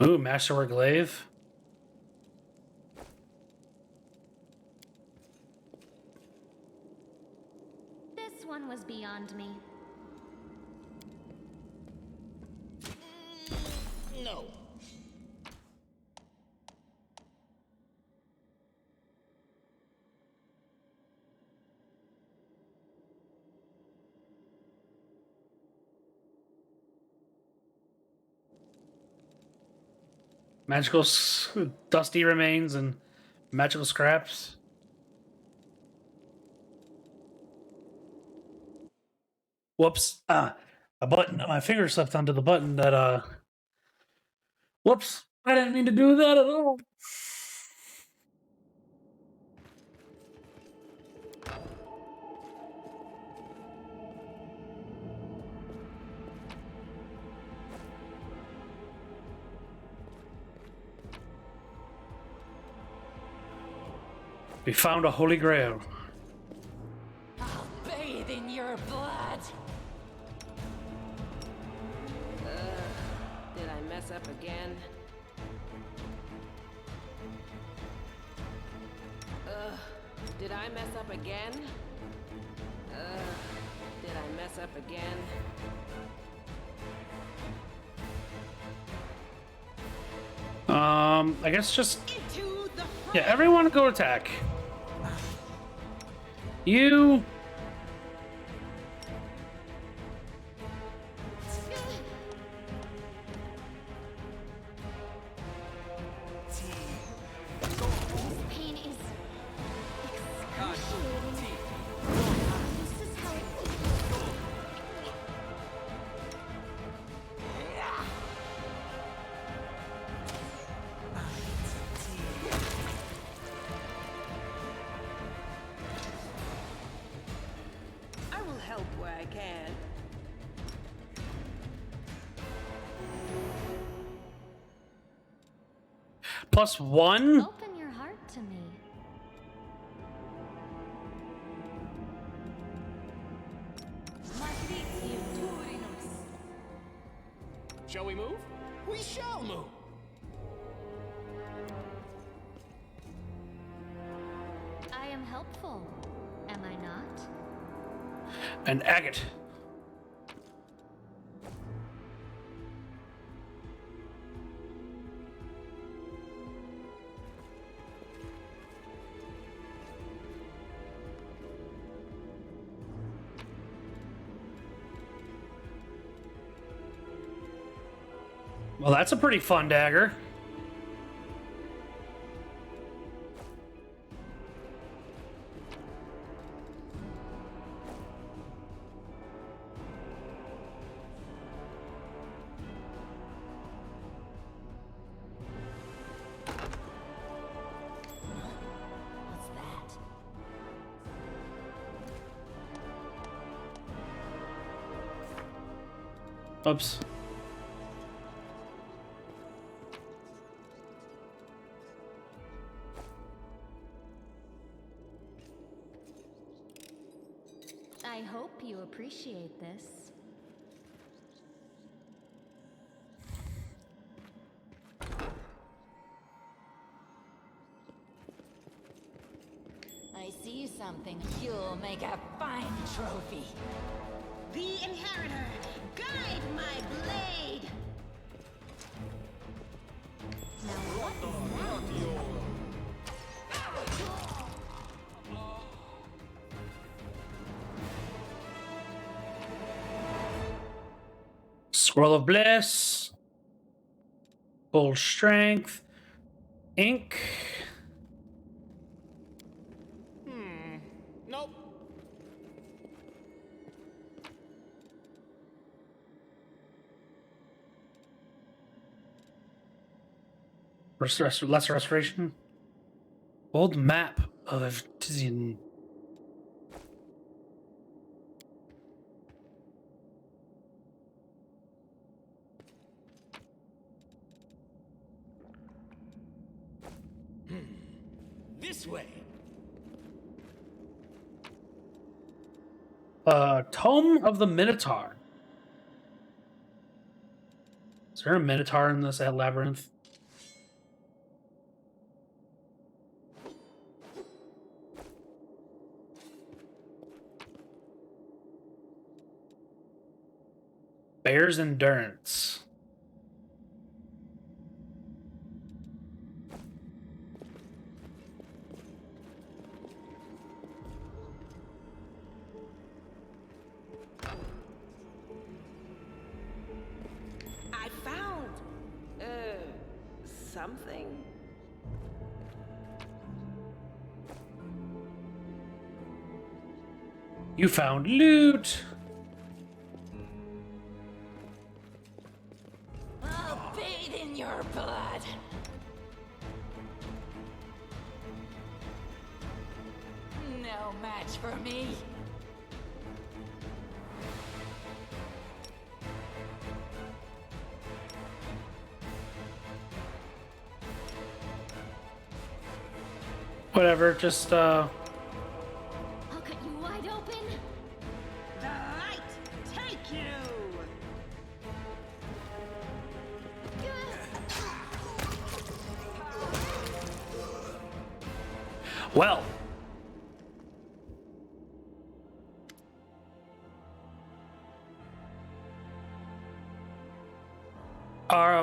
Ooh, Masterwork Glaive. This one was beyond me. No. Magical dusty remains and magical scraps. Whoops. A button. My finger slipped onto the button that, Whoops. I didn't mean to do that at all. We found a holy grail. I'll bathe in your blood. Did I mess up again? Did I mess up again? Did I mess up again? I guess just... Yeah, everyone go attack. You... Pain is excruciating. This is how it I will help where I can. +1? Open your heart to me. Shall we move? We shall move. I am helpful, am I not? An agate. Well, that's a pretty fun dagger. What's that? Oops. I hope you appreciate this. I see something. You'll make a fine trophy. The Inheritor, guide my blade! Now what is that? Scroll of Bliss. Full Strength. Ink. Nope. Lesser Restoration. Old map of Tizian. This way. Tome of the Minotaur. Is there a Minotaur in this labyrinth? Bear's Endurance. I found, something? You found loot. I'll bathe in your blood. No match for me. Whatever, just I'll cut you wide open. The light take you! well.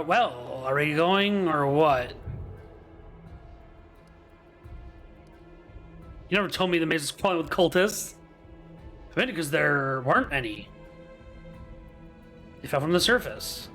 Well, are we going or what? You never told me the maze was crawling with cultists. I meant it because there weren't any. They fell from the surface.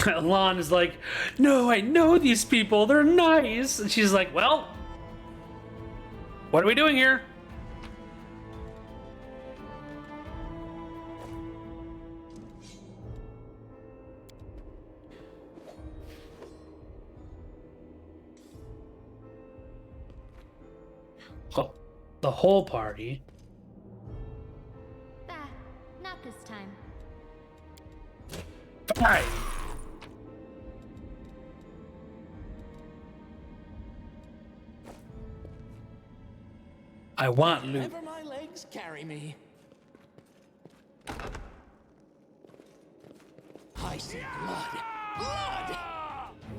Lon is like, no, I know these people. They're nice. And she's like, well, what are we doing here? Oh, the whole party. Bah, not this time. Fine. I want loot. Wherever my legs carry me. I see blood. Blood!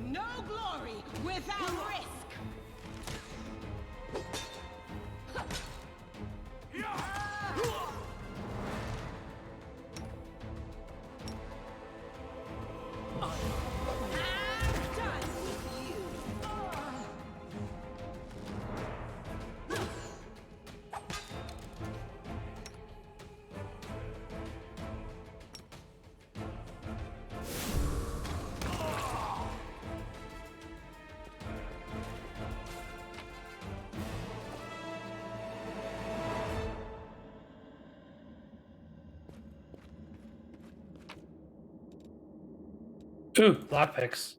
No glory without risk! I'm done with you! Ooh, lockpicks.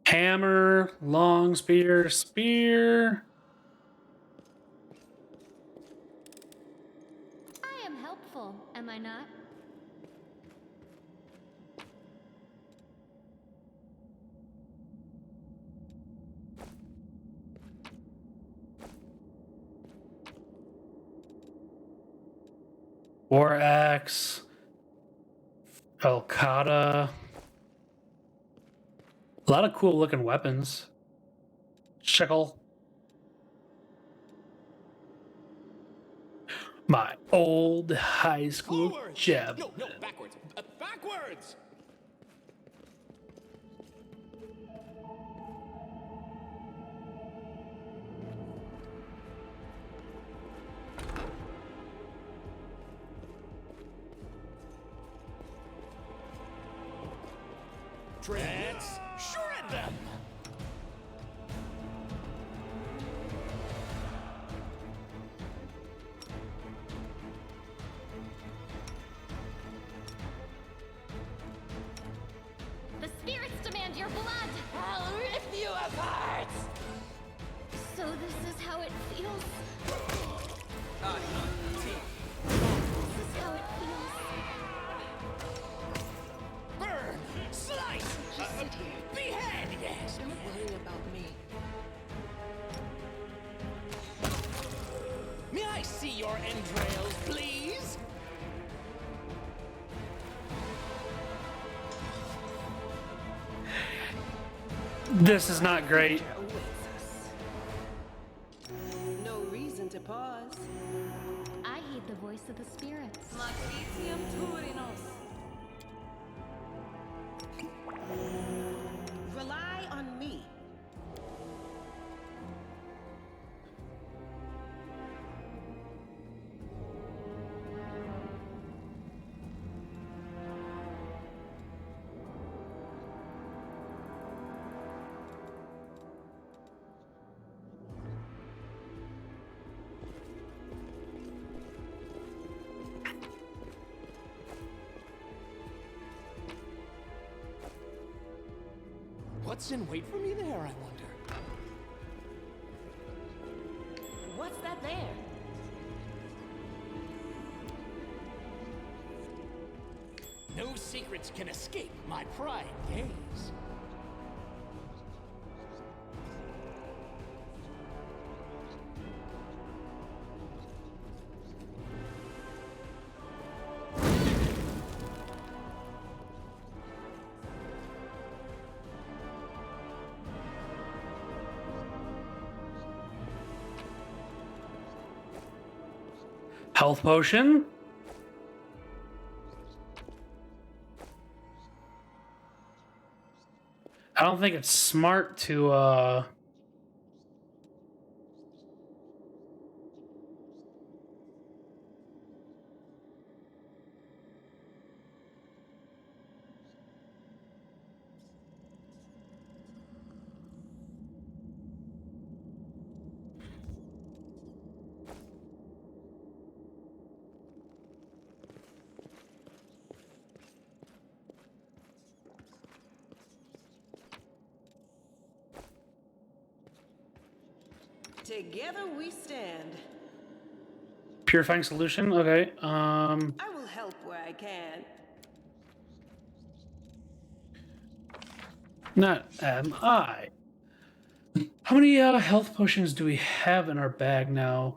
Hammer, long spear, spear. I am helpful, am I not? War axe. Alcata. A lot of cool looking weapons. Shekel. My old high school Forward! jab. No, backwards. Backwards! Let's shred them! The spirits demand your blood! I'll rip you apart! So this is how it feels? This is how it feels. Burn! Slice! Just sit here. Behead! Yes! Don't worry about me. May I see your entrails, please? This is not great. voice of the spirits. Rely on me. What's in wait for me there, I wonder? What's that there? No secrets can escape my prying gaze. Health potion. I don't think it's smart to Together we stand. purifying solution. Okay. I will help where I can. Not am I. How many health potions do we have in our bag now?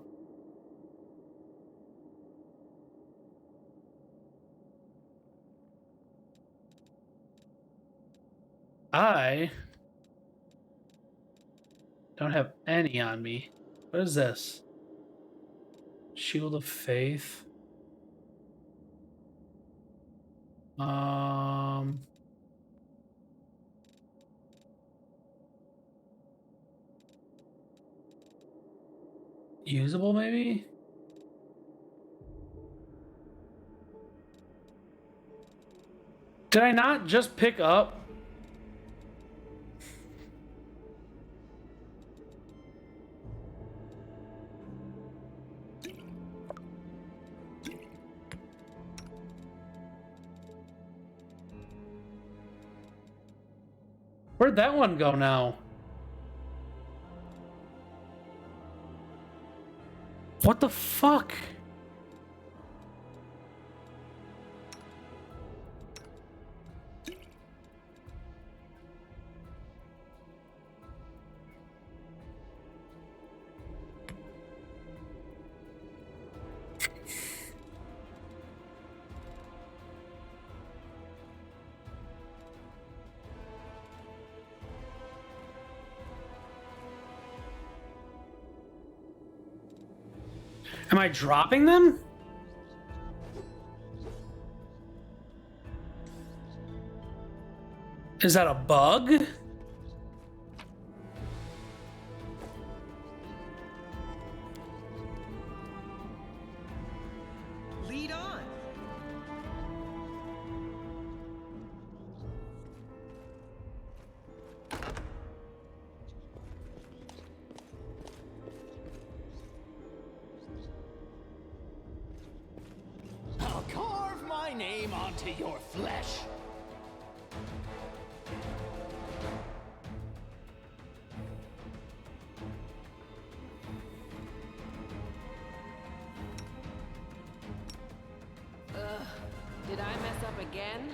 I don't have any on me. What is this? Shield of Faith. Usable maybe? Did I not just pick up? Where'd that one go now? What the fuck? Am I dropping them? Is that a bug? Lead on. I'll carve my name onto your flesh. Did I mess up again?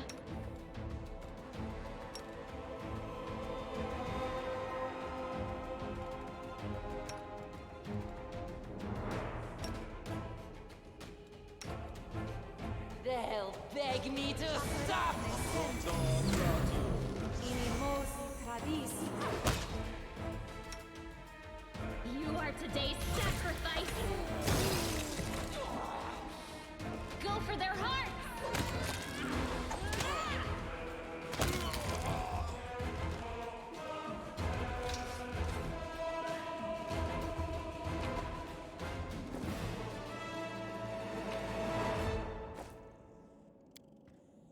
They'll beg me to stop! You are today's sacrifice!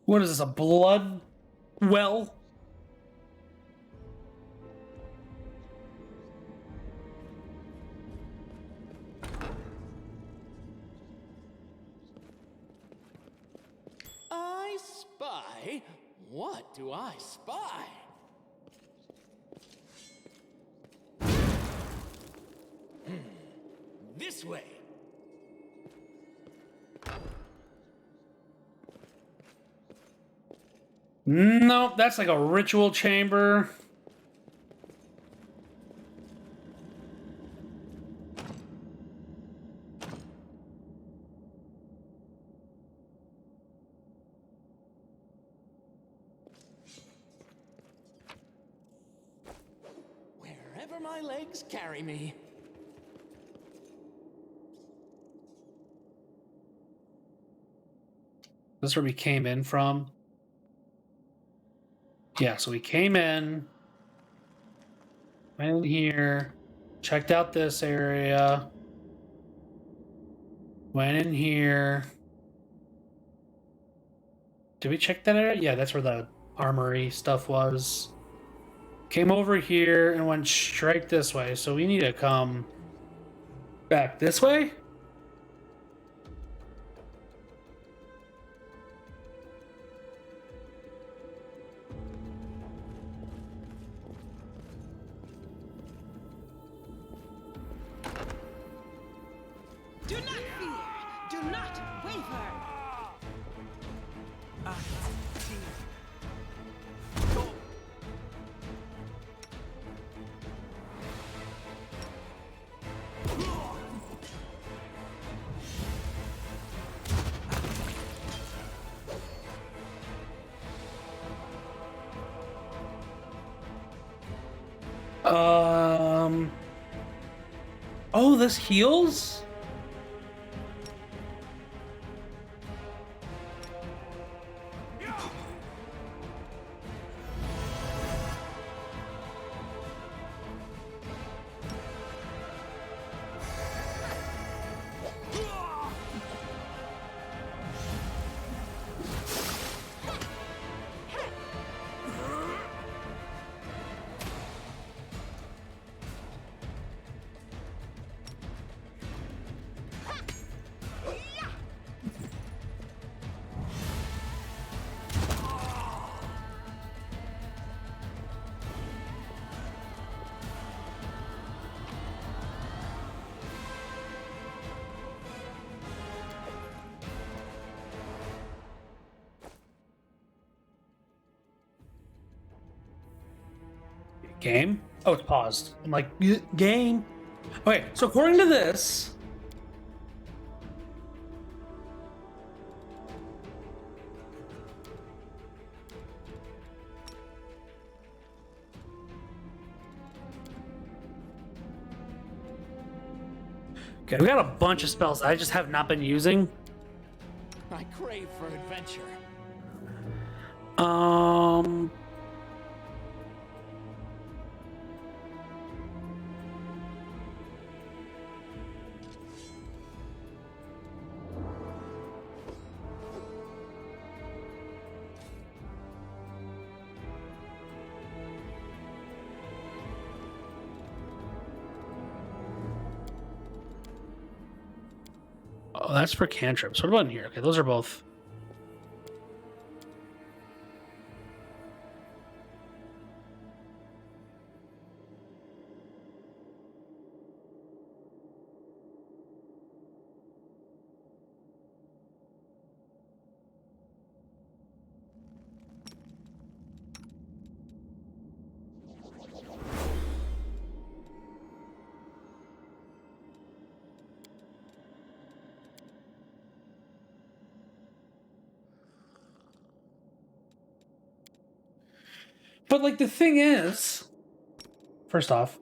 What is this, a blood well? I spy? What do I spy? This way. Nope, that's like a ritual chamber. Wherever my legs carry me. This is where we came in from. Yeah, so we came in, went in here, checked out this area, went in here. Did we check that area? Yeah, that's where the armory stuff was. Came over here and went straight this way, so we need to come back this way? Do not fear. Do not waver. Oh, this heals? Game? Oh, it's paused. I'm like, game. Okay, so according to this, okay, we got a bunch of spells I just have not been using. I crave for adventure. Oh, that's for cantrips. What about in here? Okay, those are both. But like the thing is, first off,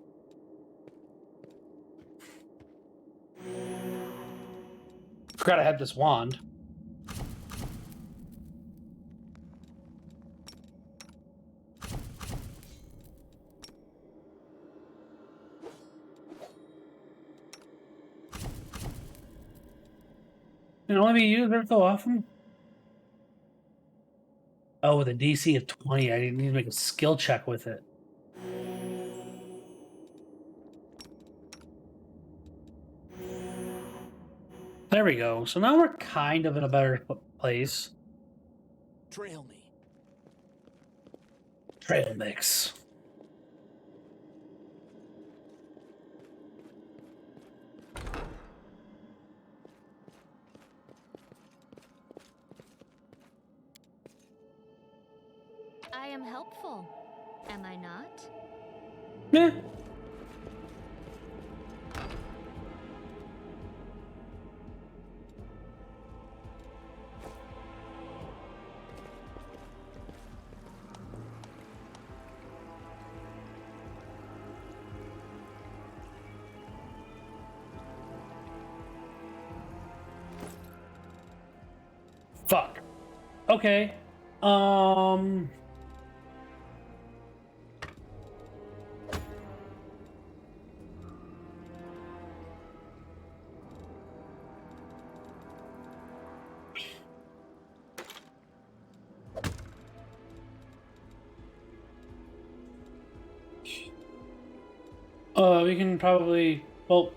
forgot I had this wand. Can only be used every so often. Oh, with a DC of 20, I need to make a skill check with it. There we go. So now we're kind of in a better place. Trail me. Trail mix. I am helpful, am I not? Yeah. Fuck. Okay. We can probably, well,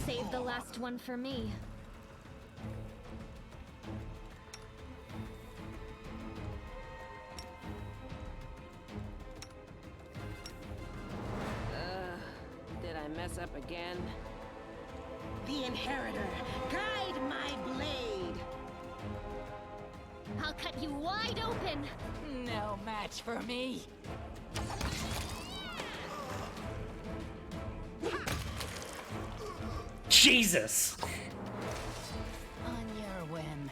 Save the last one for me. Did I mess up again? The Inheritor, guide my blade! I'll cut you wide open! No match for me. Jesus. On your whim.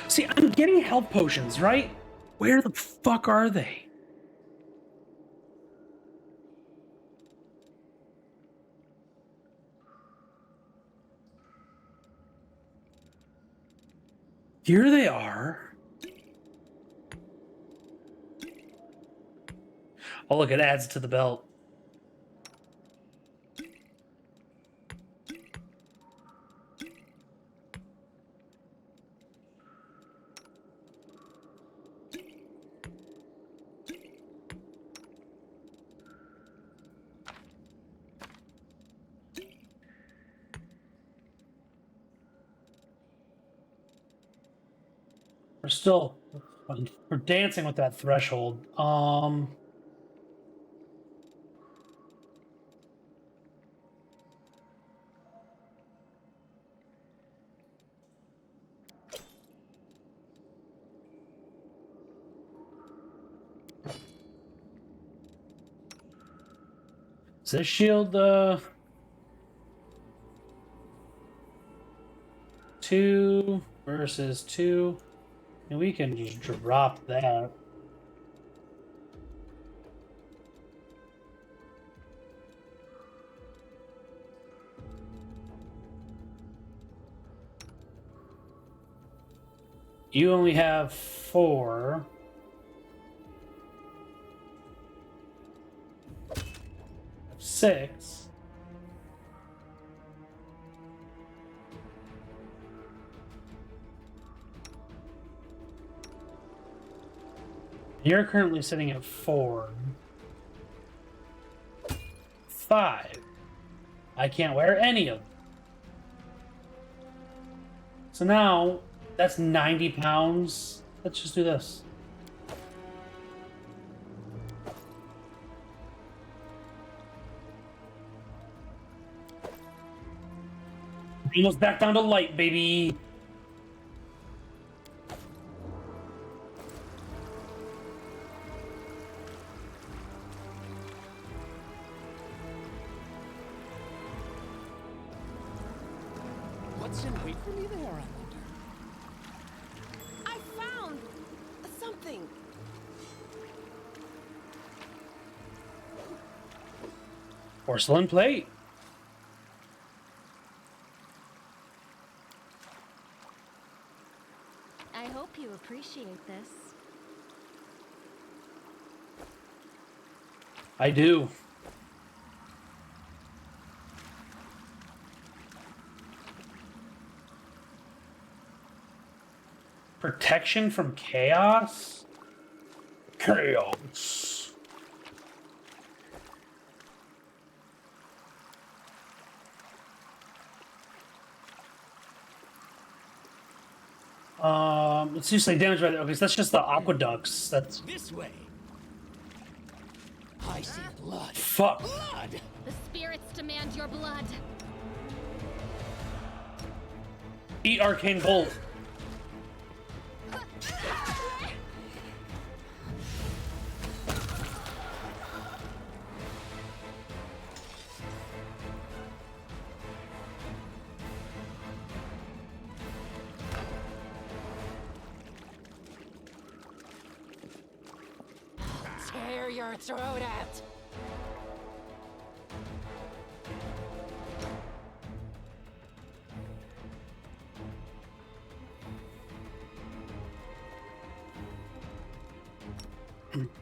See, I'm getting health potions, right? Where the fuck are they? Here they are. Oh, look, it adds to the belt. We're dancing with that threshold. Is this shield, 2 versus 2? And we can just drop that. You only have 4. Six. You're currently sitting at 4. 5. I can't wear any of them. So now, that's 90 pounds. Let's just do this. Almost back down to light, baby. What's in wait for me there, I wonder? I found something. Porcelain plate. I hope you appreciate this. I do. Protection from chaos? Chaos. It's usually damaged by the... Okay, so that's just the aqueducts. That's... This way. I see blood. Fuck. Blood! The spirits demand your blood. Eat arcane bolt. Tear your throat out.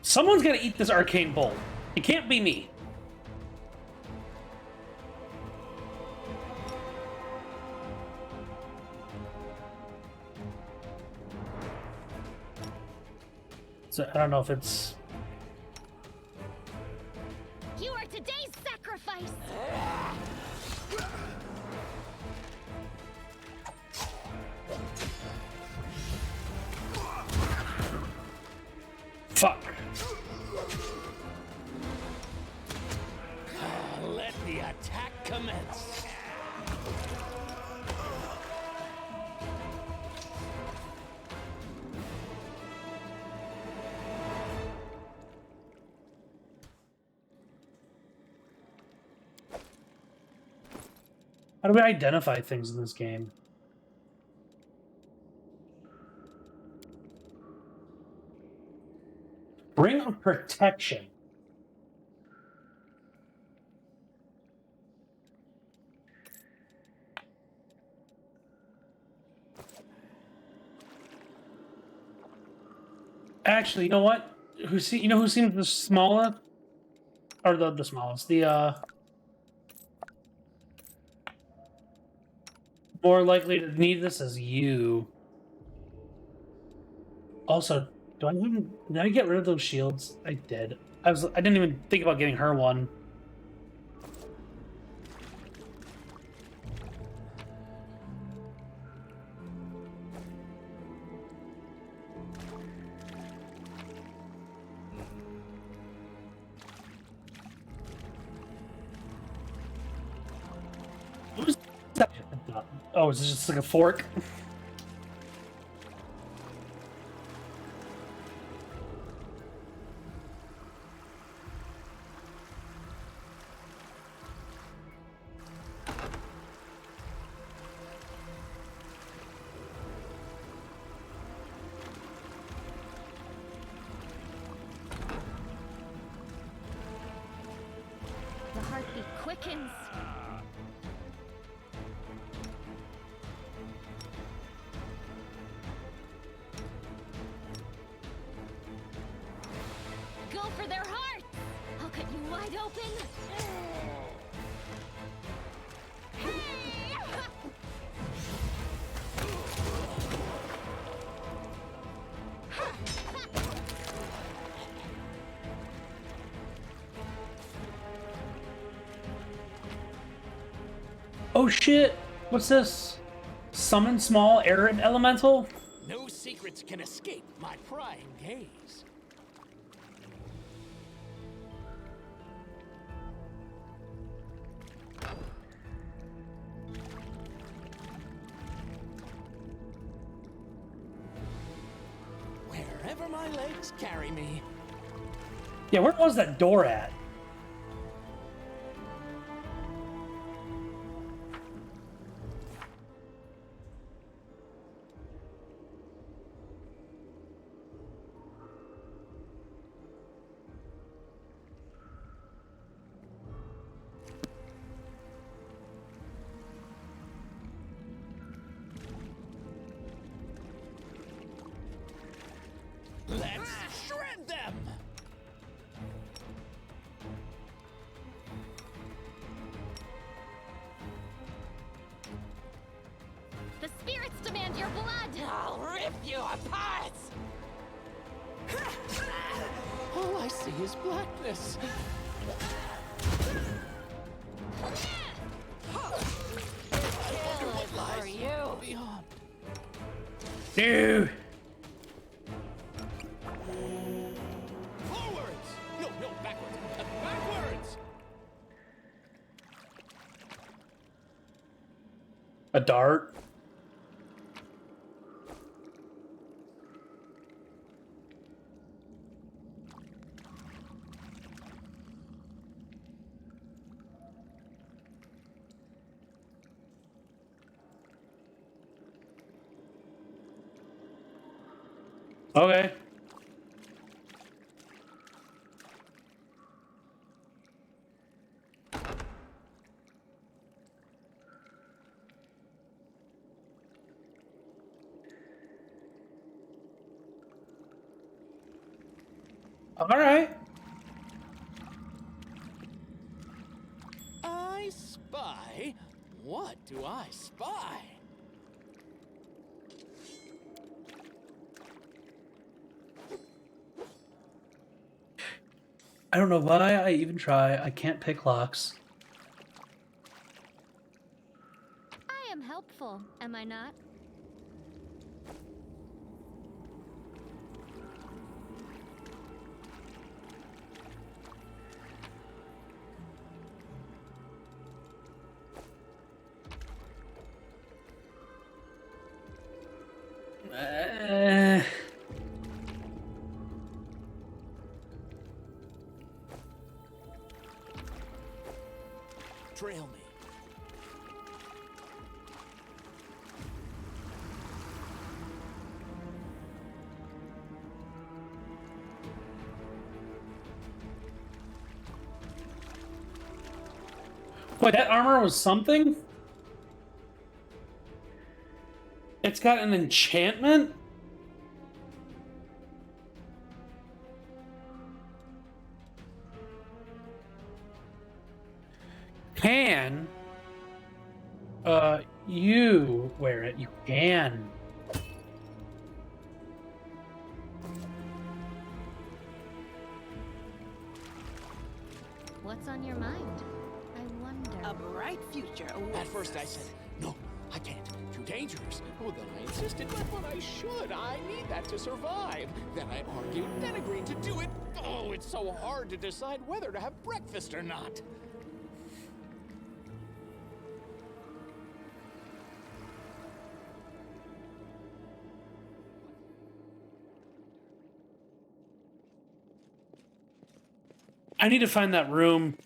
Someone's gotta eat this arcane bolt. It can't be me. So I don't know if it's... You are today's sacrifice. Fuck. Let the attack commence. How do we identify things in this game? Ring of protection. Actually, you know what? Who seems the smallest? Or the smallest? The more likely to need this is you. Also, did I get rid of those shields? I did. I didn't even think about getting her one. What was that? Oh, is this just like a fork? The heartbeat quickens. Go for their hearts! I'll cut you wide open. Oh shit! What's this? Summon small air elemental? No secrets can escape my prying gaze. Wherever my legs carry me. Yeah, where was that door at? blood! I'll rip you apart! All I see is blackness. What lies for you? Beyond. No. Forwards! No, backwards. Backwards! A dart. Okay. All right. I spy? What do I spy? I don't know why I even try. I can't pick locks. I am helpful, am I not? Trail me. Wait, that armor was something? It's got an enchantment? Can you wear it? You can. What's on your mind? I wonder. A bright future awaits. At first I said, no, I can't. Too dangerous. Well, then I insisted, but I should. I need that to survive. Then I argued, then agreed to do it. Oh, it's so hard to decide whether to have breakfast or not. I need to find that room.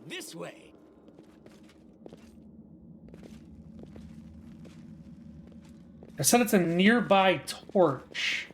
This way. I said it's a nearby torch.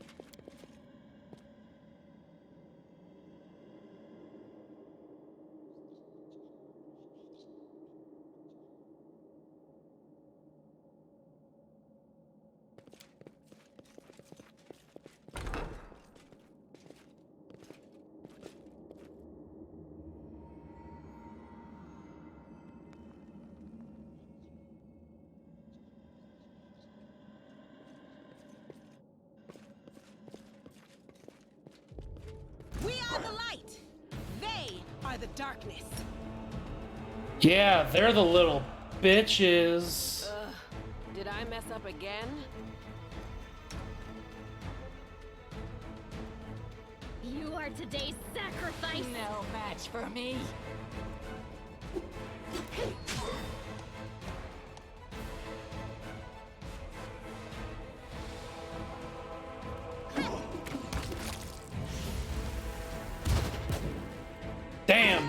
We are the light. They are the darkness. Yeah, they're the little bitches. Did I mess up again? You are today's sacrifice. No match for me. Damn.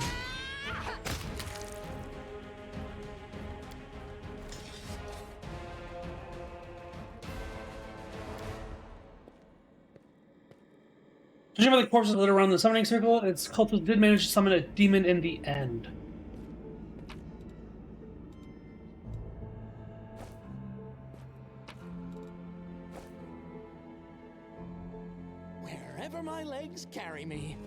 Judging by the corpses lit around the summoning circle, its cultists did manage to summon a demon in the end. Wherever my legs carry me.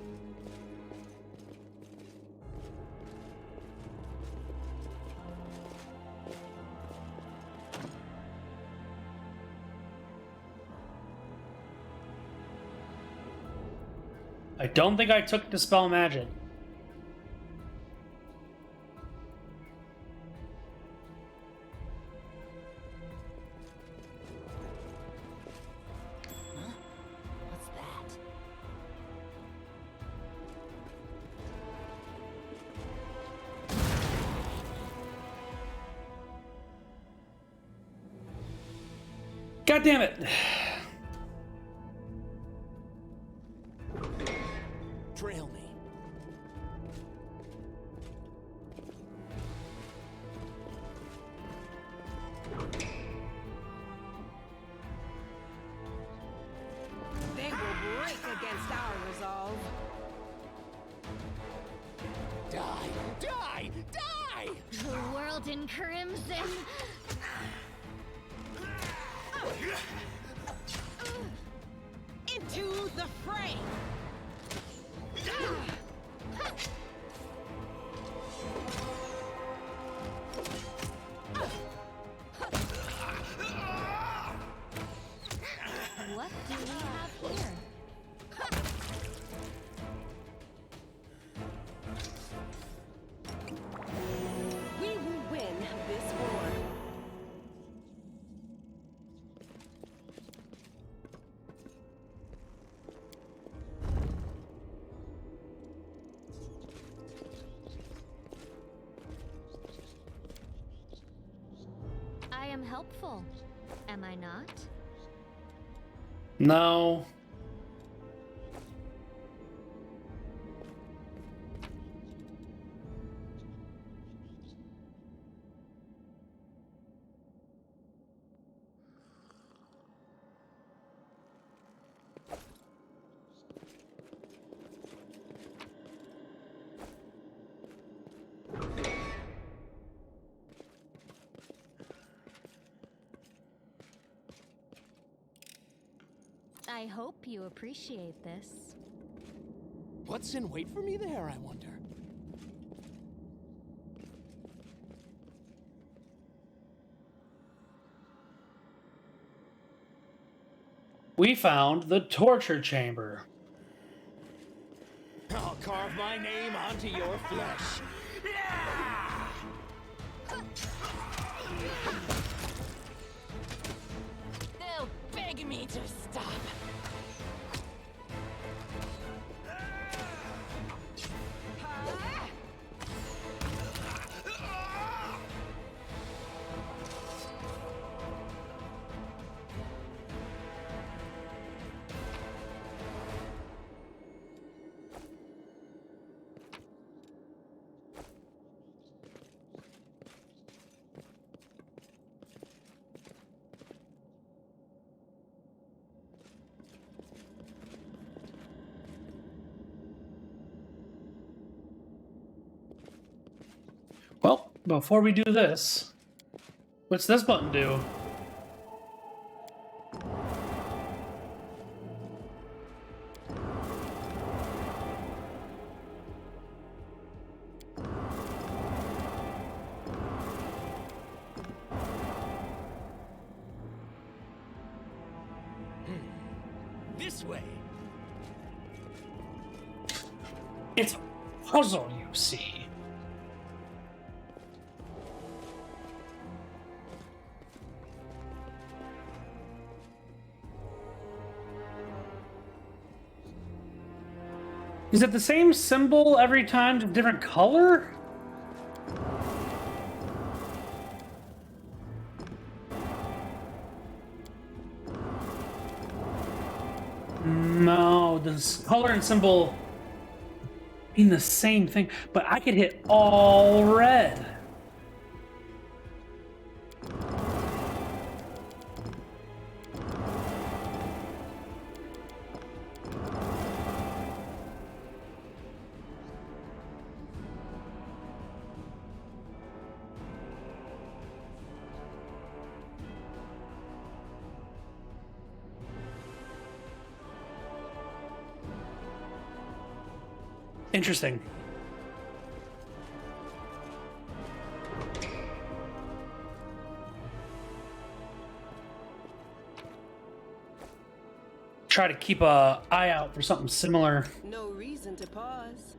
I don't think I took Dispel Magic. Huh? What's that? God damn it! Trail me. They will break against our resolve. Die! Die! Die! The world in crimson. Into the fray! What do we have here? We will win this war. I am helpful, am I not? No. I hope you appreciate this. What's in wait for me there, I wonder? We found the torture chamber. I'll carve my name onto your flesh. They'll beg me to stop. Well, before we do this, what's this button do? This way. It's a puzzle, you see. Is it the same symbol every time, just different color? No, the color and symbol mean the same thing, but I could hit all red. Interesting. Try to keep a eye out for something similar. No reason to pause.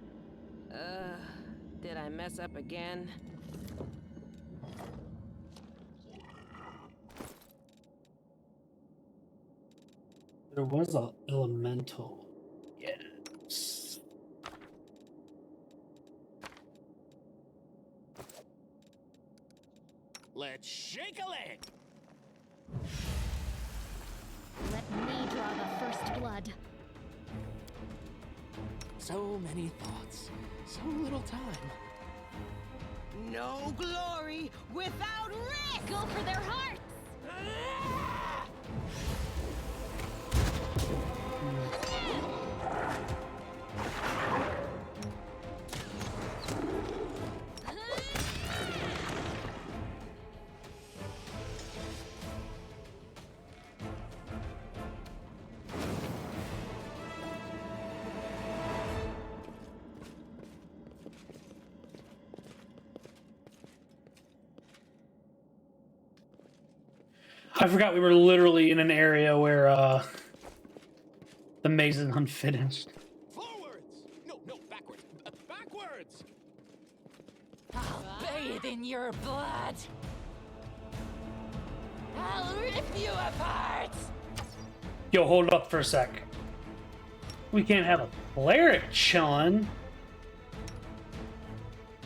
Did I mess up again? There was an elemental. Yes. Let's shake a leg. Let me draw the first blood. So many thoughts, so little time. No glory without risk! Go for their hearts! I forgot we were literally in an area where the maze is unfinished. Forwards! No, backwards. Backwards! I'll bathe in your blood. I'll rip you apart. Yo, hold up for a sec. We can't have a cleric chilling.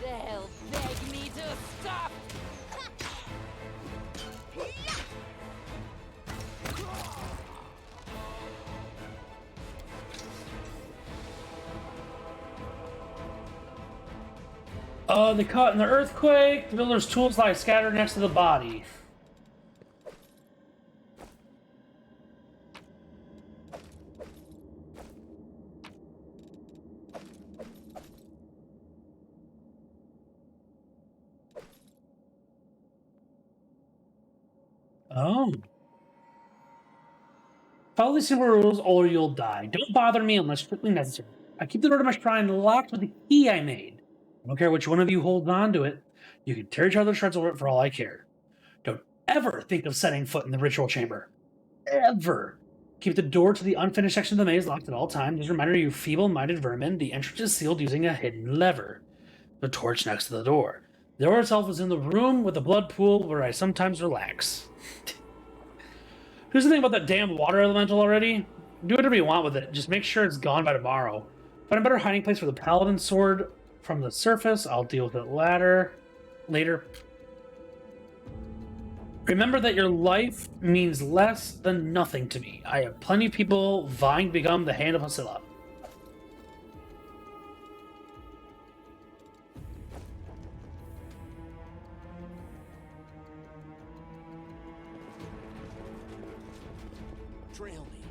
They'll beg me to stop. They caught in the earthquake. The builder's tools lie scattered next to the body. Oh. Follow these simple rules or you'll die. Don't bother me unless strictly necessary. I keep the door to my shrine locked with the key I made. I don't care which one of you holds on to it. You can tear each other to shreds over it for all I care. Don't ever think of setting foot in the ritual chamber. Ever. Keep the door to the unfinished section of the maze locked at all times. As a reminder, you feeble-minded vermin, the entrance is sealed using a hidden lever. The torch next to the door. The door itself is in the room with the blood pool where I sometimes relax. Here's the thing about that damn water elemental already. Do whatever you want with it. Just make sure it's gone by tomorrow. Find a better hiding place for the paladin sword from the surface. I'll deal with it later. Remember that your life means less than nothing to me. I have plenty of people vying to become the Hand of Hasilla. Trail me.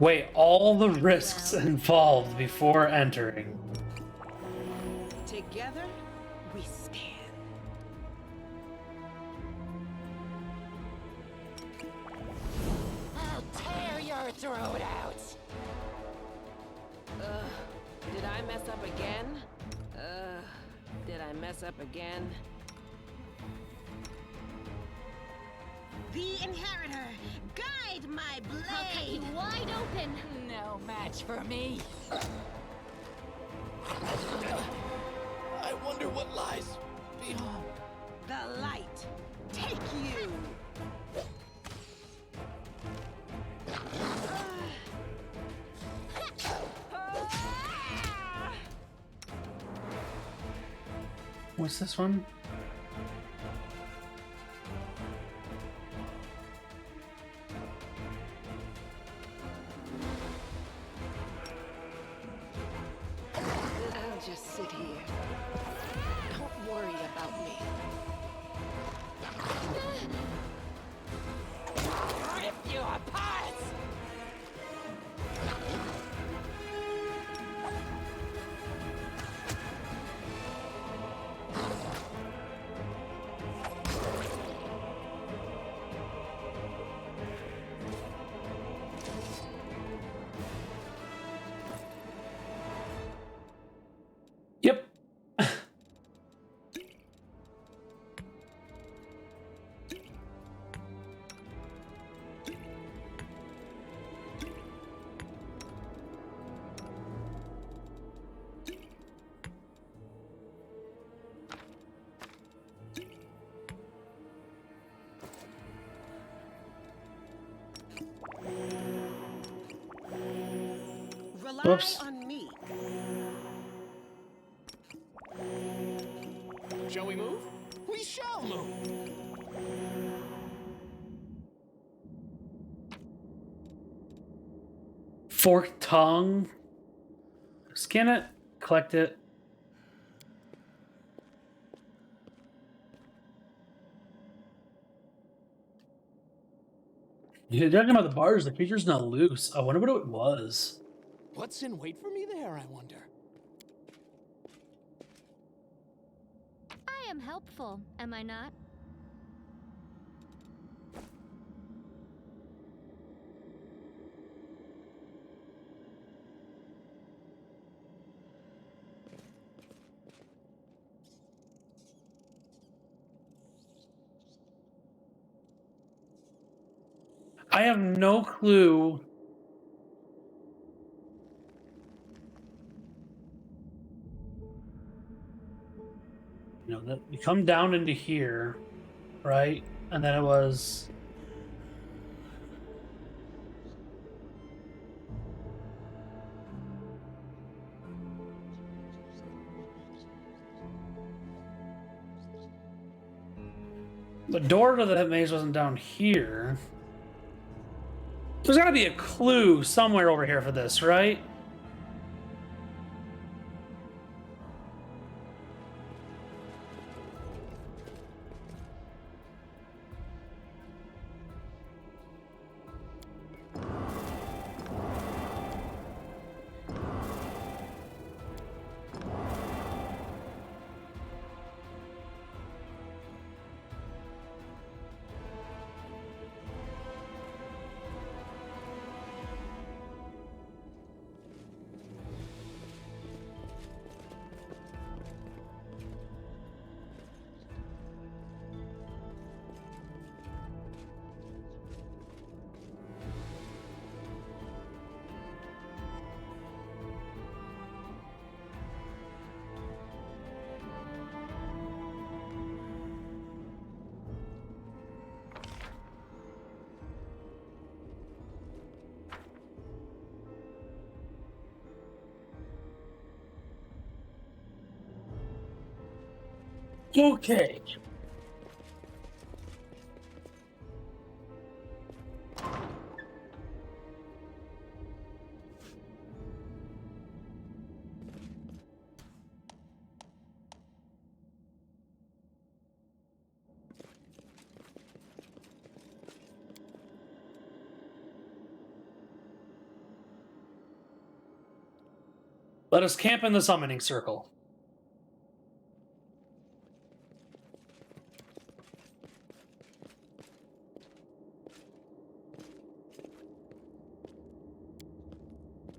Weigh all the risks involved before entering. Together, we stand. I'll tear your throat out. Did I mess up again? Did I mess up again? The Inheritor, guide my blade! I'll cut you wide open! No match for me. I wonder what lies beyond. The light, take you! What's this one? I'll just sit here. Don't worry about me. Rip you apart. Whoops. on me. Shall we move? We shall move! Forked tongue. Scan it. Collect it. You're talking about the bars. The creature's not loose. I wonder what it was. What's in wait for me there, I wonder? I am helpful, am I not? I have no clue. You know, we come down into here, right? And then it was. The door to the maze wasn't down here. There's gotta be a clue somewhere over here for this, right? Okay. Let us camp in the summoning circle.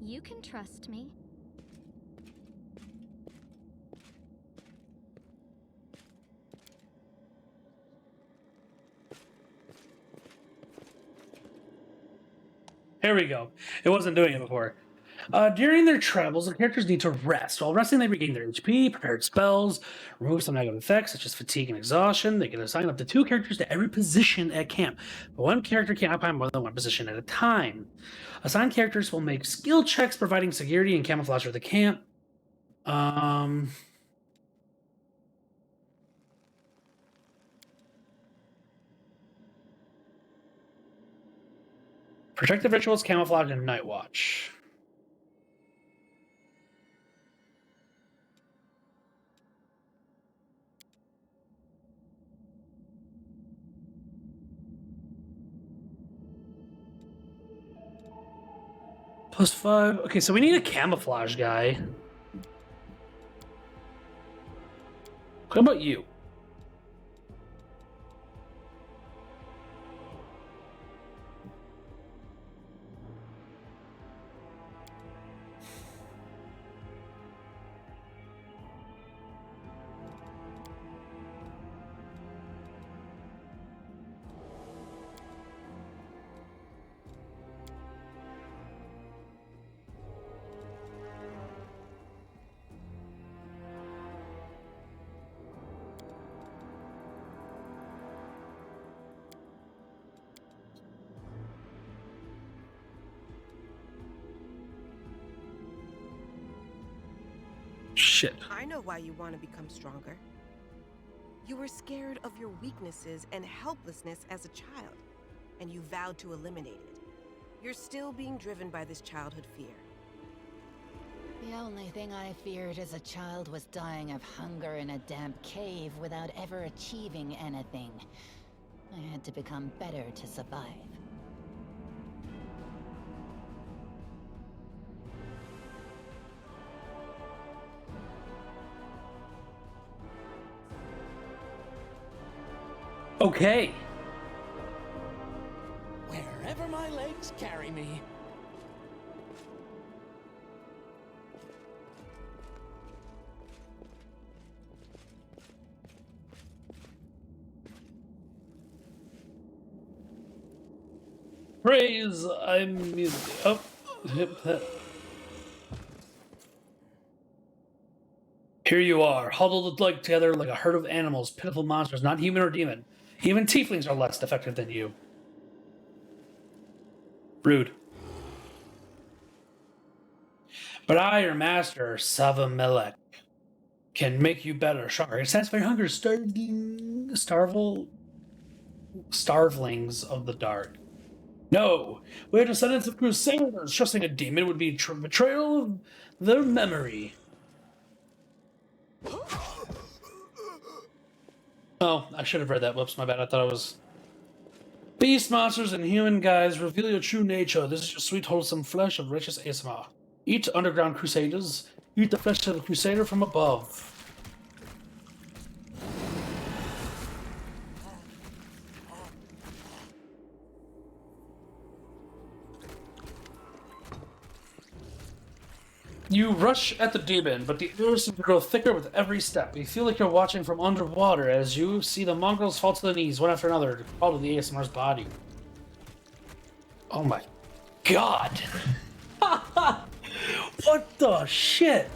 You can trust me. Here we go. It wasn't doing it before. During their travels, the characters need to rest. While resting, they regain their HP, prepared spells, remove some negative effects such as fatigue and exhaustion. They can assign up to 2 characters to every position at camp, but 1 character can't occupy more than 1 position at a time. Assigned characters will make skill checks providing security and camouflage for the camp. Protective rituals, camouflage, and night watch. +5. Okay, so we need a camouflage guy. What about you? Shit. I know why you want to become stronger. You were scared of your weaknesses and helplessness as a child, and you vowed to eliminate it. You're still being driven by this childhood fear. The only thing I feared as a child was dying of hunger in a damp cave without ever achieving anything. I had to become better to survive. Okay. Wherever my legs carry me. Praise, I'm oh, hip that. Here you are, huddled like together like a herd of animals, pitiful monsters, not human or demon. Even tieflings are less defective than you. Rude. But I, your master, Savamelech, can make you better, stronger, and satisfy your hunger, starvelings of the dark. No, we are descendants of crusaders. Trusting a demon would be betrayal of their memory. Oh, I should have read that. Whoops, my bad. I thought it was... Beast monsters and human guys, reveal your true nature. This is your sweet, wholesome flesh of righteous ASMR. Eat, underground crusaders. Eat the flesh of the crusader from above. You rush at the demon, but the air seems to grow thicker with every step. You feel like you're watching from underwater as you see the mongrels fall to their knees one after another to crawl to the ASMR's body. Oh my god! What the shit?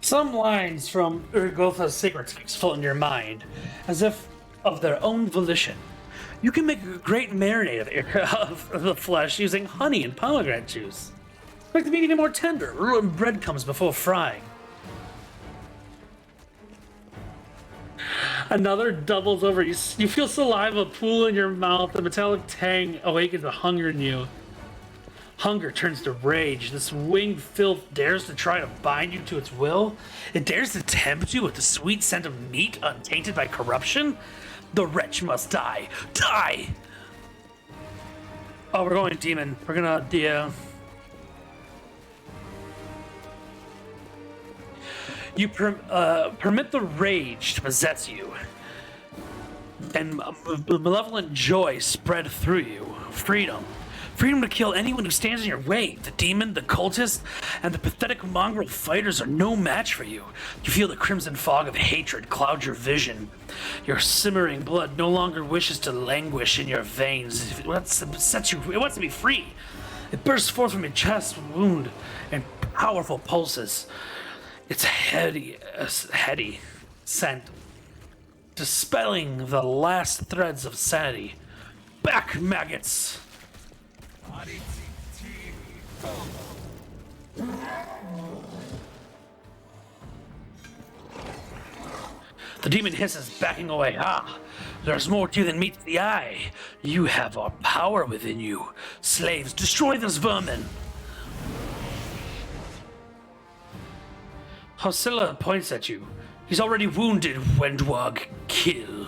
Some lines from Urgotha's sacred text float in your mind, as if of their own volition. You can make a great marinade of the flesh using honey and pomegranate juice. Make the meat even more tender, ruin breadcrumbs before frying. Another doubles over. You feel saliva pool in your mouth. The metallic tang awakens the hunger in you. Hunger turns to rage. This winged filth dares to try to bind you to its will. It dares to tempt you with the sweet scent of meat untainted by corruption. The wretch must die. Die! Oh, we're going demon. We're gonna, yeah. You permit the rage to possess you. And malevolent joy spread through you. Freedom. Freedom to kill anyone who stands in your way. The demon, the cultist, and the pathetic mongrel fighters are no match for you. You feel the crimson fog of hatred cloud your vision. Your simmering blood no longer wishes to languish in your veins. It wants to be free. It bursts forth from your chest wound and powerful pulses. Its heady scent, dispelling the last threads of sanity. Back, maggots! The demon hisses, backing away. Ah, there's more to you than meets the eye. You have our power within you. Slaves, destroy this vermin! Hosilla points at you. He's already wounded, Wendwag. Kill.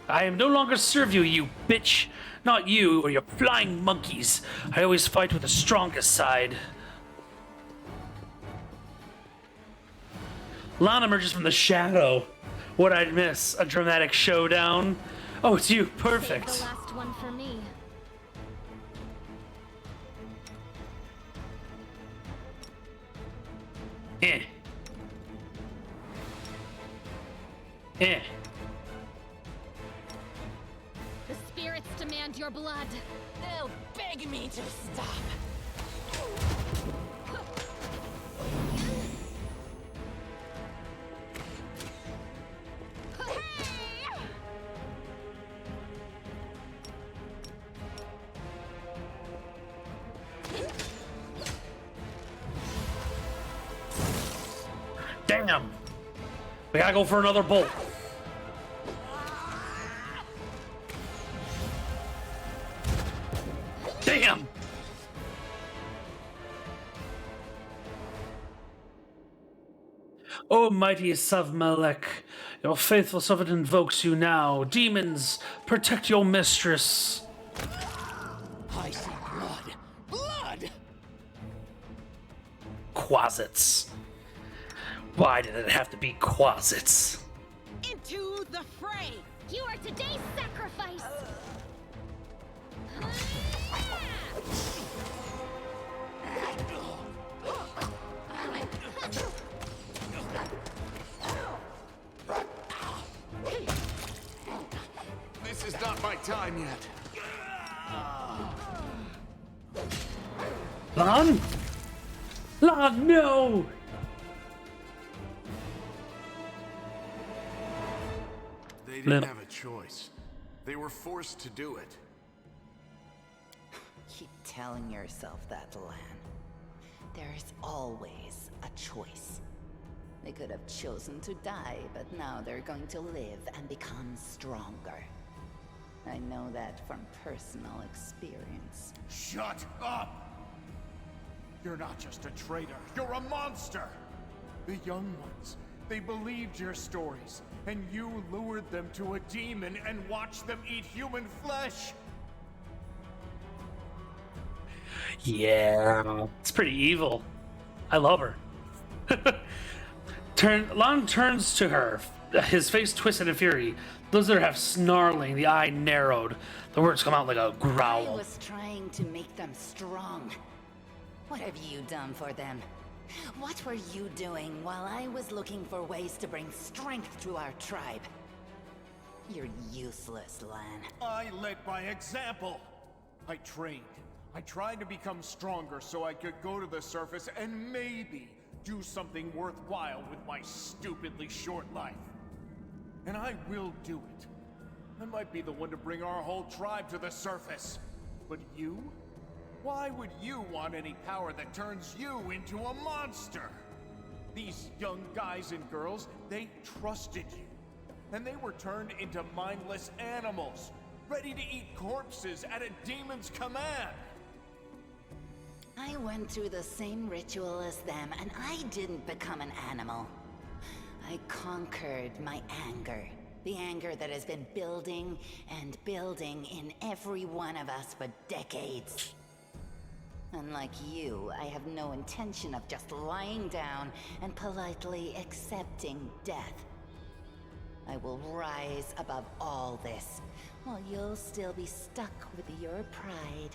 I am no longer serve you, you bitch. Not you or your flying monkeys. I always fight with the strongest side. Lana emerges from the shadow. What I'd miss, a dramatic showdown. Oh, it's you. Perfect. Save the last one for me. Eh. Eh. The spirits demand your blood. They'll beg me to stop. Damn. We gotta go for another bolt. Damn. O mighty Savmalek, your faithful servant invokes you now. Demons, protect your mistress. I see blood. Blood! Quasits. Why did it have to be quasits? Into the fray! You are today's sacrifice! This is not my time yet. Lan? Lan, no! They didn't have a choice. They were forced to do it. Keep telling yourself that, Lan. There's always a choice. They could have chosen to die, but now they're going to live and become stronger. I know that from personal experience. Shut up! You're not just a traitor, you're a monster! The young ones, they believed your stories, and you lured them to a demon and watched them eat human flesh! Yeah, it's pretty evil. I love her. Lan turns to her, his face twisted in fury. Blizzard half snarling, the eye narrowed. The words come out like a growl. I was trying to make them strong. What have you done for them? What were you doing while I was looking for ways to bring strength to our tribe? You're useless, Lan. I led by example! I trained. I tried to become stronger so I could go to the surface and maybe do something worthwhile with my stupidly short life. And I will do it. I might be the one to bring our whole tribe to the surface. But you? Why would you want any power that turns you into a monster? These young guys and girls, they trusted you. And they were turned into mindless animals, ready to eat corpses at a demon's command. I went through the same ritual as them, and I didn't become an animal. I conquered my anger. The anger that has been building and building in every one of us for decades. Unlike you, I have no intention of just lying down and politely accepting death. I will rise above all this, while you'll still be stuck with your pride,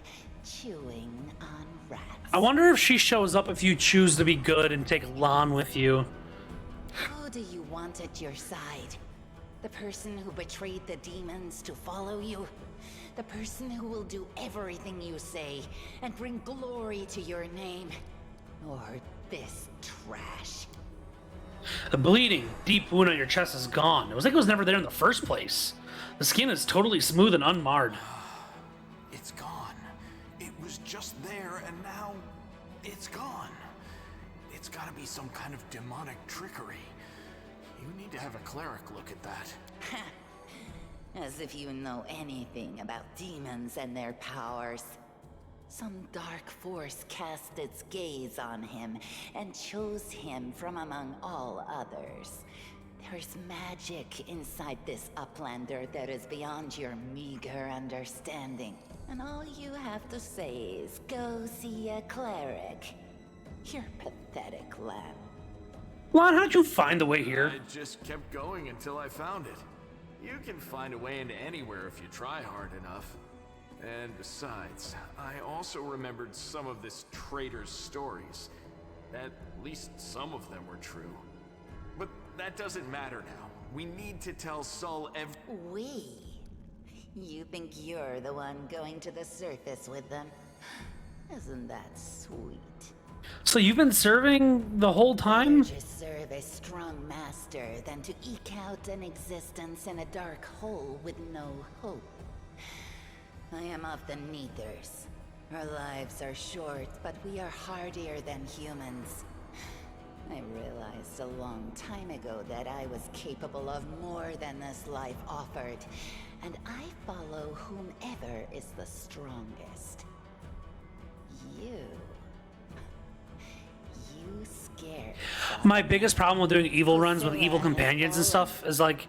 chewing on rats. I wonder if she shows up if you choose to be good and take Lan with you. Who do you want at your side? The person who betrayed the demons to follow you? The person who will do everything you say and bring glory to your name? Or this trash? The bleeding, deep wound on your chest is gone. It was like it was never there in the first place. The skin is totally smooth and unmarred. It's gone. It was just there, and now it's gone. It's gotta be some kind of demonic trickery. You need to have a cleric look at that. As if you know anything about demons and their powers. Some dark force cast its gaze on him and chose him from among all others. There's magic inside this uplander that is beyond your meager understanding. And all you have to say is, go see a cleric. You're pathetic, Lan. Lan, how'd you find the way here? I just kept going until I found it. You can find a way into anywhere if you try hard enough. And besides, I also remembered some of this traitor's stories. At least some of them were true. But that doesn't matter now. We need to tell Sol We? You think you're the one going to the surface with them? Isn't that sweet? So you've been serving the whole time? Just serve a strong master than to eke out an existence in a dark hole with no hope. I am of the Neithers. Our lives are short, but we are hardier than humans. I realize realized a long time ago that I was capable of more than this life offered, and I follow whomever is the strongest. You scared. My biggest problem with doing evil runs with evil companions and stuff is like,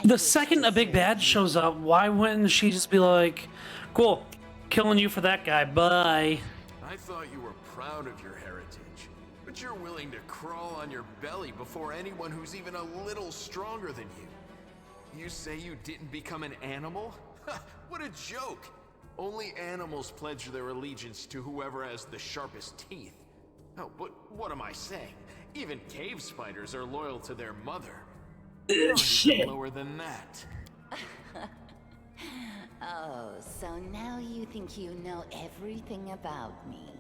the second a big bad shows up, why wouldn't she just be like, cool, killing you for that guy, bye. I thought you were proud of your heritage, but you're willing to crawl on your belly before anyone who's even a little stronger than you. You say you didn't become an animal? What a joke! Only animals pledge their allegiance to whoever has the sharpest teeth. Oh, but what am I saying? Even cave spiders are loyal to their mother. Shit. Lower than that. Oh, so now you think you know everything about me.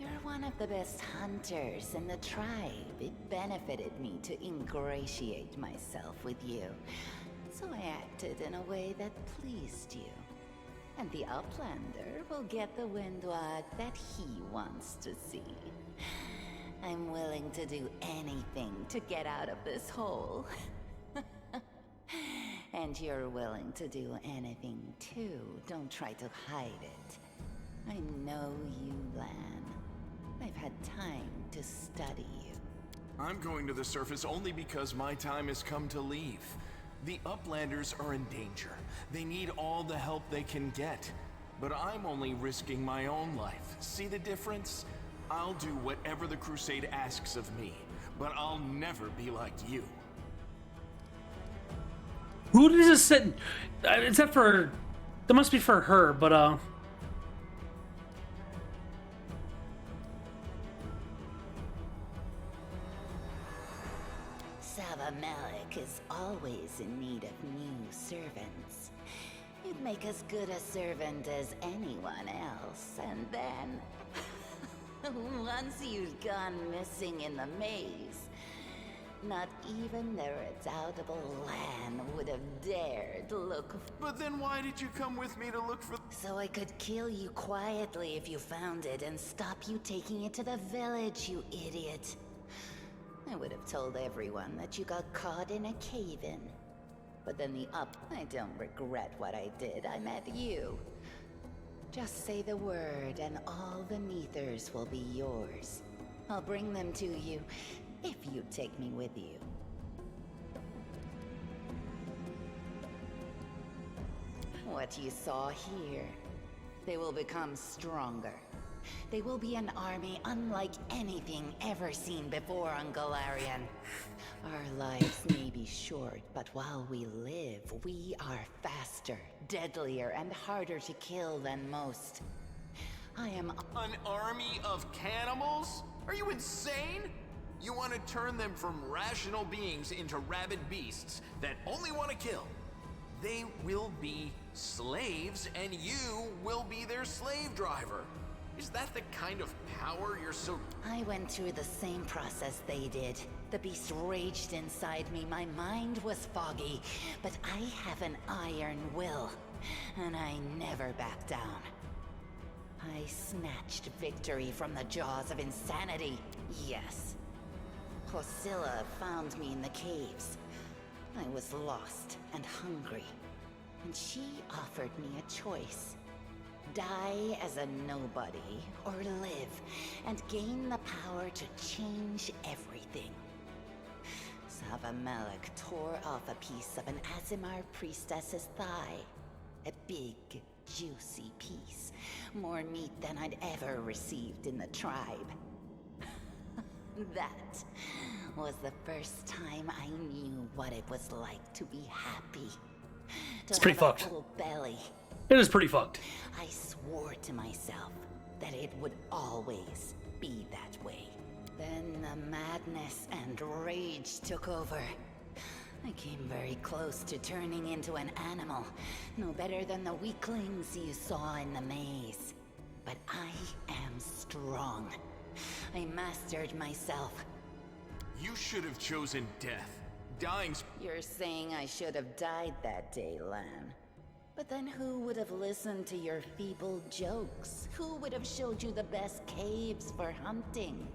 You're one of the best hunters in the tribe. It benefited me to ingratiate myself with you. So I acted in a way that pleased you. And the Uplander will get the Windward that he wants to see. I'm willing to do anything to get out of this hole. And you're willing to do anything too. Don't try to hide it. I know you, Lan. I've had time to study you. I'm going to the surface only because my time has come to leave. The Uplanders are in danger. They need all the help they can get. But I'm only risking my own life. See the difference? I'll do whatever the Crusade asks of me, but I'll never be like you. Who does this sit? Is that for? That must be for her, but Savamelech is always in need of new servants. You'd make as good a servant as anyone else, and then... once you'd gone missing in the maze, not even the redoubtable Lan would have dared look... But then why did you come with me to look for... So I could kill you quietly if you found it and stop you taking it to the village, you idiot. I would have told everyone that you got caught in a cave-in. But then I don't regret what I did. I met you. Just say the word and all the Neithers will be yours. I'll bring them to you if you take me with you. What you saw here, they will become stronger. They will be an army unlike anything ever seen before on Galarian. Our lives may be short, but while we live, we are faster, deadlier, and harder to kill than most. I am... An army of cannibals? Are you insane? You want to turn them from rational beings into rabid beasts that only want to kill. They will be slaves, and you will be their slave driver. Is that the kind of power you're so... I went through the same process they did. The beast raged inside me, my mind was foggy, but I have an iron will, and I never back down. I snatched victory from the jaws of insanity, yes. Priscilla found me in the caves. I was lost and hungry, and she offered me a choice. Die as a nobody, or live, and gain the power to change everything. Savamelech tore off a piece of an Azimar priestess's thigh. A big, juicy piece. More meat than I'd ever received in the tribe. That was the first time I knew what it was like to be happy. It's pretty fucked. A full belly. It is pretty fucked. I swore to myself that it would always be that way. Then the madness and rage took over. I came very close to turning into an animal, no better than the weaklings you saw in the maze. But I am strong. I mastered myself. You should have chosen death. Dying's... You're saying I should have died that day, Lan. But then who would have listened to your feeble jokes? Who would have showed you the best caves for hunting?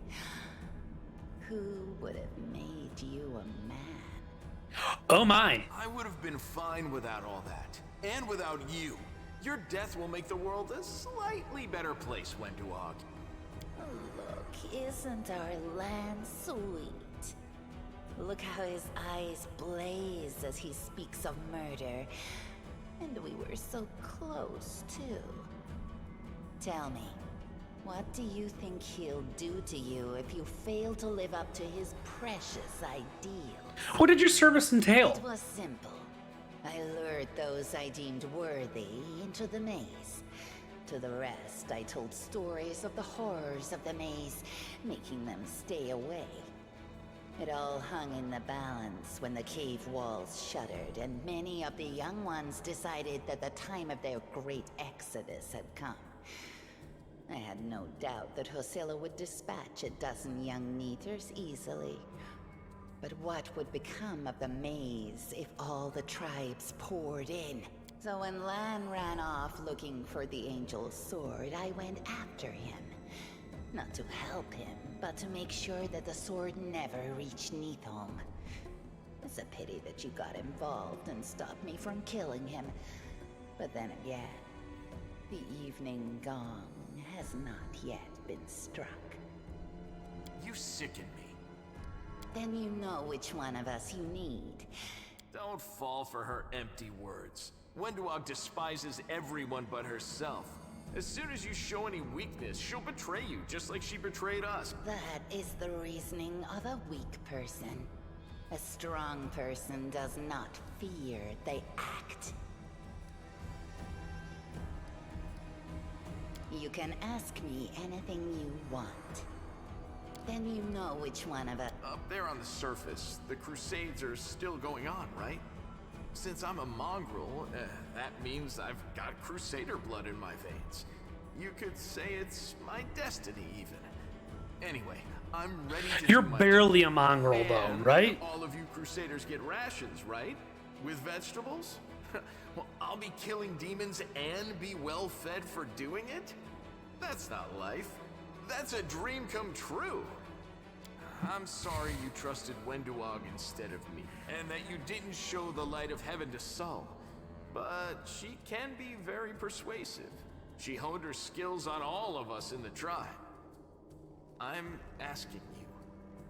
Who would have made you a man? Oh my. I would have been fine without all that. And without you. Your death will make the world a slightly better place, Wenduog. Look, isn't our land sweet? Look how his eyes blaze as he speaks of murder. And we were so close, too. Tell me, what do you think he'll do to you if you fail to live up to his precious ideals? What did your service entail? It was simple. I lured those I deemed worthy into the maze. To the rest, I told stories of the horrors of the maze, making them stay away. It all hung in the balance when the cave walls shuttered, and many of the young ones decided that the time of their great exodus had come. I had no doubt that Hosilla would dispatch a dozen young Neethers easily. But what would become of the maze if all the tribes poured in? So when Lan ran off looking for the Angel's sword, I went after him. Not to help him, but to make sure that the sword never reached Neathholm. It's a pity that you got involved and stopped me from killing him. But then again, the evening gong has not yet been struck. You sicken me. Then you know which one of us you need. Don't fall for her empty words. Wenduog despises everyone but herself. As soon as you show any weakness, she'll betray you, just like she betrayed us. That is the reasoning of a weak person. A strong person does not fear, they act. You can ask me anything you want. Then you know which one of us. Up there on the surface, the Crusades are still going on, right? Since I'm a mongrel, that means I've got Crusader blood in my veins. You could say it's my destiny, even. Anyway, I'm ready to You're do my barely job. a mongrel, though, And right? All of you Crusaders get rations, right? With vegetables? Well, I'll be killing demons and be well fed for doing it? That's not life. That's a dream come true. I'm sorry you trusted Wenduog instead of me, and that you didn't show the light of heaven to Sol. But she can be very persuasive. She honed her skills on all of us in the tribe. I'm asking you,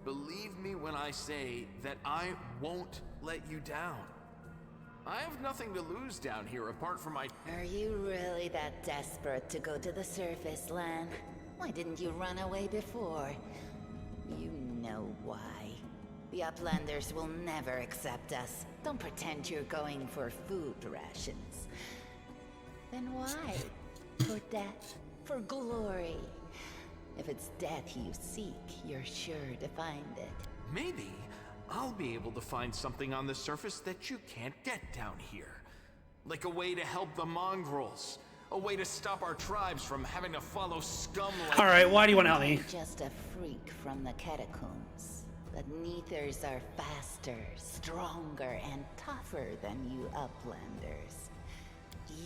believe me when I say that I won't let you down. I have nothing to lose down here apart from my... Are you really that desperate to go to the surface, Lan? Why didn't you run away before? You know why. The Uplanders will never accept us. Don't pretend you're going for food rations. Then why? For death? For glory? If it's death you seek, you're sure to find it. Maybe I'll be able to find something on the surface that you can't get down here. Like a way to help the mongrels. A way to stop our tribes from having to follow scum like... Alright, why do you want to help me? I'm just a freak from the catacombs. The Neethers are faster, stronger, and tougher than you Uplanders.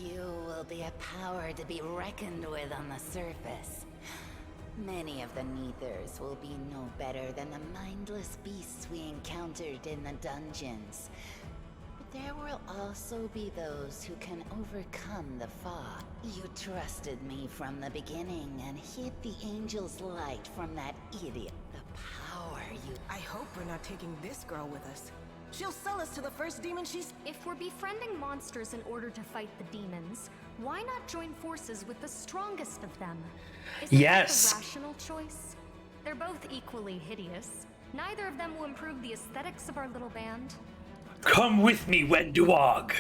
You will be a power to be reckoned with on the surface. Many of the Neethers will be no better than the mindless beasts we encountered in the dungeons. But there will also be those who can overcome the fog. You trusted me from the beginning and hid the angel's light from that idiot. The power you... I hope we're not taking this girl with us. She'll sell us to the first demon she's... If we're befriending monsters in order to fight the demons, why not join forces with the strongest of them? Isn't Yes. that a rational choice? They're both equally hideous. Neither of them will improve the aesthetics of our little band. Come with me, Wenduog.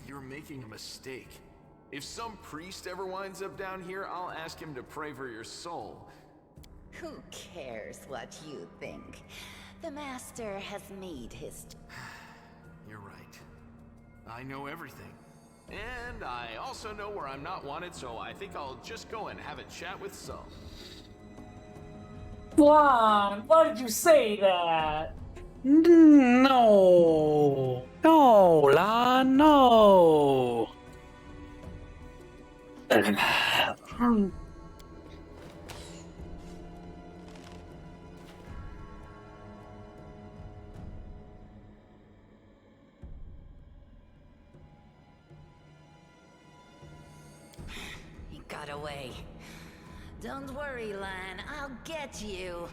You're making a mistake. If some priest ever winds up down here, I'll ask him to pray for your soul. Who cares what you think? The Master has made his... You're right. I know everything. And I also know where I'm not wanted, so I think I'll just go and have a chat with Sol. Blonde, why did you say that? No. No, Lan, no. got away. Don't worry, Lan. I'll get you.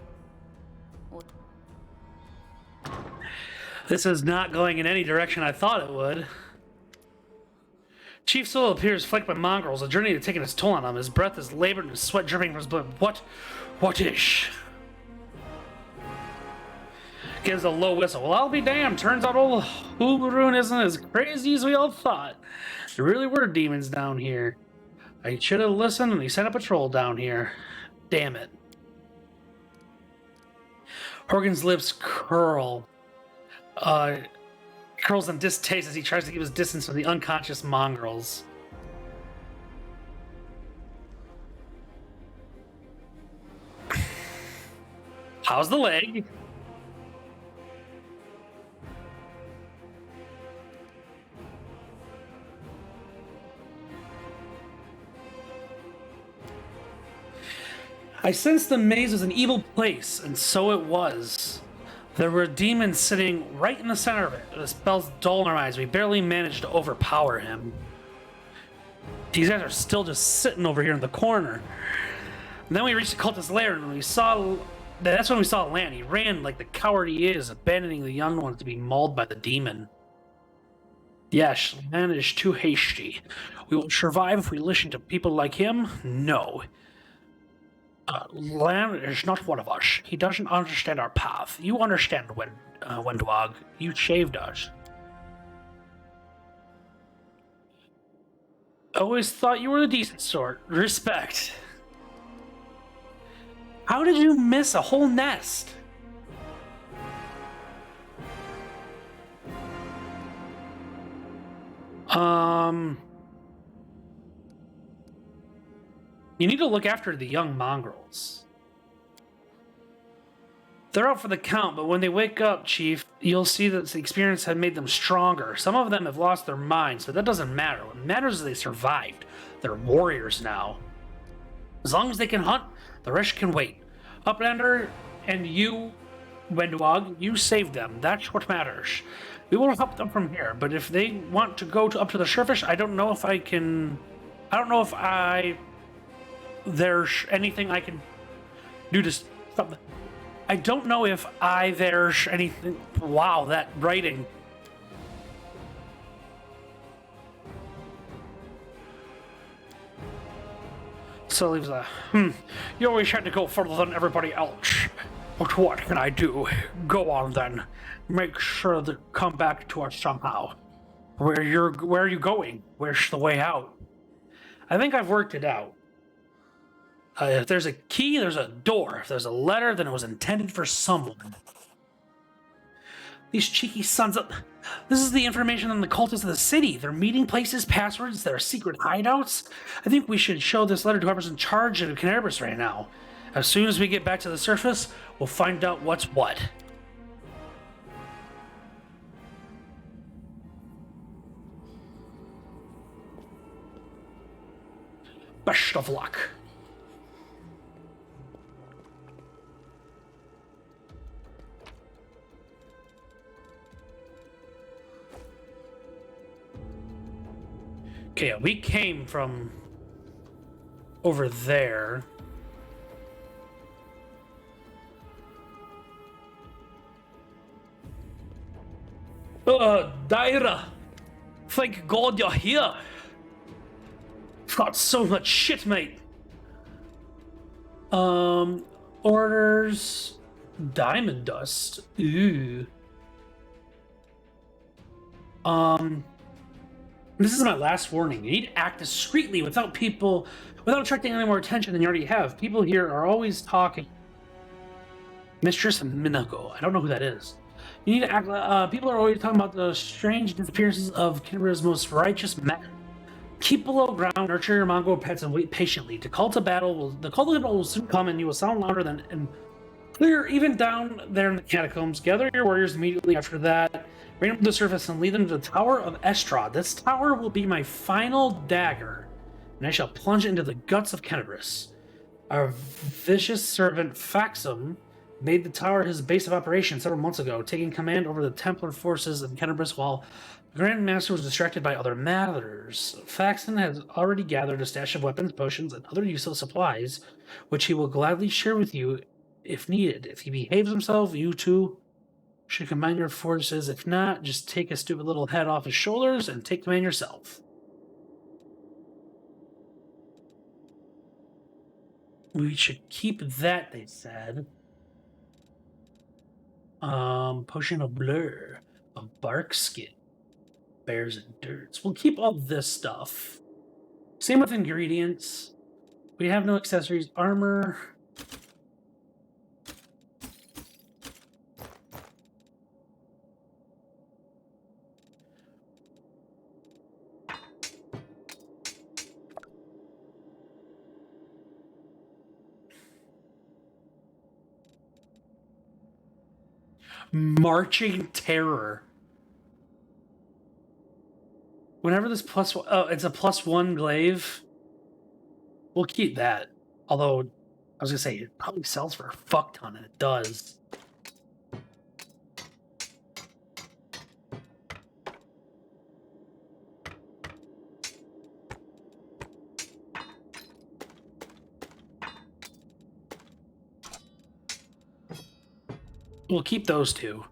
This is not going in any direction I thought it would. Chief Soul appears flanked by mongrels. A journey had taken its toll on him. His breath is labored and his sweat dripping from his blood. What ish? Gives a low whistle. Well, I'll be damned. Turns out old Hoobaroon isn't as crazy as we all thought. There really were demons down here. I should have listened and he sent a patrol down here. Damn it. Horgan's lips curls in distaste as he tries to keep his distance from the unconscious mongrels. How's the leg? I sensed the maze was an evil place, and so it was. There were demons sitting right in the center of it. The spell's dull in our eyes. We barely managed to overpower him. These guys are still just sitting over here in the corner. And then we reached the cultist lair, and that's when we saw Lan. He ran like the coward he is, abandoning the young ones to be mauled by the demon. Yes, Lan is too hasty. We will survive if we listen to people like him? No. Lan is not one of us. He doesn't understand our path. You understand, Wendwag. You shaved us. Always thought you were the decent sort. Respect. How did you miss a whole nest? You need to look after the young mongrels. They're out for the count, but when they wake up, Chief, you'll see that the experience had made them stronger. Some of them have lost their minds, but that doesn't matter. What matters is they survived. They're warriors now. As long as they can hunt, the rest can wait. Uplander and you, Wendwag, you saved them. That's what matters. We will help them from here, but if they want to go up to the surface, I don't know if I can... there's anything I can do to stop them. I don't know if there's anything... Wow, that writing. So leaves a... You always had to go further than everybody else. But what can I do? Go on then. Make sure to come back to us somehow. Where are you going? Where's the way out? I think I've worked it out. If there's a key, there's a door. If there's a letter, then it was intended for someone. These cheeky sons of... This is the information on the cultists of the city. Their meeting places, passwords, their secret hideouts. I think we should show this letter to whoever's in charge of Canaris right now. As soon as we get back to the surface, we'll find out what's what. Best of luck. Okay, we came from over there. Daira! Thank God you're here! Got so much shit, mate! Orders... Diamond dust. Ooh. This is my last warning. You need to act discreetly without attracting any more attention than you already have. People here are always talking. Mistress Minago. I don't know who that is. You need to act. People are always talking about the strange disappearances of Canberra's most righteous men. Keep below ground, nurture your mongrel pets, and wait patiently. The call to battle will soon come, and you will sound louder than clear, even down there in the catacombs. Gather your warriors immediately after that. Bring them to the surface and lead them to the Tower of Estrad. This tower will be my final dagger, and I shall plunge into the guts of Canterbury. Our vicious servant Faxum made the tower his base of operations several months ago, taking command over the Templar forces in Kenabris while the Grand Master was distracted by other matters. Faxon has already gathered a stash of weapons, potions, and other useful supplies, which he will gladly share with you if needed. If he behaves himself, you two should combine your forces. If not, just take his stupid little head off his shoulders and take command yourself. We should keep that, they said. Potion of blur, of bark skin, bears and dirts. We'll keep all this stuff. Same with ingredients. We have no accessories. Armor. Marching Terror. Whenever this plus one, oh, it's a +1 glaive. We'll keep that. Although, I was gonna say, it probably sells for a fuck ton, and it does. We'll keep those two.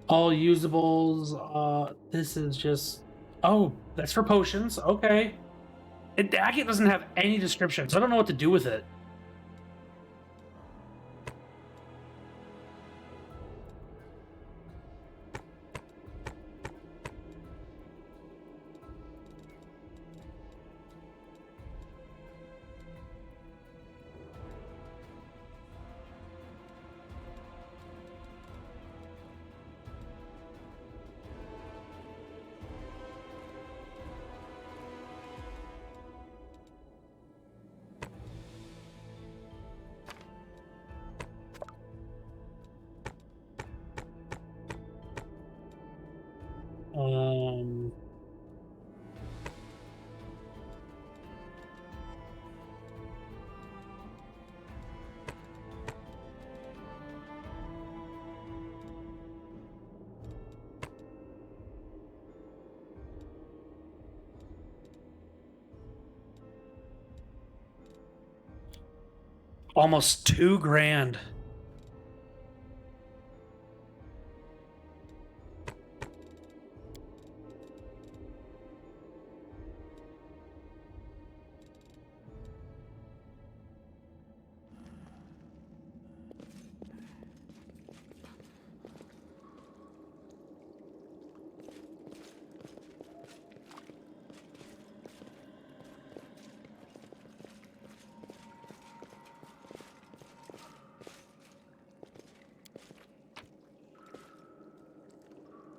All usables. This is just. Oh, that's for potions. Okay. The jacket doesn't have any description, so I don't know what to do with it. Almost $2,000.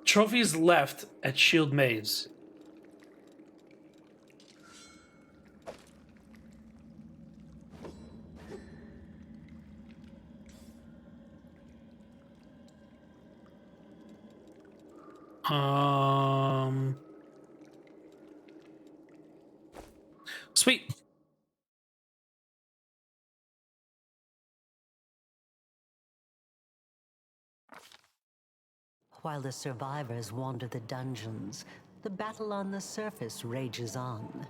Trophies left at Shield Maze. Sweet. While the survivors wander the dungeons, the battle on the surface rages on.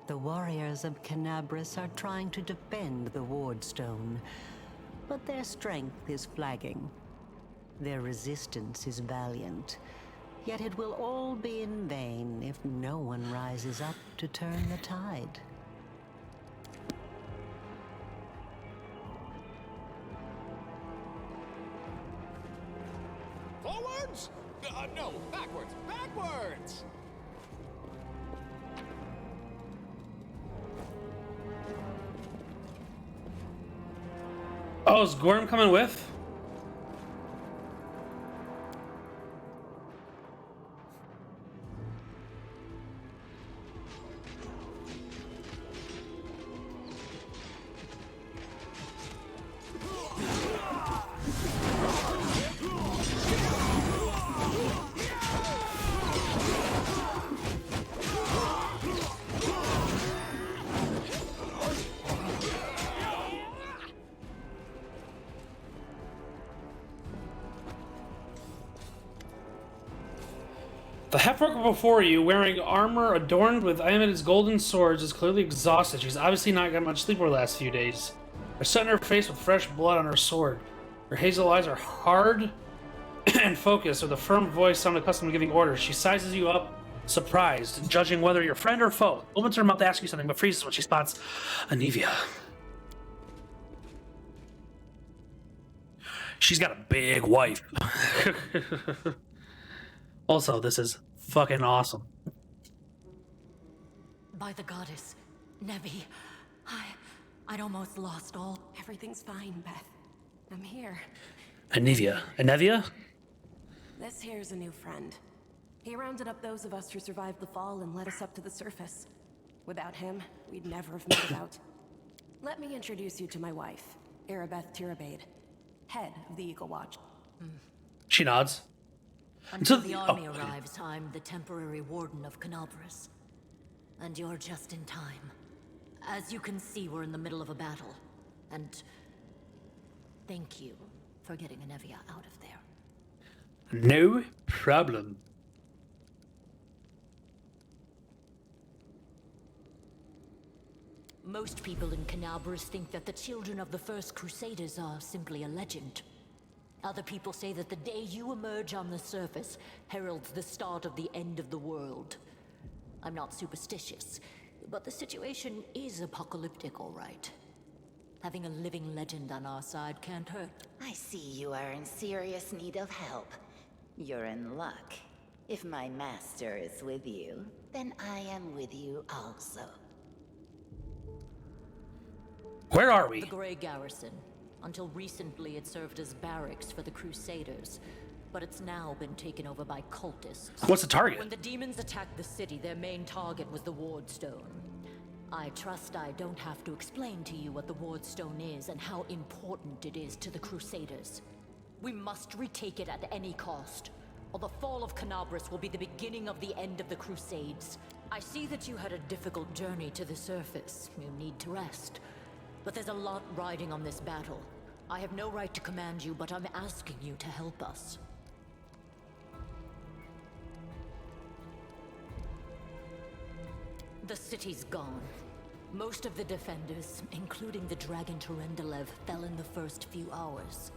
The warriors of Kenabris are trying to defend the Wardstone, but their strength is flagging. Their resistance is valiant, yet it will all be in vain if no one rises up to turn the tide. Forwards? No, backwards, backwards! Oh, is Gorm coming with? The half-orc before you, wearing armor adorned with Ayamid's golden swords, is clearly exhausted. She's obviously not got much sleep over the last few days. Her set in her face with fresh blood on her sword. Her hazel eyes are hard and focused, with a firm voice sounding accustomed to giving orders. She sizes you up, surprised, judging whether you're friend or foe. Opens her mouth to ask you something, but freezes when she spots Anivia. She's got a big wife. Also, this is fucking awesome. By the goddess, Nevi, I'd almost lost all. Everything's fine, Beth. I'm here. Anivia. Anevia? This here's a new friend. He rounded up those of us who survived the fall and led us up to the surface. Without him, we'd never have made it out. Let me introduce you to my wife, Arabeth Tirabade, head of the Eagle Watch. She nods. Until the army arrives, I'm the temporary warden of Canabras. And you're just in time. As you can see, we're in the middle of a battle. And thank you for getting Anevia out of there. No problem. Most people in Canabras think that the children of the First Crusaders are simply a legend. Other people say that the day you emerge on the surface heralds the start of the end of the world. I'm not superstitious, but the situation is apocalyptic, all right. Having a living legend on our side can't hurt. I see you are in serious need of help. You're in luck. If my master is with you, then I am with you also. Where are we? The Grey Garrison. Until recently, it served as barracks for the Crusaders, but it's now been taken over by cultists. What's the target? When the demons attacked the city, their main target was the Wardstone. I trust I don't have to explain to you what the Wardstone is and how important it is to the Crusaders. We must retake it at any cost, or the fall of Canabras will be the beginning of the end of the Crusades. I see that you had a difficult journey to the surface. You need to rest. But there's a lot riding on this battle. I have no right to command you, but I'm asking you to help us. The city's gone. Most of the defenders, including the dragon Terendelev, fell in the first few hours.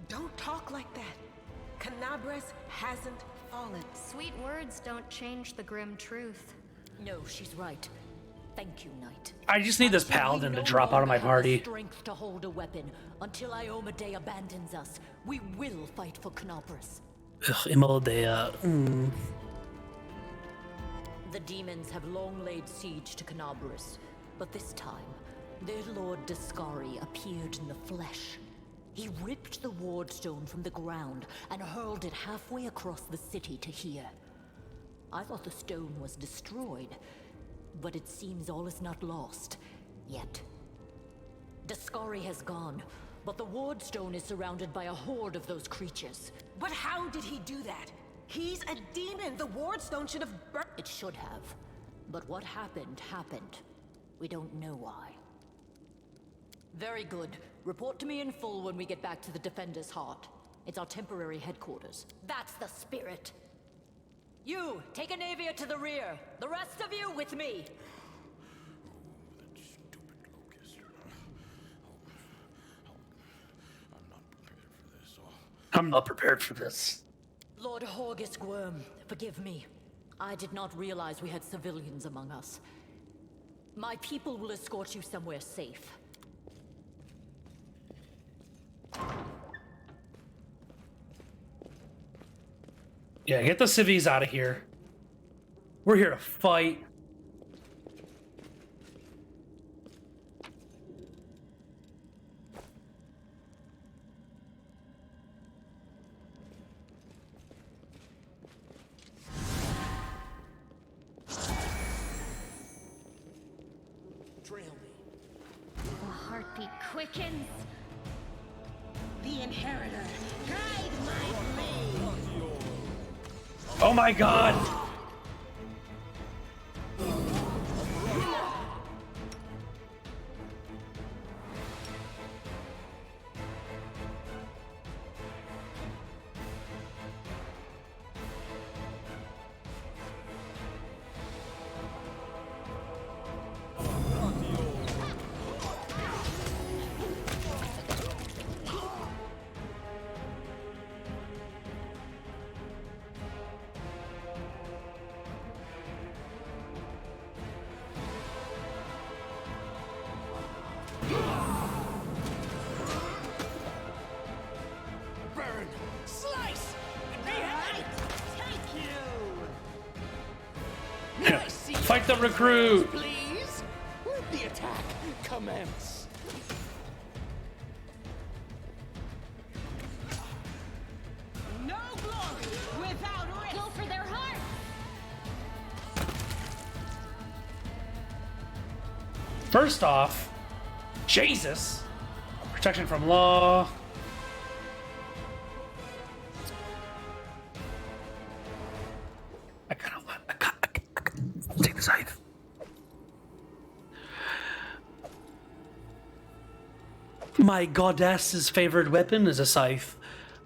Don't talk like that. Canabras hasn't fallen. Sweet words don't change the grim truth. No, she's right. Thank you, Knight. I just need this paladin to drop out of my party. Strength to hold a weapon until Iomedae abandons us. We will fight for Canabras. Ugh, Imoldea. The demons have long laid siege to Canabras, but this time, their lord Discari appeared in the flesh. He ripped the Wardstone from the ground and hurled it halfway across the city to here. I thought the stone was destroyed, but it seems all is not lost, yet. Discari has gone, but the Wardstone is surrounded by a horde of those creatures. But how did he do that? He's a demon! The Wardstone should have burnt— It should have. But what happened, happened. We don't know why. Very good. Report to me in full when we get back to the Defender's Heart. It's our temporary headquarters. That's the spirit! You, take Anevia to the rear. The rest of you with me. I'm not prepared for this. Lord Horgus Worm, forgive me. I did not realize we had civilians among us. My people will escort you somewhere safe. Yeah, get the civvies out of here. We're here to fight. Trail me. The heartbeat quickens. The Inheritor, guide my blade! Oh my god! the recruit. Please, let the attack commence. No glory without risk. Go for their heart. First off, Jesus, protection from law. I'll take the scythe. My goddess's favorite weapon is a scythe.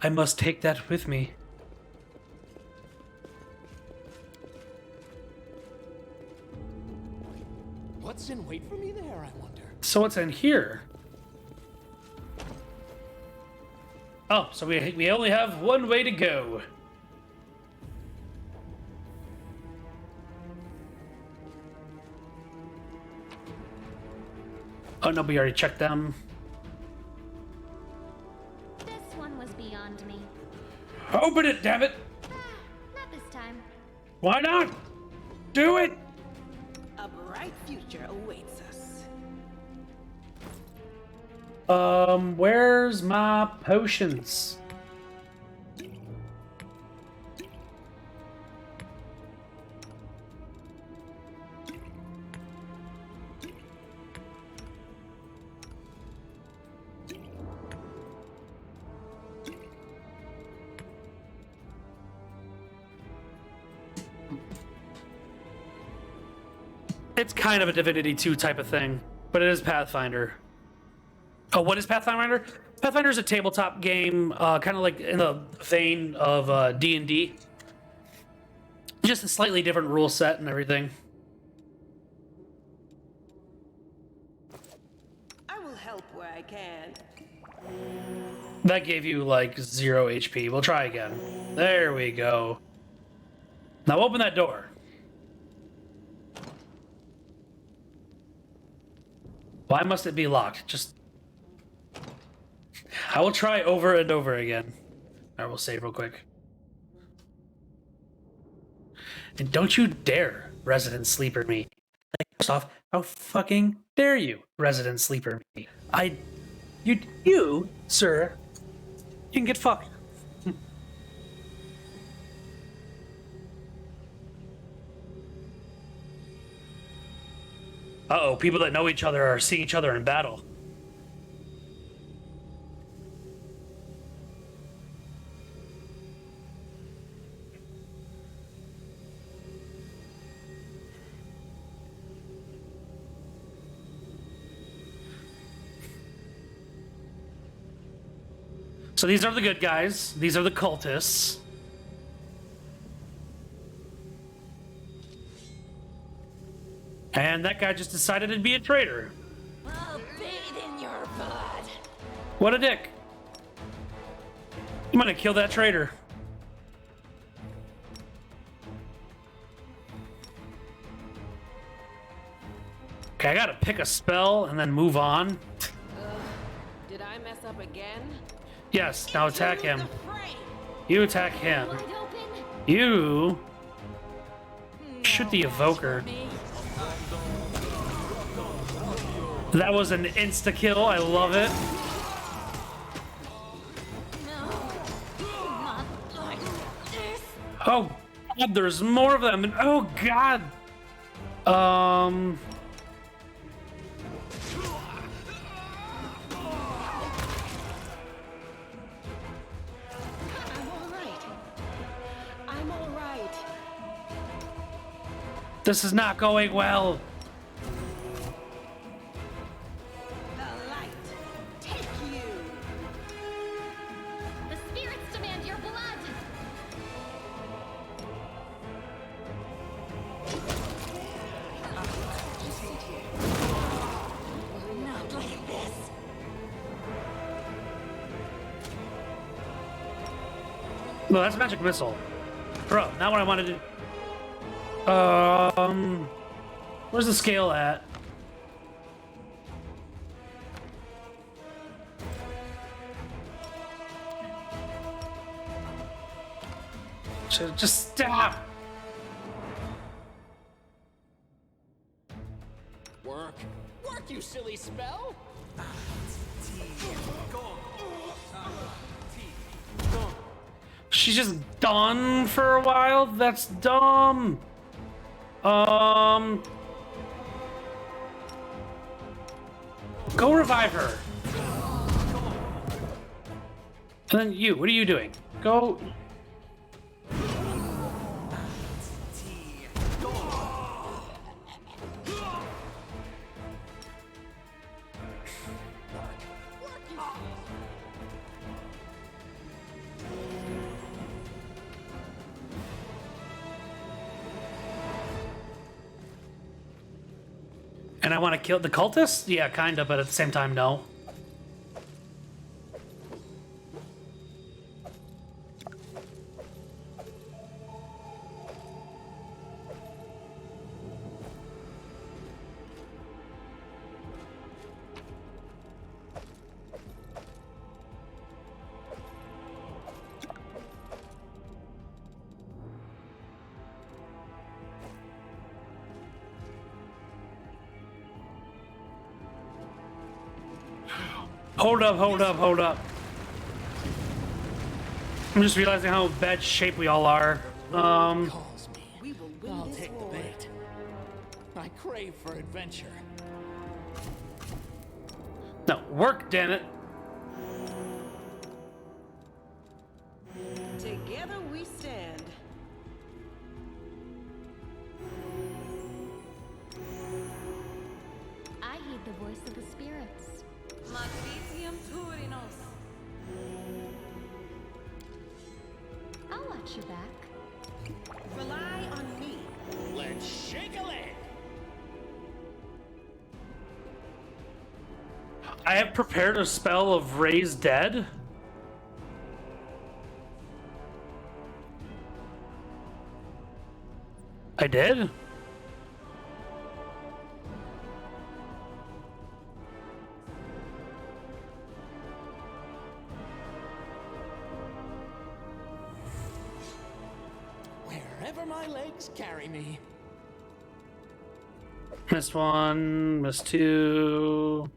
I must take that with me. What's in wait for me there, I wonder? So what's in here? Oh, so we only have one way to go. Oh no, we already checked them. This one was beyond me. Open it, damn it! Not this time. Why not? Do it! A bright future awaits us. Where's my potions? It's kind of a Divinity 2 type of thing, but it is Pathfinder. Oh, what is Pathfinder? Pathfinder is a tabletop game, kind of like in the vein of D&D. Just a slightly different rule set and everything. I will help where I can. That gave you like 0 HP. We'll try again. There we go. Now open that door. Why must it be locked? Just... I will try over and over again. I will save real quick. And don't you dare, Resident Sleeper me. Like, first off, how fucking dare you, Resident Sleeper me? You, sir, you can get fucked. Uh-oh, people that know each other are seeing each other in battle. So these are the good guys. These are the cultists. And that guy just decided to be a traitor. I'll bathe in your blood. What a dick. I'm gonna kill that traitor. Okay, I gotta pick a spell and then move on. Did I mess up again? Yes, now attack him. You attack him. You shoot the evoker. That was an insta-kill. I love it. Oh God, there's more of them. And oh God. This is not going well. The light, take you. The spirits demand your blood. Not like this. No, that's magic missile. Bro, not what I wanted to do. Where's the scale at? Just stop. silly spell? She's just done for a while? That's dumb. Go revive her. And then you, what are you doing? Go. And I want to kill the cultists? Yeah, kind of, but at the same time, no. Hold up, hold up, hold up. I'm just realizing how bad shape we all are. I'll take the bait. I crave for adventure. No, work, damn it. Together we stand. I heed the voice of the spirits. Matricium Turinos. I'll watch your back. Rely on me. Let's shake a leg. I have prepared a spell of Raise Dead. I did? Wherever my legs carry me. Missed one, missed two.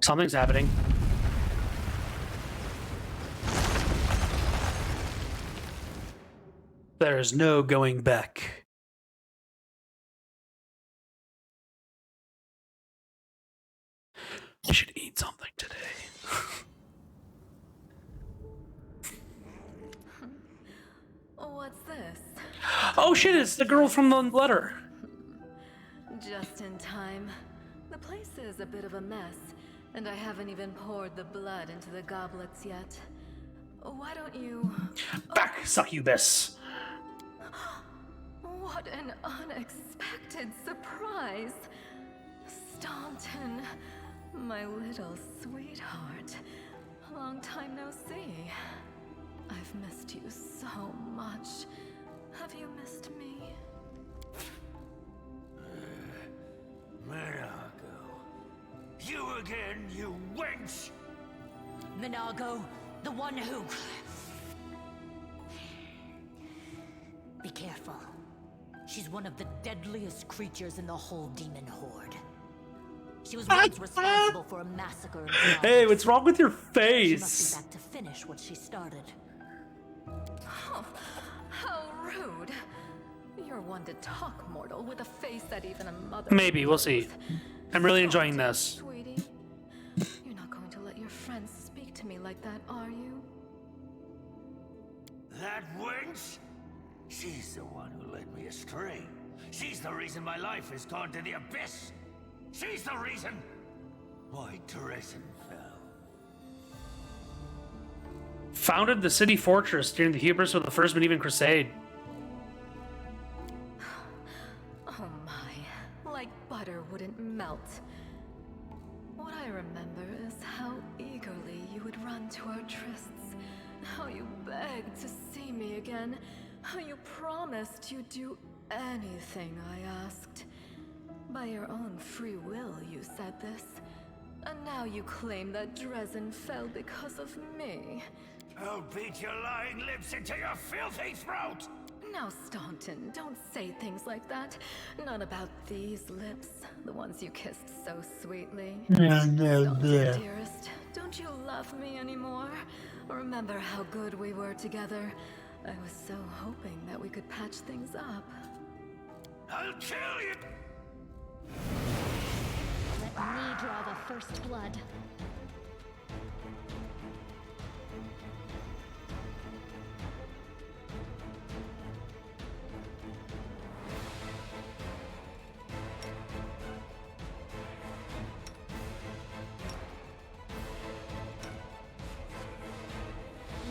Something's happening. There's no going back. We should eat something today. What's this? Oh shit, it's the girl from the letter. Just in time. The place is a bit of a mess, and I haven't even poured the blood into the goblets yet. Why don't you... Back, succubus! What an unexpected surprise! Staunton, my little sweetheart. Long time no see. I've missed you so much. Have you missed me? Minago. You again, you wench! Minago, the one who... Be careful. She's one of the deadliest creatures in the whole demon horde. She was once responsible for a massacre in Columbus. Hey, what's wrong with your face? She must be back to finish what she started. Oh, how rude. You're one to talk, mortal, with a face that even a mother... Maybe, we'll see. I'm really enjoying this. Sweetie, you're not going to let your friends speak to me like that, are you? That wench? She's the one who led me astray. She's the reason my life has gone to the abyss. She's the reason why Teresin fell. Founded the city fortress during the hubris of the First Medieval Crusade. Oh my, like butter wouldn't melt. What I remember is how eagerly you would run to our trysts, how you begged to see me again, how you promised you'd do anything I asked. By your own free will, you said this. And now you claim that Dresden fell because of me. I'll beat your lying lips into your filthy throat! Now, Staunton, don't say things like that. Not about these lips, the ones you kissed so sweetly. Staunton, dearest, don't you love me anymore? Remember how good we were together? I was so hoping that we could patch things up. I'll kill you! Let me draw the first blood.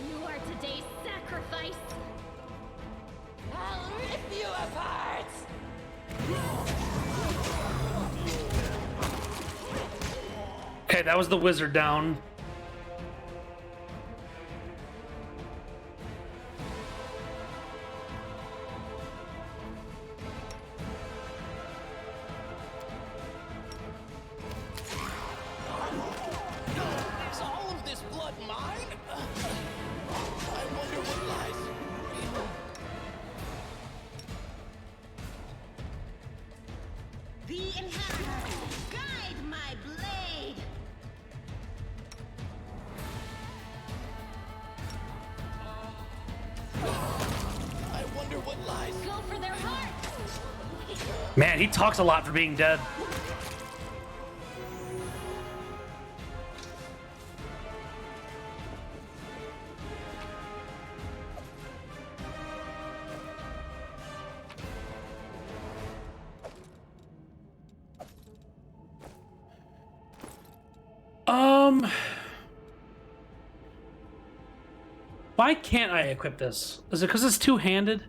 You are today's sacrifice. I'll rip you apart! Okay, that was the wizard down. Is all of this blood mine? I wonder what lies beyond. The inhabitants, guide my blade! I wonder what lies. Go for their hearts! Man, he talks a lot for being dead. Why can't I equip this? Is it because it's two-handed?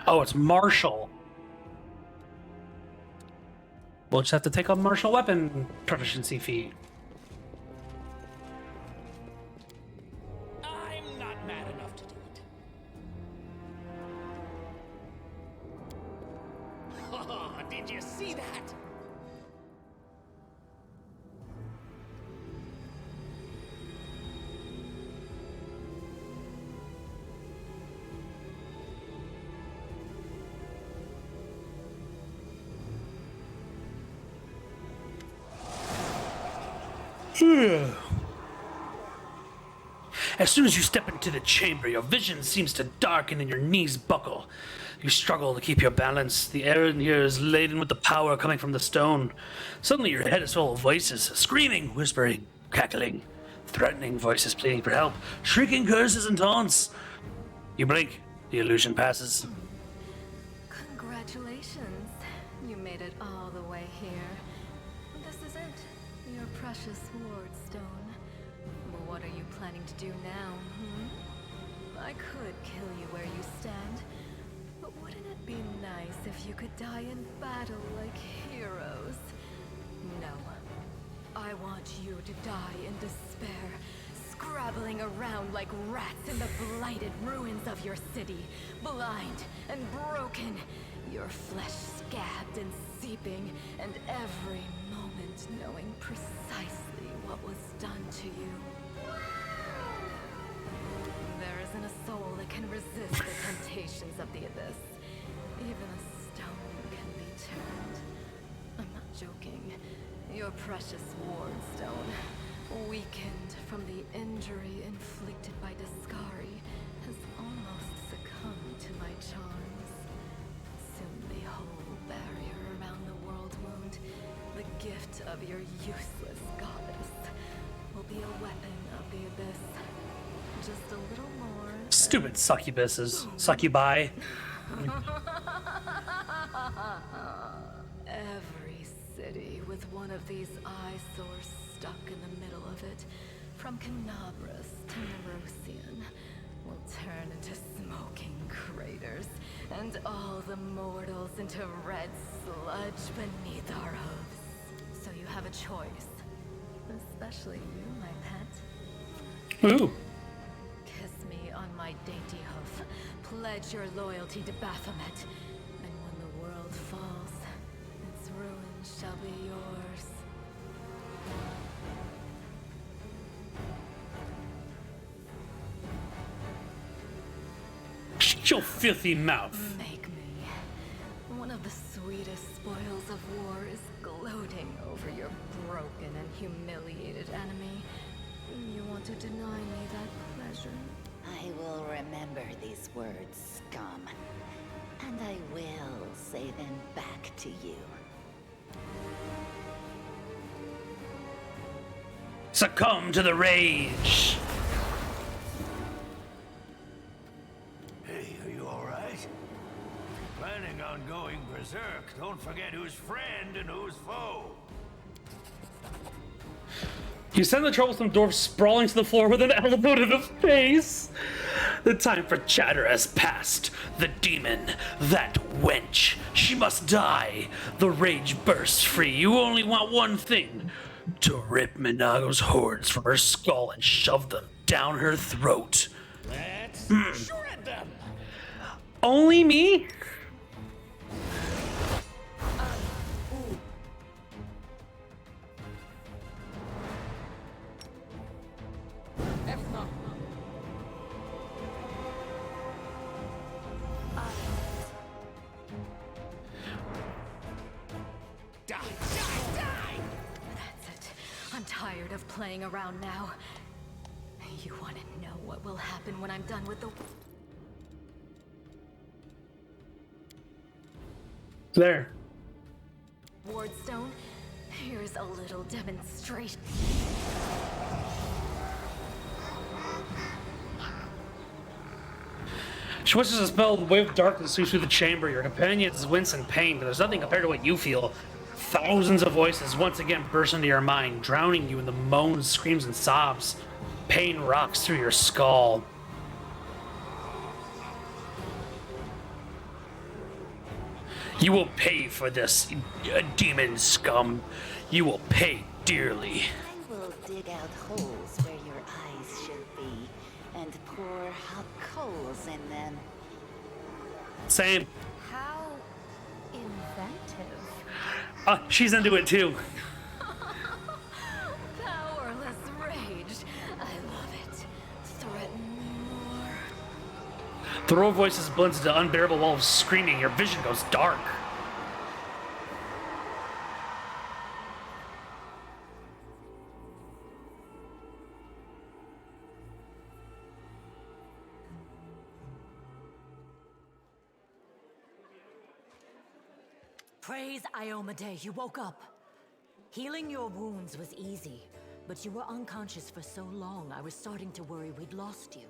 Oh, it's martial. We'll just have to take a martial weapon proficiency feat. I'm not mad enough to do it. Oh, did you see that? As soon as you step into the chamber, your vision seems to darken and your knees buckle. You struggle to keep your balance. The air in here is laden with the power coming from the stone. Suddenly your head is full of voices, screaming, whispering, cackling, threatening voices pleading for help, shrieking curses and taunts. You blink, the illusion passes. Congratulations. You made it all the way here. This is it. Your precious ward stone. But what are you planning to do now, I could kill you where you stand. But wouldn't it be nice if you could die in battle like heroes? No. I want you to die in despair, scrabbling around like rats in the blighted ruins of your city, blind and broken, your flesh scabbed and seeping, and every moment knowing precisely what was done to you. There isn't a soul that can resist the temptations of the abyss. Even a stone can be turned. I'm not joking. Your precious ward stone, weakened from the injury inflicted by Discari, has almost succumbed to my charms. Soon the whole barrier around the world wound, the gift of your useless goddess, will be a weapon of the abyss. Just a little more. Stupid succubuses. Succubi. Every city with one of these eyesores stuck in the middle of it, from Canabras to Nerosian, will turn into smoking craters, and all the mortals into red sludge beneath our hooves. So you have a choice. This especially you, my pet. Ooh. Kiss me on my dainty hoof. Pledge your loyalty to Baphomet. And when the world falls, its ruin shall be yours. Shut your filthy mouth. Make me. One of the sweetest spoils of war is gloating over your broken and humiliated enemy. You want to deny me that pleasure? I will remember these words, scum. And I will say them back to you. Succumb to the rage. Hey, are you alright? Planning on going berserk, don't forget who's friend and who's foe. You send the troublesome dwarf sprawling to the floor with an elbow to the face. The time for chatter has passed. The demon, that wench, she must die. The rage bursts free. You only want one thing. To rip Minago's horns from her skull and shove them down her throat. Let's shred them! Only me? That's it. I'm tired of playing around now. You want to know what will happen when I'm done with the... There. Wardstone? Here's a little demonstration. She wishes to spell the wave of darkness sweeps through the chamber. Your companions wince in pain, but there's nothing compared to what you feel. Thousands of voices once again burst into your mind, drowning you in the moans, screams, and sobs. Pain rocks through your skull. You will pay for this, demon scum. You will pay dearly. I will dig out holes where your eyes should be and pour hot coals in them. Same. How inventive. She's into it too. Powerless rage. I love it. Threaten me more. The roar of voices blends into unbearable wall of screaming. Your vision goes dark. Praise Iomade, you woke up. Healing your wounds was easy, but you were unconscious for so long, I was starting to worry we'd lost you.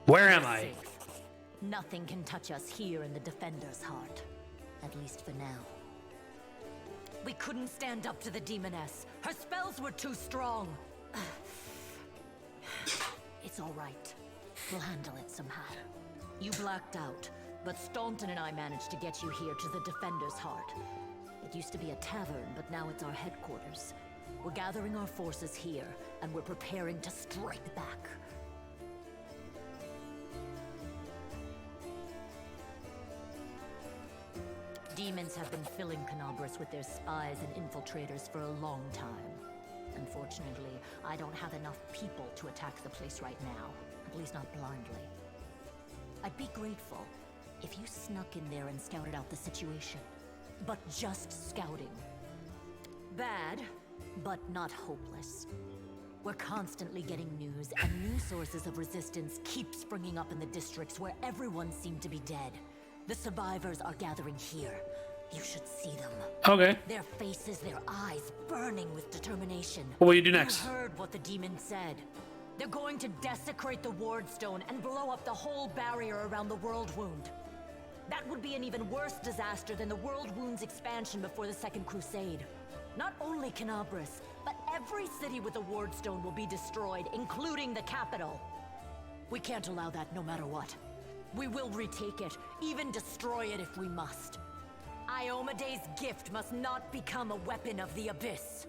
Where am I? Safe. Nothing can touch us here in the Defender's heart. At least for now. We couldn't stand up to the Demoness. Her spells were too strong. It's all right. We'll handle it somehow. You blacked out, but Staunton and I managed to get you here to the Defender's heart. It used to be a tavern, but now it's our headquarters. We're gathering our forces here, and we're preparing to strike back. Demons have been filling Canobras with their spies and infiltrators for a long time. Unfortunately, I don't have enough people to attack the place right now, at least not blindly. I'd be grateful if you snuck in there and scouted out the situation. But just scouting. Bad, but not hopeless. We're constantly getting news, and new sources of resistance keep springing up in the districts where everyone seemed to be dead. The survivors are gathering here. You should see them. Okay. Their faces, their eyes burning with determination. What will you do next? You heard what the demon said. They're going to desecrate the Wardstone and blow up the whole barrier around the World Wound. That would be an even worse disaster than the World Wound's expansion before the Second Crusade. Not only Canobras, but every city with a Wardstone will be destroyed, including the capital. We can't allow that no matter what. We will retake it, even destroy it if we must. Iomade's gift must not become a weapon of the Abyss.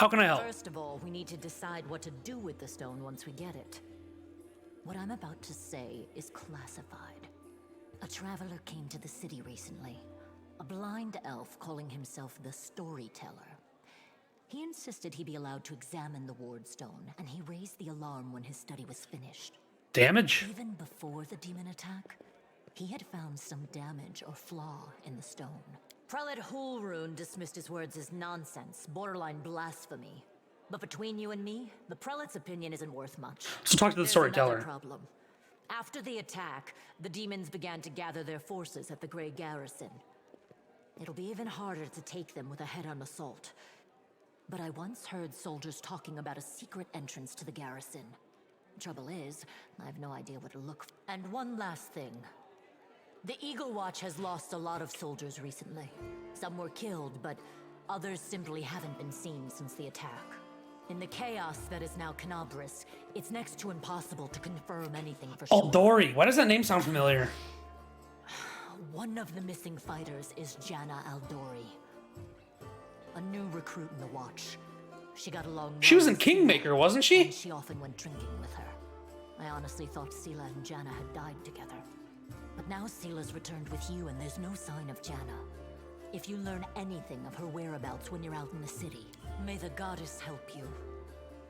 How can I help? First of all, we need to decide what to do with the stone once we get it. What I'm about to say is classified. A traveler came to the city recently. A blind elf calling himself the Storyteller. He insisted he be allowed to examine the ward stone, and he raised the alarm when his study was finished. Damage? Even before the demon attack, he had found some damage or flaw in the stone. Prelate Hulrune dismissed his words as nonsense, borderline blasphemy. But between you and me, the prelate's opinion isn't worth much. So talk to the There's storyteller. another problem. After the attack, the demons began to gather their forces at the Grey Garrison. It'll be even harder to take them with a head-on assault. But I once heard soldiers talking about a secret entrance to the garrison. Trouble is, I have no idea what to look for. And one last thing. The Eagle Watch has lost a lot of soldiers recently. Some were killed, but others simply haven't been seen since the attack. In the chaos that is now Canabris, it's next to impossible to confirm anything for sure. Aldori. Why does that name sound familiar? One of the missing fighters is Janna Aldori. A new recruit in the Watch. She got along well. She was in Kingmaker, wasn't she? And she often went drinking with her. I honestly thought Sela and Janna had died together. But now Sela's returned with you and there's no sign of Janna. If you learn anything of her whereabouts when you're out in the city, may the goddess help you.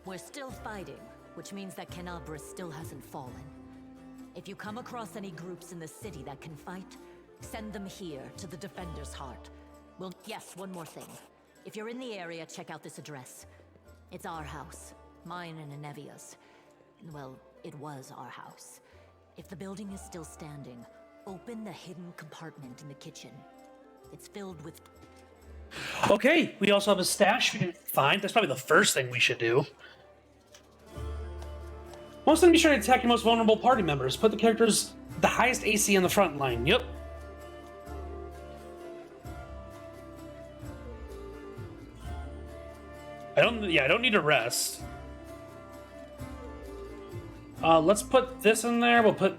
We're still fighting, which means that Canabris still hasn't fallen. If you come across any groups in the city that can fight, send them here to the Defender's Heart. Well, yes, one more thing. If you're in the area, check out this address. It's our house. Mine and Inevia's. Well, it was our house. If the building is still standing, open the hidden compartment in the kitchen. It's filled with... Okay, we also have a stash we didn't find. That's probably the first thing we should do. Most enemies try to attack your most vulnerable party members. Put the characters the highest AC on the front line. Yep. I don't need to rest. Let's put this in there. We'll put,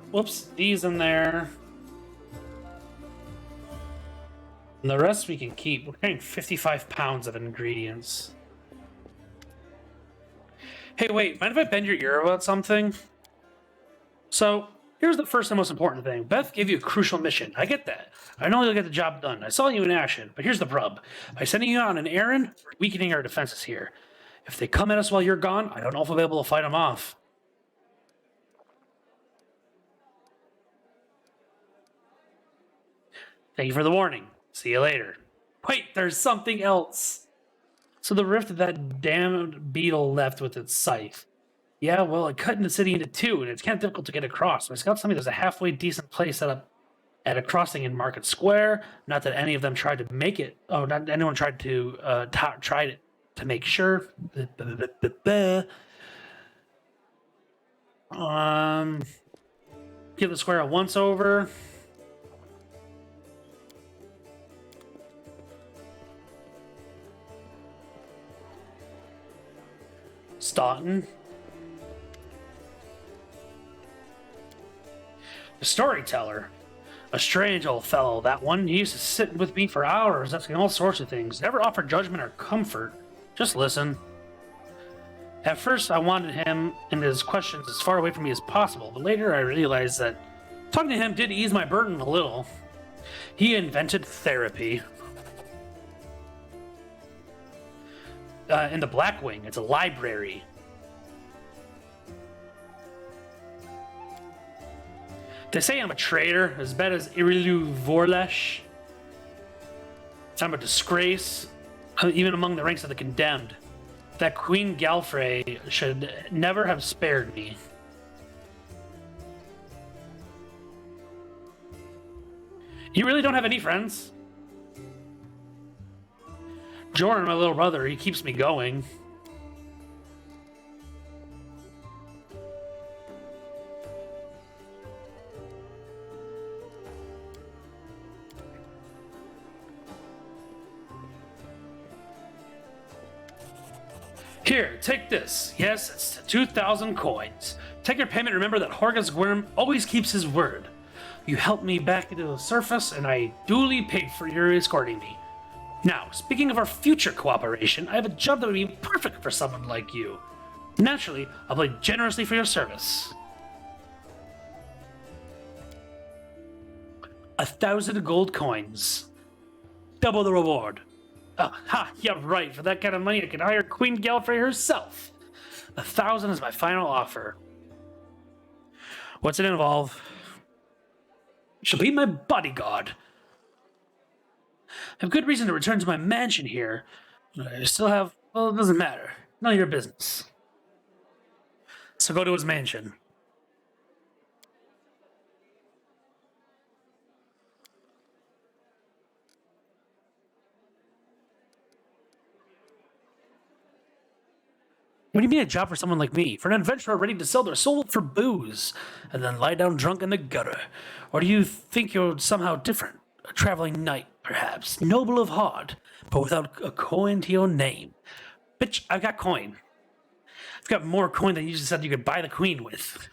these in there. And the rest we can keep. We're carrying 55 pounds of ingredients. Hey, wait, mind if I bend your ear about something? So, here's the first and most important thing. Beth gave you a crucial mission. I get that. I know you'll get the job done. I saw you in action, but here's the rub. By sending you on an errand, we're weakening our defenses here. If they come at us while you're gone, I don't know if I'll be able to fight them off. Thank you for the warning. See you later. Wait, there's something else. So the rift that damned beetle left with its scythe. Yeah, well, it cut the city into two, and it's kind of difficult to get across. My scouts tell me there's a halfway decent place set up at a crossing in Market Square. Not that any of them tried to make it. Oh, not anyone tried to tried it to make sure. Give the square a once over. Staunton. The storyteller. A strange old fellow, that one. He used to sit with me for hours, asking all sorts of things. Never offered judgment or comfort. Just listen. At first, I wanted him and his questions as far away from me as possible, but later I realized that talking to him did ease my burden a little. He invented therapy. In the Black Wing, it's a library. They say I'm a traitor, as bad as Irilu Vorlesh. I'm a disgrace, even among the ranks of the condemned. That Queen Galfrey should never have spared me. You really don't have any friends? Jordan, my little brother, he keeps me going. Here, take this. Yes, it's 2,000 coins. Take your payment. Remember that Horgus Gwyrm always keeps his word. You helped me back into the surface, and I duly paid for your escorting me. Now, speaking of our future cooperation, I have a job that would be perfect for someone like you. Naturally, I'll pay generously for your service. 1,000 gold coins. Double the reward. Oh, ha, yeah, right. For that kind of money, I could hire Queen Galfrey herself. 1,000 is my final offer. What's it involve? She'll be my bodyguard. I have good reason to return to my mansion here. I still have... Well, it doesn't matter. None of your business. So go to his mansion. What do you mean a job for someone like me? For an adventurer ready to sell their soul for booze, and then lie down drunk in the gutter? Or do you think you're somehow different? A traveling knight, perhaps, noble of heart, but without a coin to your name? Bitch, I've got coin. I've got more coin than you just said you could buy the queen with.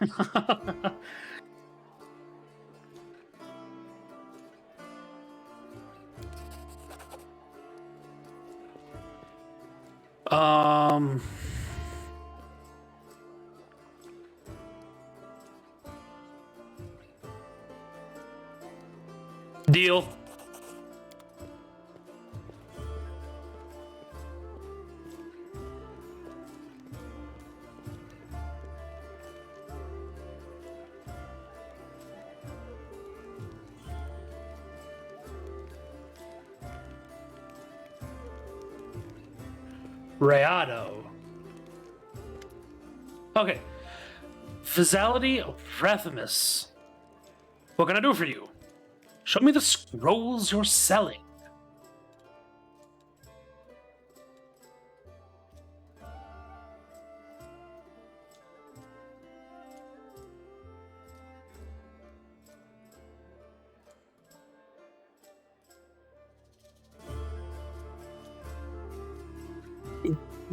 Deal. Rayado. Okay. Physality of Rathamus. What can I do for you? Show me the scrolls you're selling.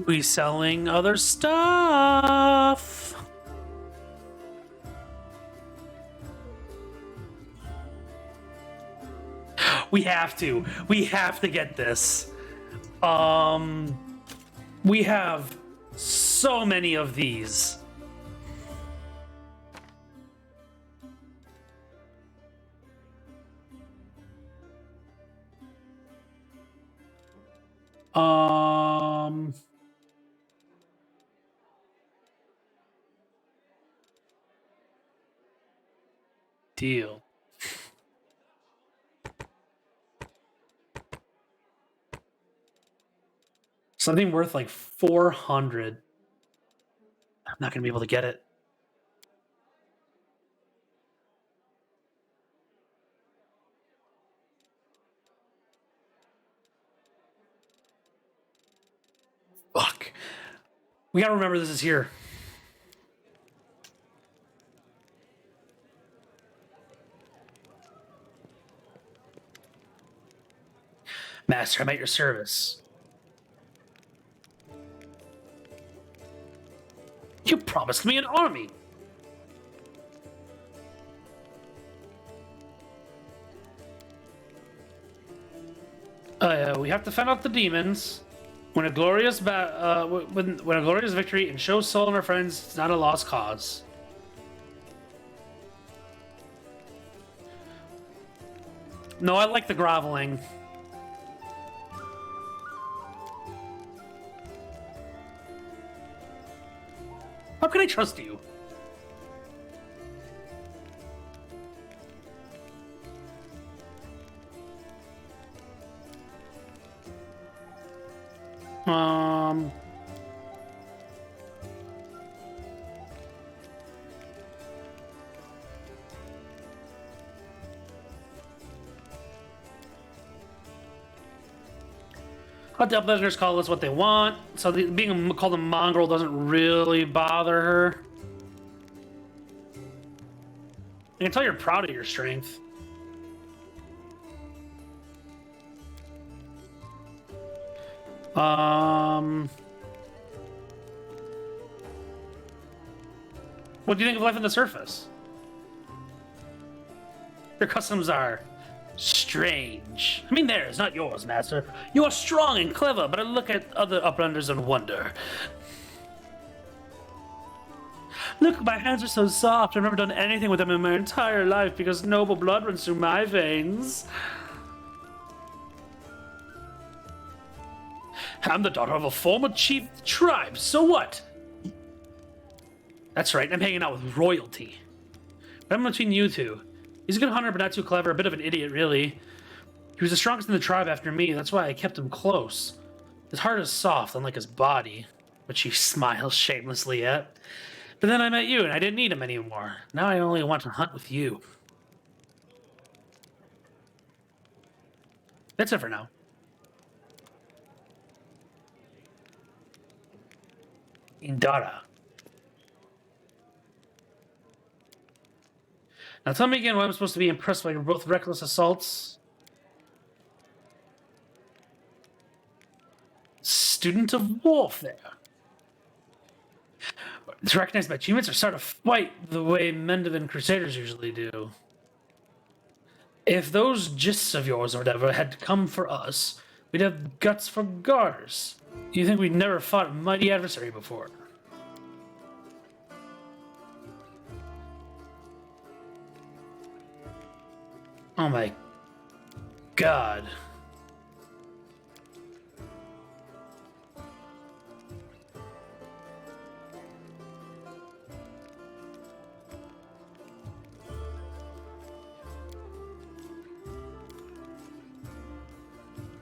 We selling other stuff. We have to. We have to get this. We have so many of these. Deal. Something worth like 400. I'm not gonna be able to get it. Fuck. We gotta remember this is here. Master, I'm at your service. You promised me an army. We have to fend off the demons. When a glorious when a glorious victory and show Soul and our friends, it's not a lost cause. No, I like the groveling. How can I trust you? Let the Uplanders call us what they want. So being called a mongrel doesn't really bother her. I can tell you're proud of your strength. What do you think of life on the surface? Your customs are Strange. I mean, theirs, not yours, master. You are strong and clever, but I look at other uplanders and wonder. Look, my hands are so soft. I've never done anything with them in my entire life because noble blood runs through my veins. I'm the daughter of a former chief of the tribe, so what? That's right, I'm hanging out with royalty. But I'm between you two. He's a good hunter, but not too clever. A bit of an idiot, really. He was the strongest in the tribe after me. That's why I kept him close. His heart is soft, unlike his body, which he smiles shamelessly at. But then I met you, and I didn't need him anymore. Now I only want to hunt with you. That's it for now. Indara. Now tell me again why I'm supposed to be impressed by your both reckless assaults. Student of warfare. To recognize my achievements or start a fight the way Mendovan Crusaders usually do. If those gists of yours or whatever had come for us, we'd have guts for garters. You think we'd never fought a mighty adversary before? Oh my god.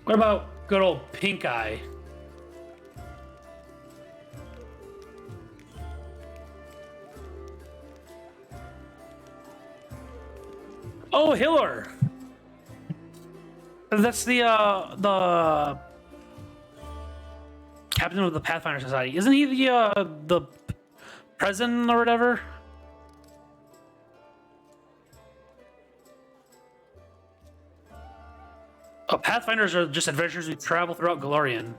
What about good old Pink Eye? Oh, Hiller. That's the captain of the Pathfinder Society. Isn't he the president or whatever? Oh, Pathfinders are just adventurers who travel throughout Galorian.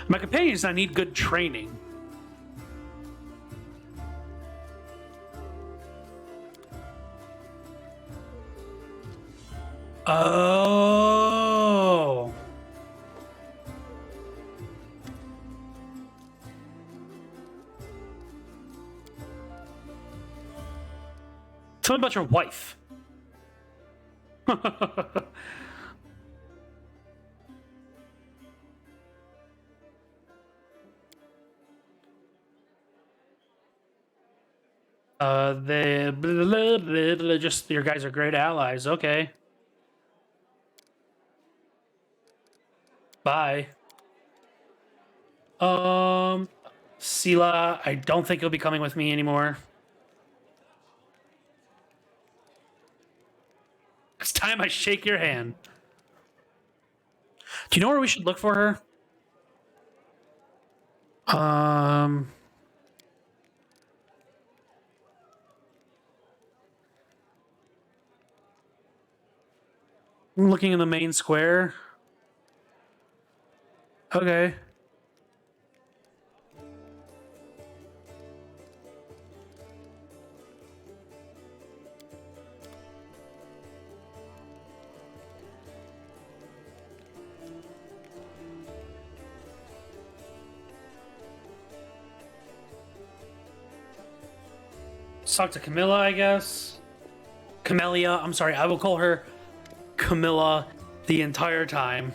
My companions, I need good training. Oh. Tell me about your wife. They just your guys are great allies. Okay. Bye. Sela, I don't think you'll be coming with me anymore. It's time I shake your hand. Do you know where we should look for her? I'm looking in the main square. Okay. Let's talk to Camilla, I guess. Camellia, I'm sorry, I will call her Camilla the entire time.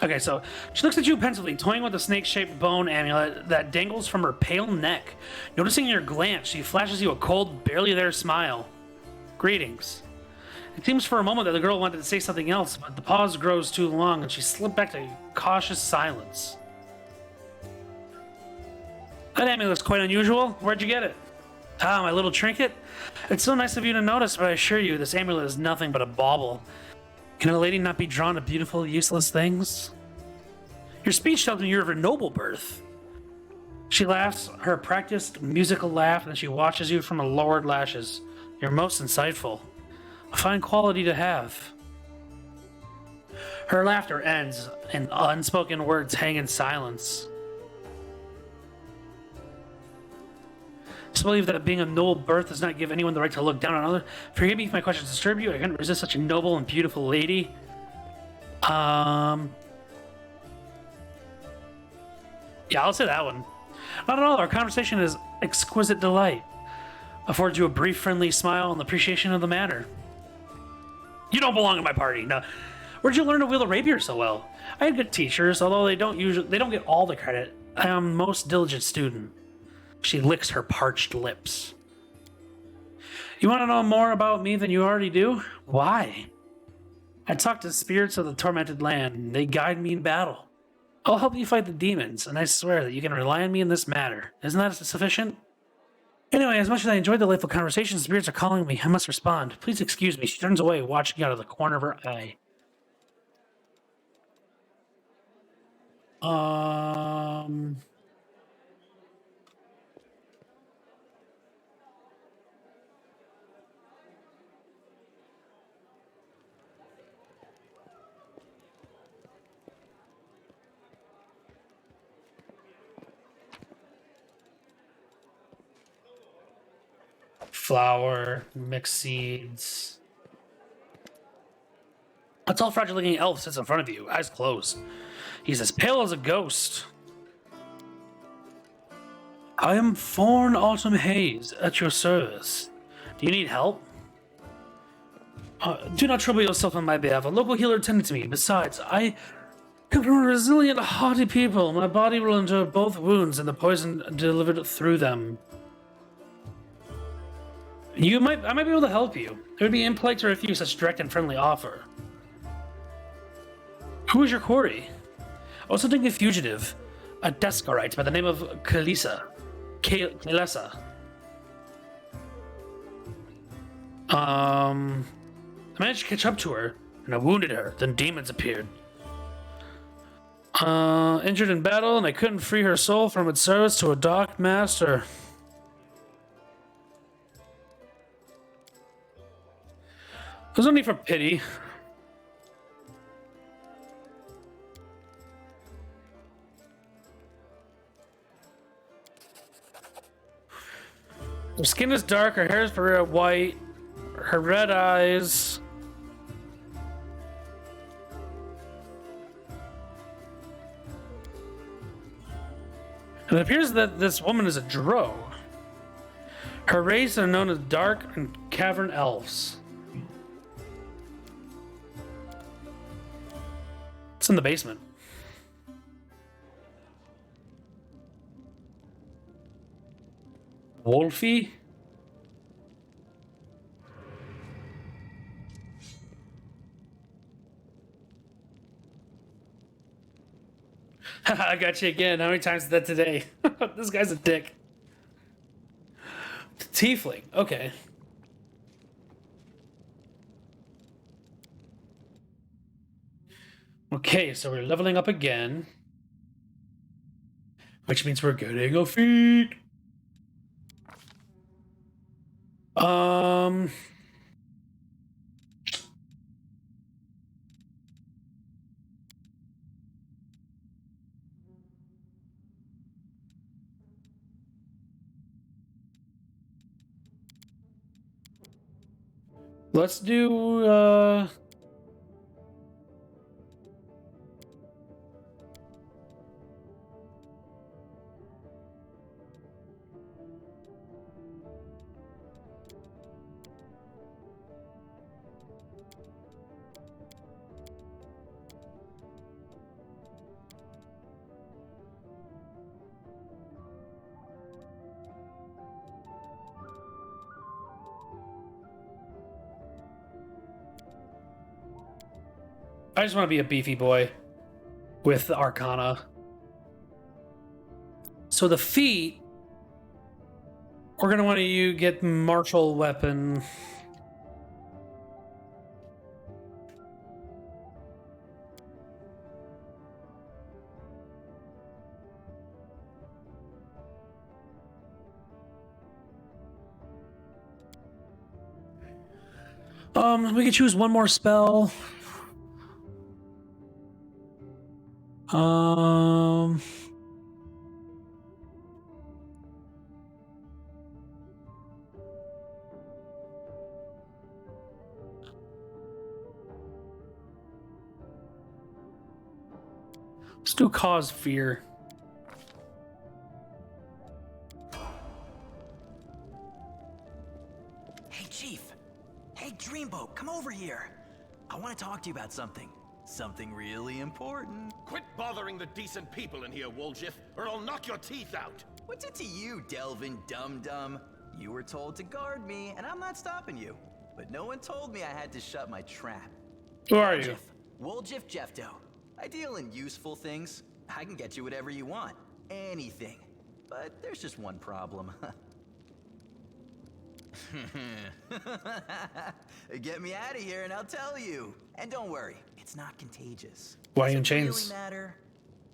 Okay, so she looks at you pensively, toying with a snake-shaped bone amulet that dangles from her pale neck. Noticing your glance, she flashes you a cold, barely there smile. Greetings. It seems for a moment that the girl wanted to say something else, but the pause grows too long and she slipped back to cautious silence. That amulet's quite unusual. Where'd you get it? Ah, my little trinket? It's so nice of you to notice, but I assure you, this amulet is nothing but a bauble. Can a lady not be drawn to beautiful, useless things? Your speech tells me you're of a noble birth. She laughs, her practiced musical laugh, and then she watches you from her lowered lashes. You're most insightful. A fine quality to have. Her laughter ends, and unspoken words hang in silence. I believe that being of noble birth does not give anyone the right to look down on others. Forgive me if my questions disturb you. I couldn't resist such a noble and beautiful lady. Yeah, I'll say that one. Not at all. Our conversation is exquisite delight. Affords you a brief, friendly smile and appreciation of the matter. You don't belong in my party. No. Where'd you learn to wield a rapier so well? I had good teachers, although they don't get all the credit. I am a most diligent student. She licks her parched lips. You want to know more about me than you already do? Why? I talk to spirits of the tormented land, and they guide me in battle. I'll help you fight the demons, and I swear that you can rely on me in this matter. Isn't that sufficient? Anyway, as much as I enjoyed the delightful conversation, spirits are calling me. I must respond. Please excuse me. She turns away, watching out of the corner of her eye. Flour, mixed seeds. A tall, fragile-looking elf sits in front of you, eyes closed. He's as pale as a ghost. I am Thorn Autumn Haze, at your service. Do you need help? Do not trouble yourself on my behalf. A local healer attended to me. Besides, I come from a resilient, hardy people. My body will endure both wounds and the poison delivered through them. I might be able to help you. It would be impolite to refuse such direct and friendly offer. Who is your quarry? Also taking a fugitive, a Descarite by the name of Kalisa. Kalesa. I managed to catch up to her, and I wounded her. Then demons appeared. Injured in battle, and I couldn't free her soul from its service to a dark master. There's no need for pity. Her skin is dark, her hair is white, her red eyes. It appears that this woman is a drow. Her race are known as dark and cavern elves. It's in the basement. Wolfie? I got you again. How many times is that today? This guy's a dick. Tiefling. Okay. Okay, so we're leveling up again. Which means we're getting a feat. Let's do, I just want to be a beefy boy with Arcana. So the feat, we're going to want to get martial weapon. We could choose one more spell. Um. Let's do cause fear. Hey, Chief. Hey, Dreamboat, come over here. I want to talk to you about something. Something really important. Quit bothering the decent people in here, Woljif, or I'll knock your teeth out. What's it to you, Delvin Dum-Dum? You were told to guard me, and I'm not stopping you. But no one told me I had to shut my trap. Who are you? Woljif Jeffdo. I deal in useful things. I can get you whatever you want. Anything. But there's just one problem. Get me out of here and I'll tell you. And don't worry, it's not contagious. Why are you in Does it chains? really matter?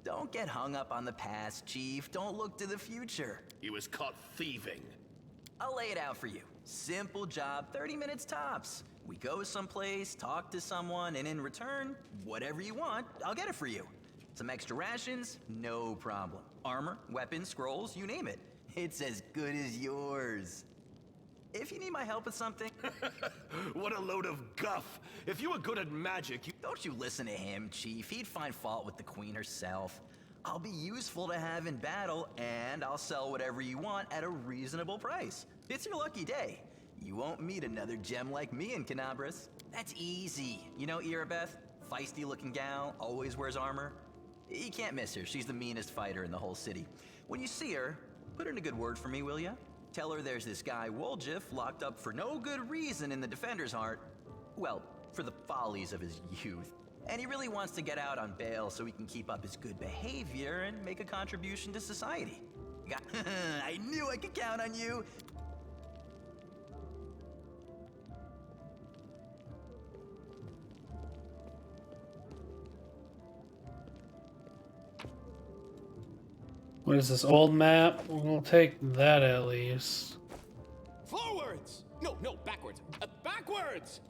Don't get hung up on the past, Chief. Don't look to the future. He was caught thieving. I'll lay it out for you. Simple job, 30 minutes tops. We go someplace, talk to someone, and in return, whatever you want, I'll get it for you. Some extra rations? No problem. Armor, weapons, scrolls, you name it. It's as good as yours. If you need my help with something... What a load of guff. If you were good at magic, you... Don't you listen to him, Chief. He'd find fault with the Queen herself. I'll be useful to have in battle, and I'll sell whatever you want at a reasonable price. It's your lucky day. You won't meet another gem like me in Canabras. That's easy. You know Irabeth? Feisty-looking gal, always wears armor. You can't miss her. She's the meanest fighter in the whole city. When you see her, put in a good word for me, will ya? Tell her there's this guy, Woljif, locked up for no good reason in the Defender's Heart. Well, for the follies of his youth. And he really wants to get out on bail so he can keep up his good behavior and make a contribution to society. I knew I could count on you! What is this, old map? We'll take that at least. Forwards! No, backwards. Backwards!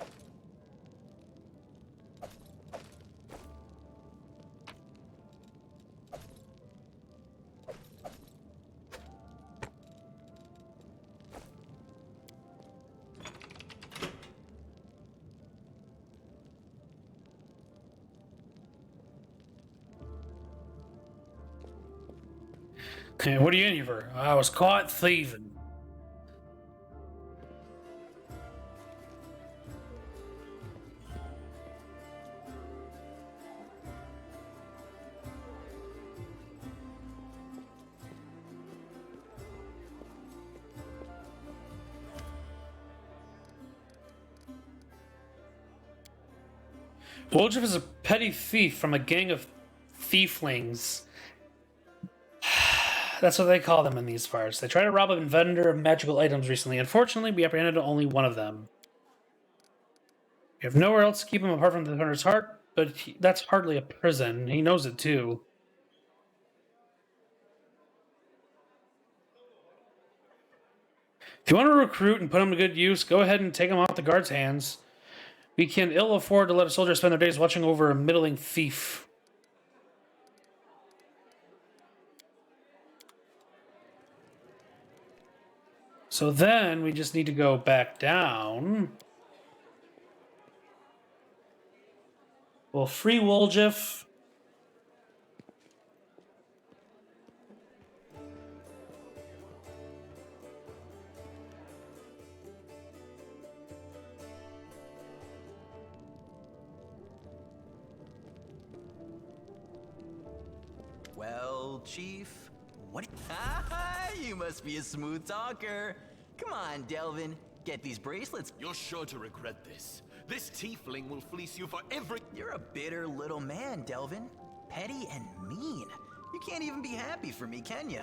Hey, what are you in here for? I was caught thieving. Woljif is a petty thief from a gang of thieflings. That's what they call them in these parts. They tried to rob a vendor of magical items recently. Unfortunately, we apprehended only one of them. We have nowhere else to keep him apart from the Defender's Heart, but that's hardly a prison. He knows it too. If you want to recruit and put him to good use, go ahead and take him off the guard's hands. We can ill afford to let a soldier spend their days watching over a middling thief. So then we just need to go back down. We'll free Woljif. Well, Chief, what? You must be a smooth talker. Come on, Delvin. Get these bracelets. You're sure to regret this. This tiefling will fleece you for every... You're a bitter little man, Delvin. Petty and mean. You can't even be happy for me, can ya?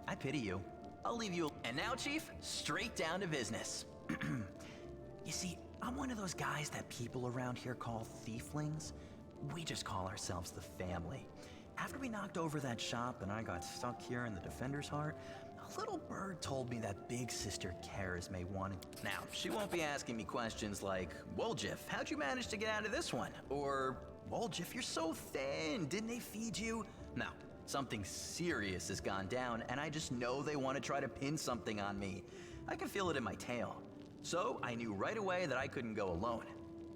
I pity you. I'll leave you... And now, Chief, straight down to business. You see, I'm one of those guys that people around here call thieflings. We just call ourselves the family. After we knocked over that shop and I got stuck here in the Defender's Heart, a little bird told me that big sister Charisme wanted... Now, she won't be asking me questions like, Woljif, how'd you manage to get out of this one? Or, Wolf, you're so thin. Didn't they feed you? No, something serious has gone down, and I just know they want to try to pin something on me. I can feel it in my tail. So I knew right away that I couldn't go alone.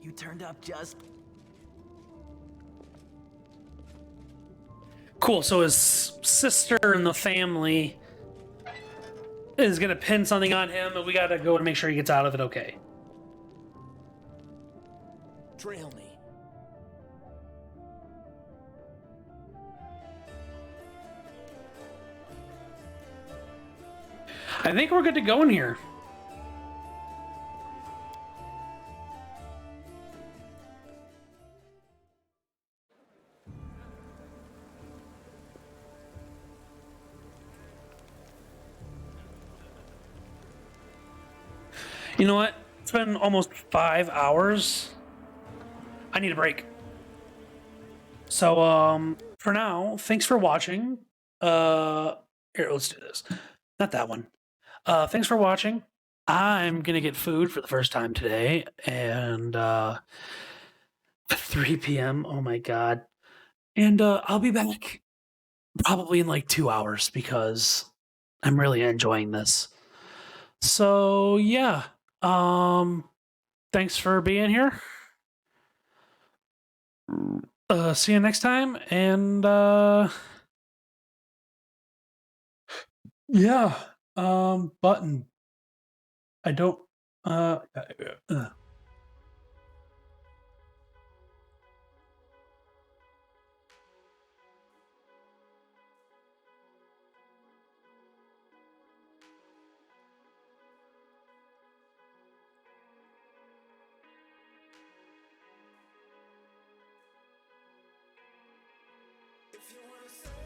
You turned up just... Cool, so his sister in the family is gonna pin something on him, and we gotta go and make sure he gets out of it okay. Trail me. I think we're good to go in here. You know what? It's been almost 5 hours. I need a break. So, for now, thanks for watching. Here, let's do this. Not that one. Thanks for watching. I'm gonna get food for the first time today, and 3 p.m. Oh my god. And I'll be back probably in like 2 hours because I'm really enjoying this. So yeah. Thanks for being here. See you next time, and yeah. Button. I don't uh. If you wanna say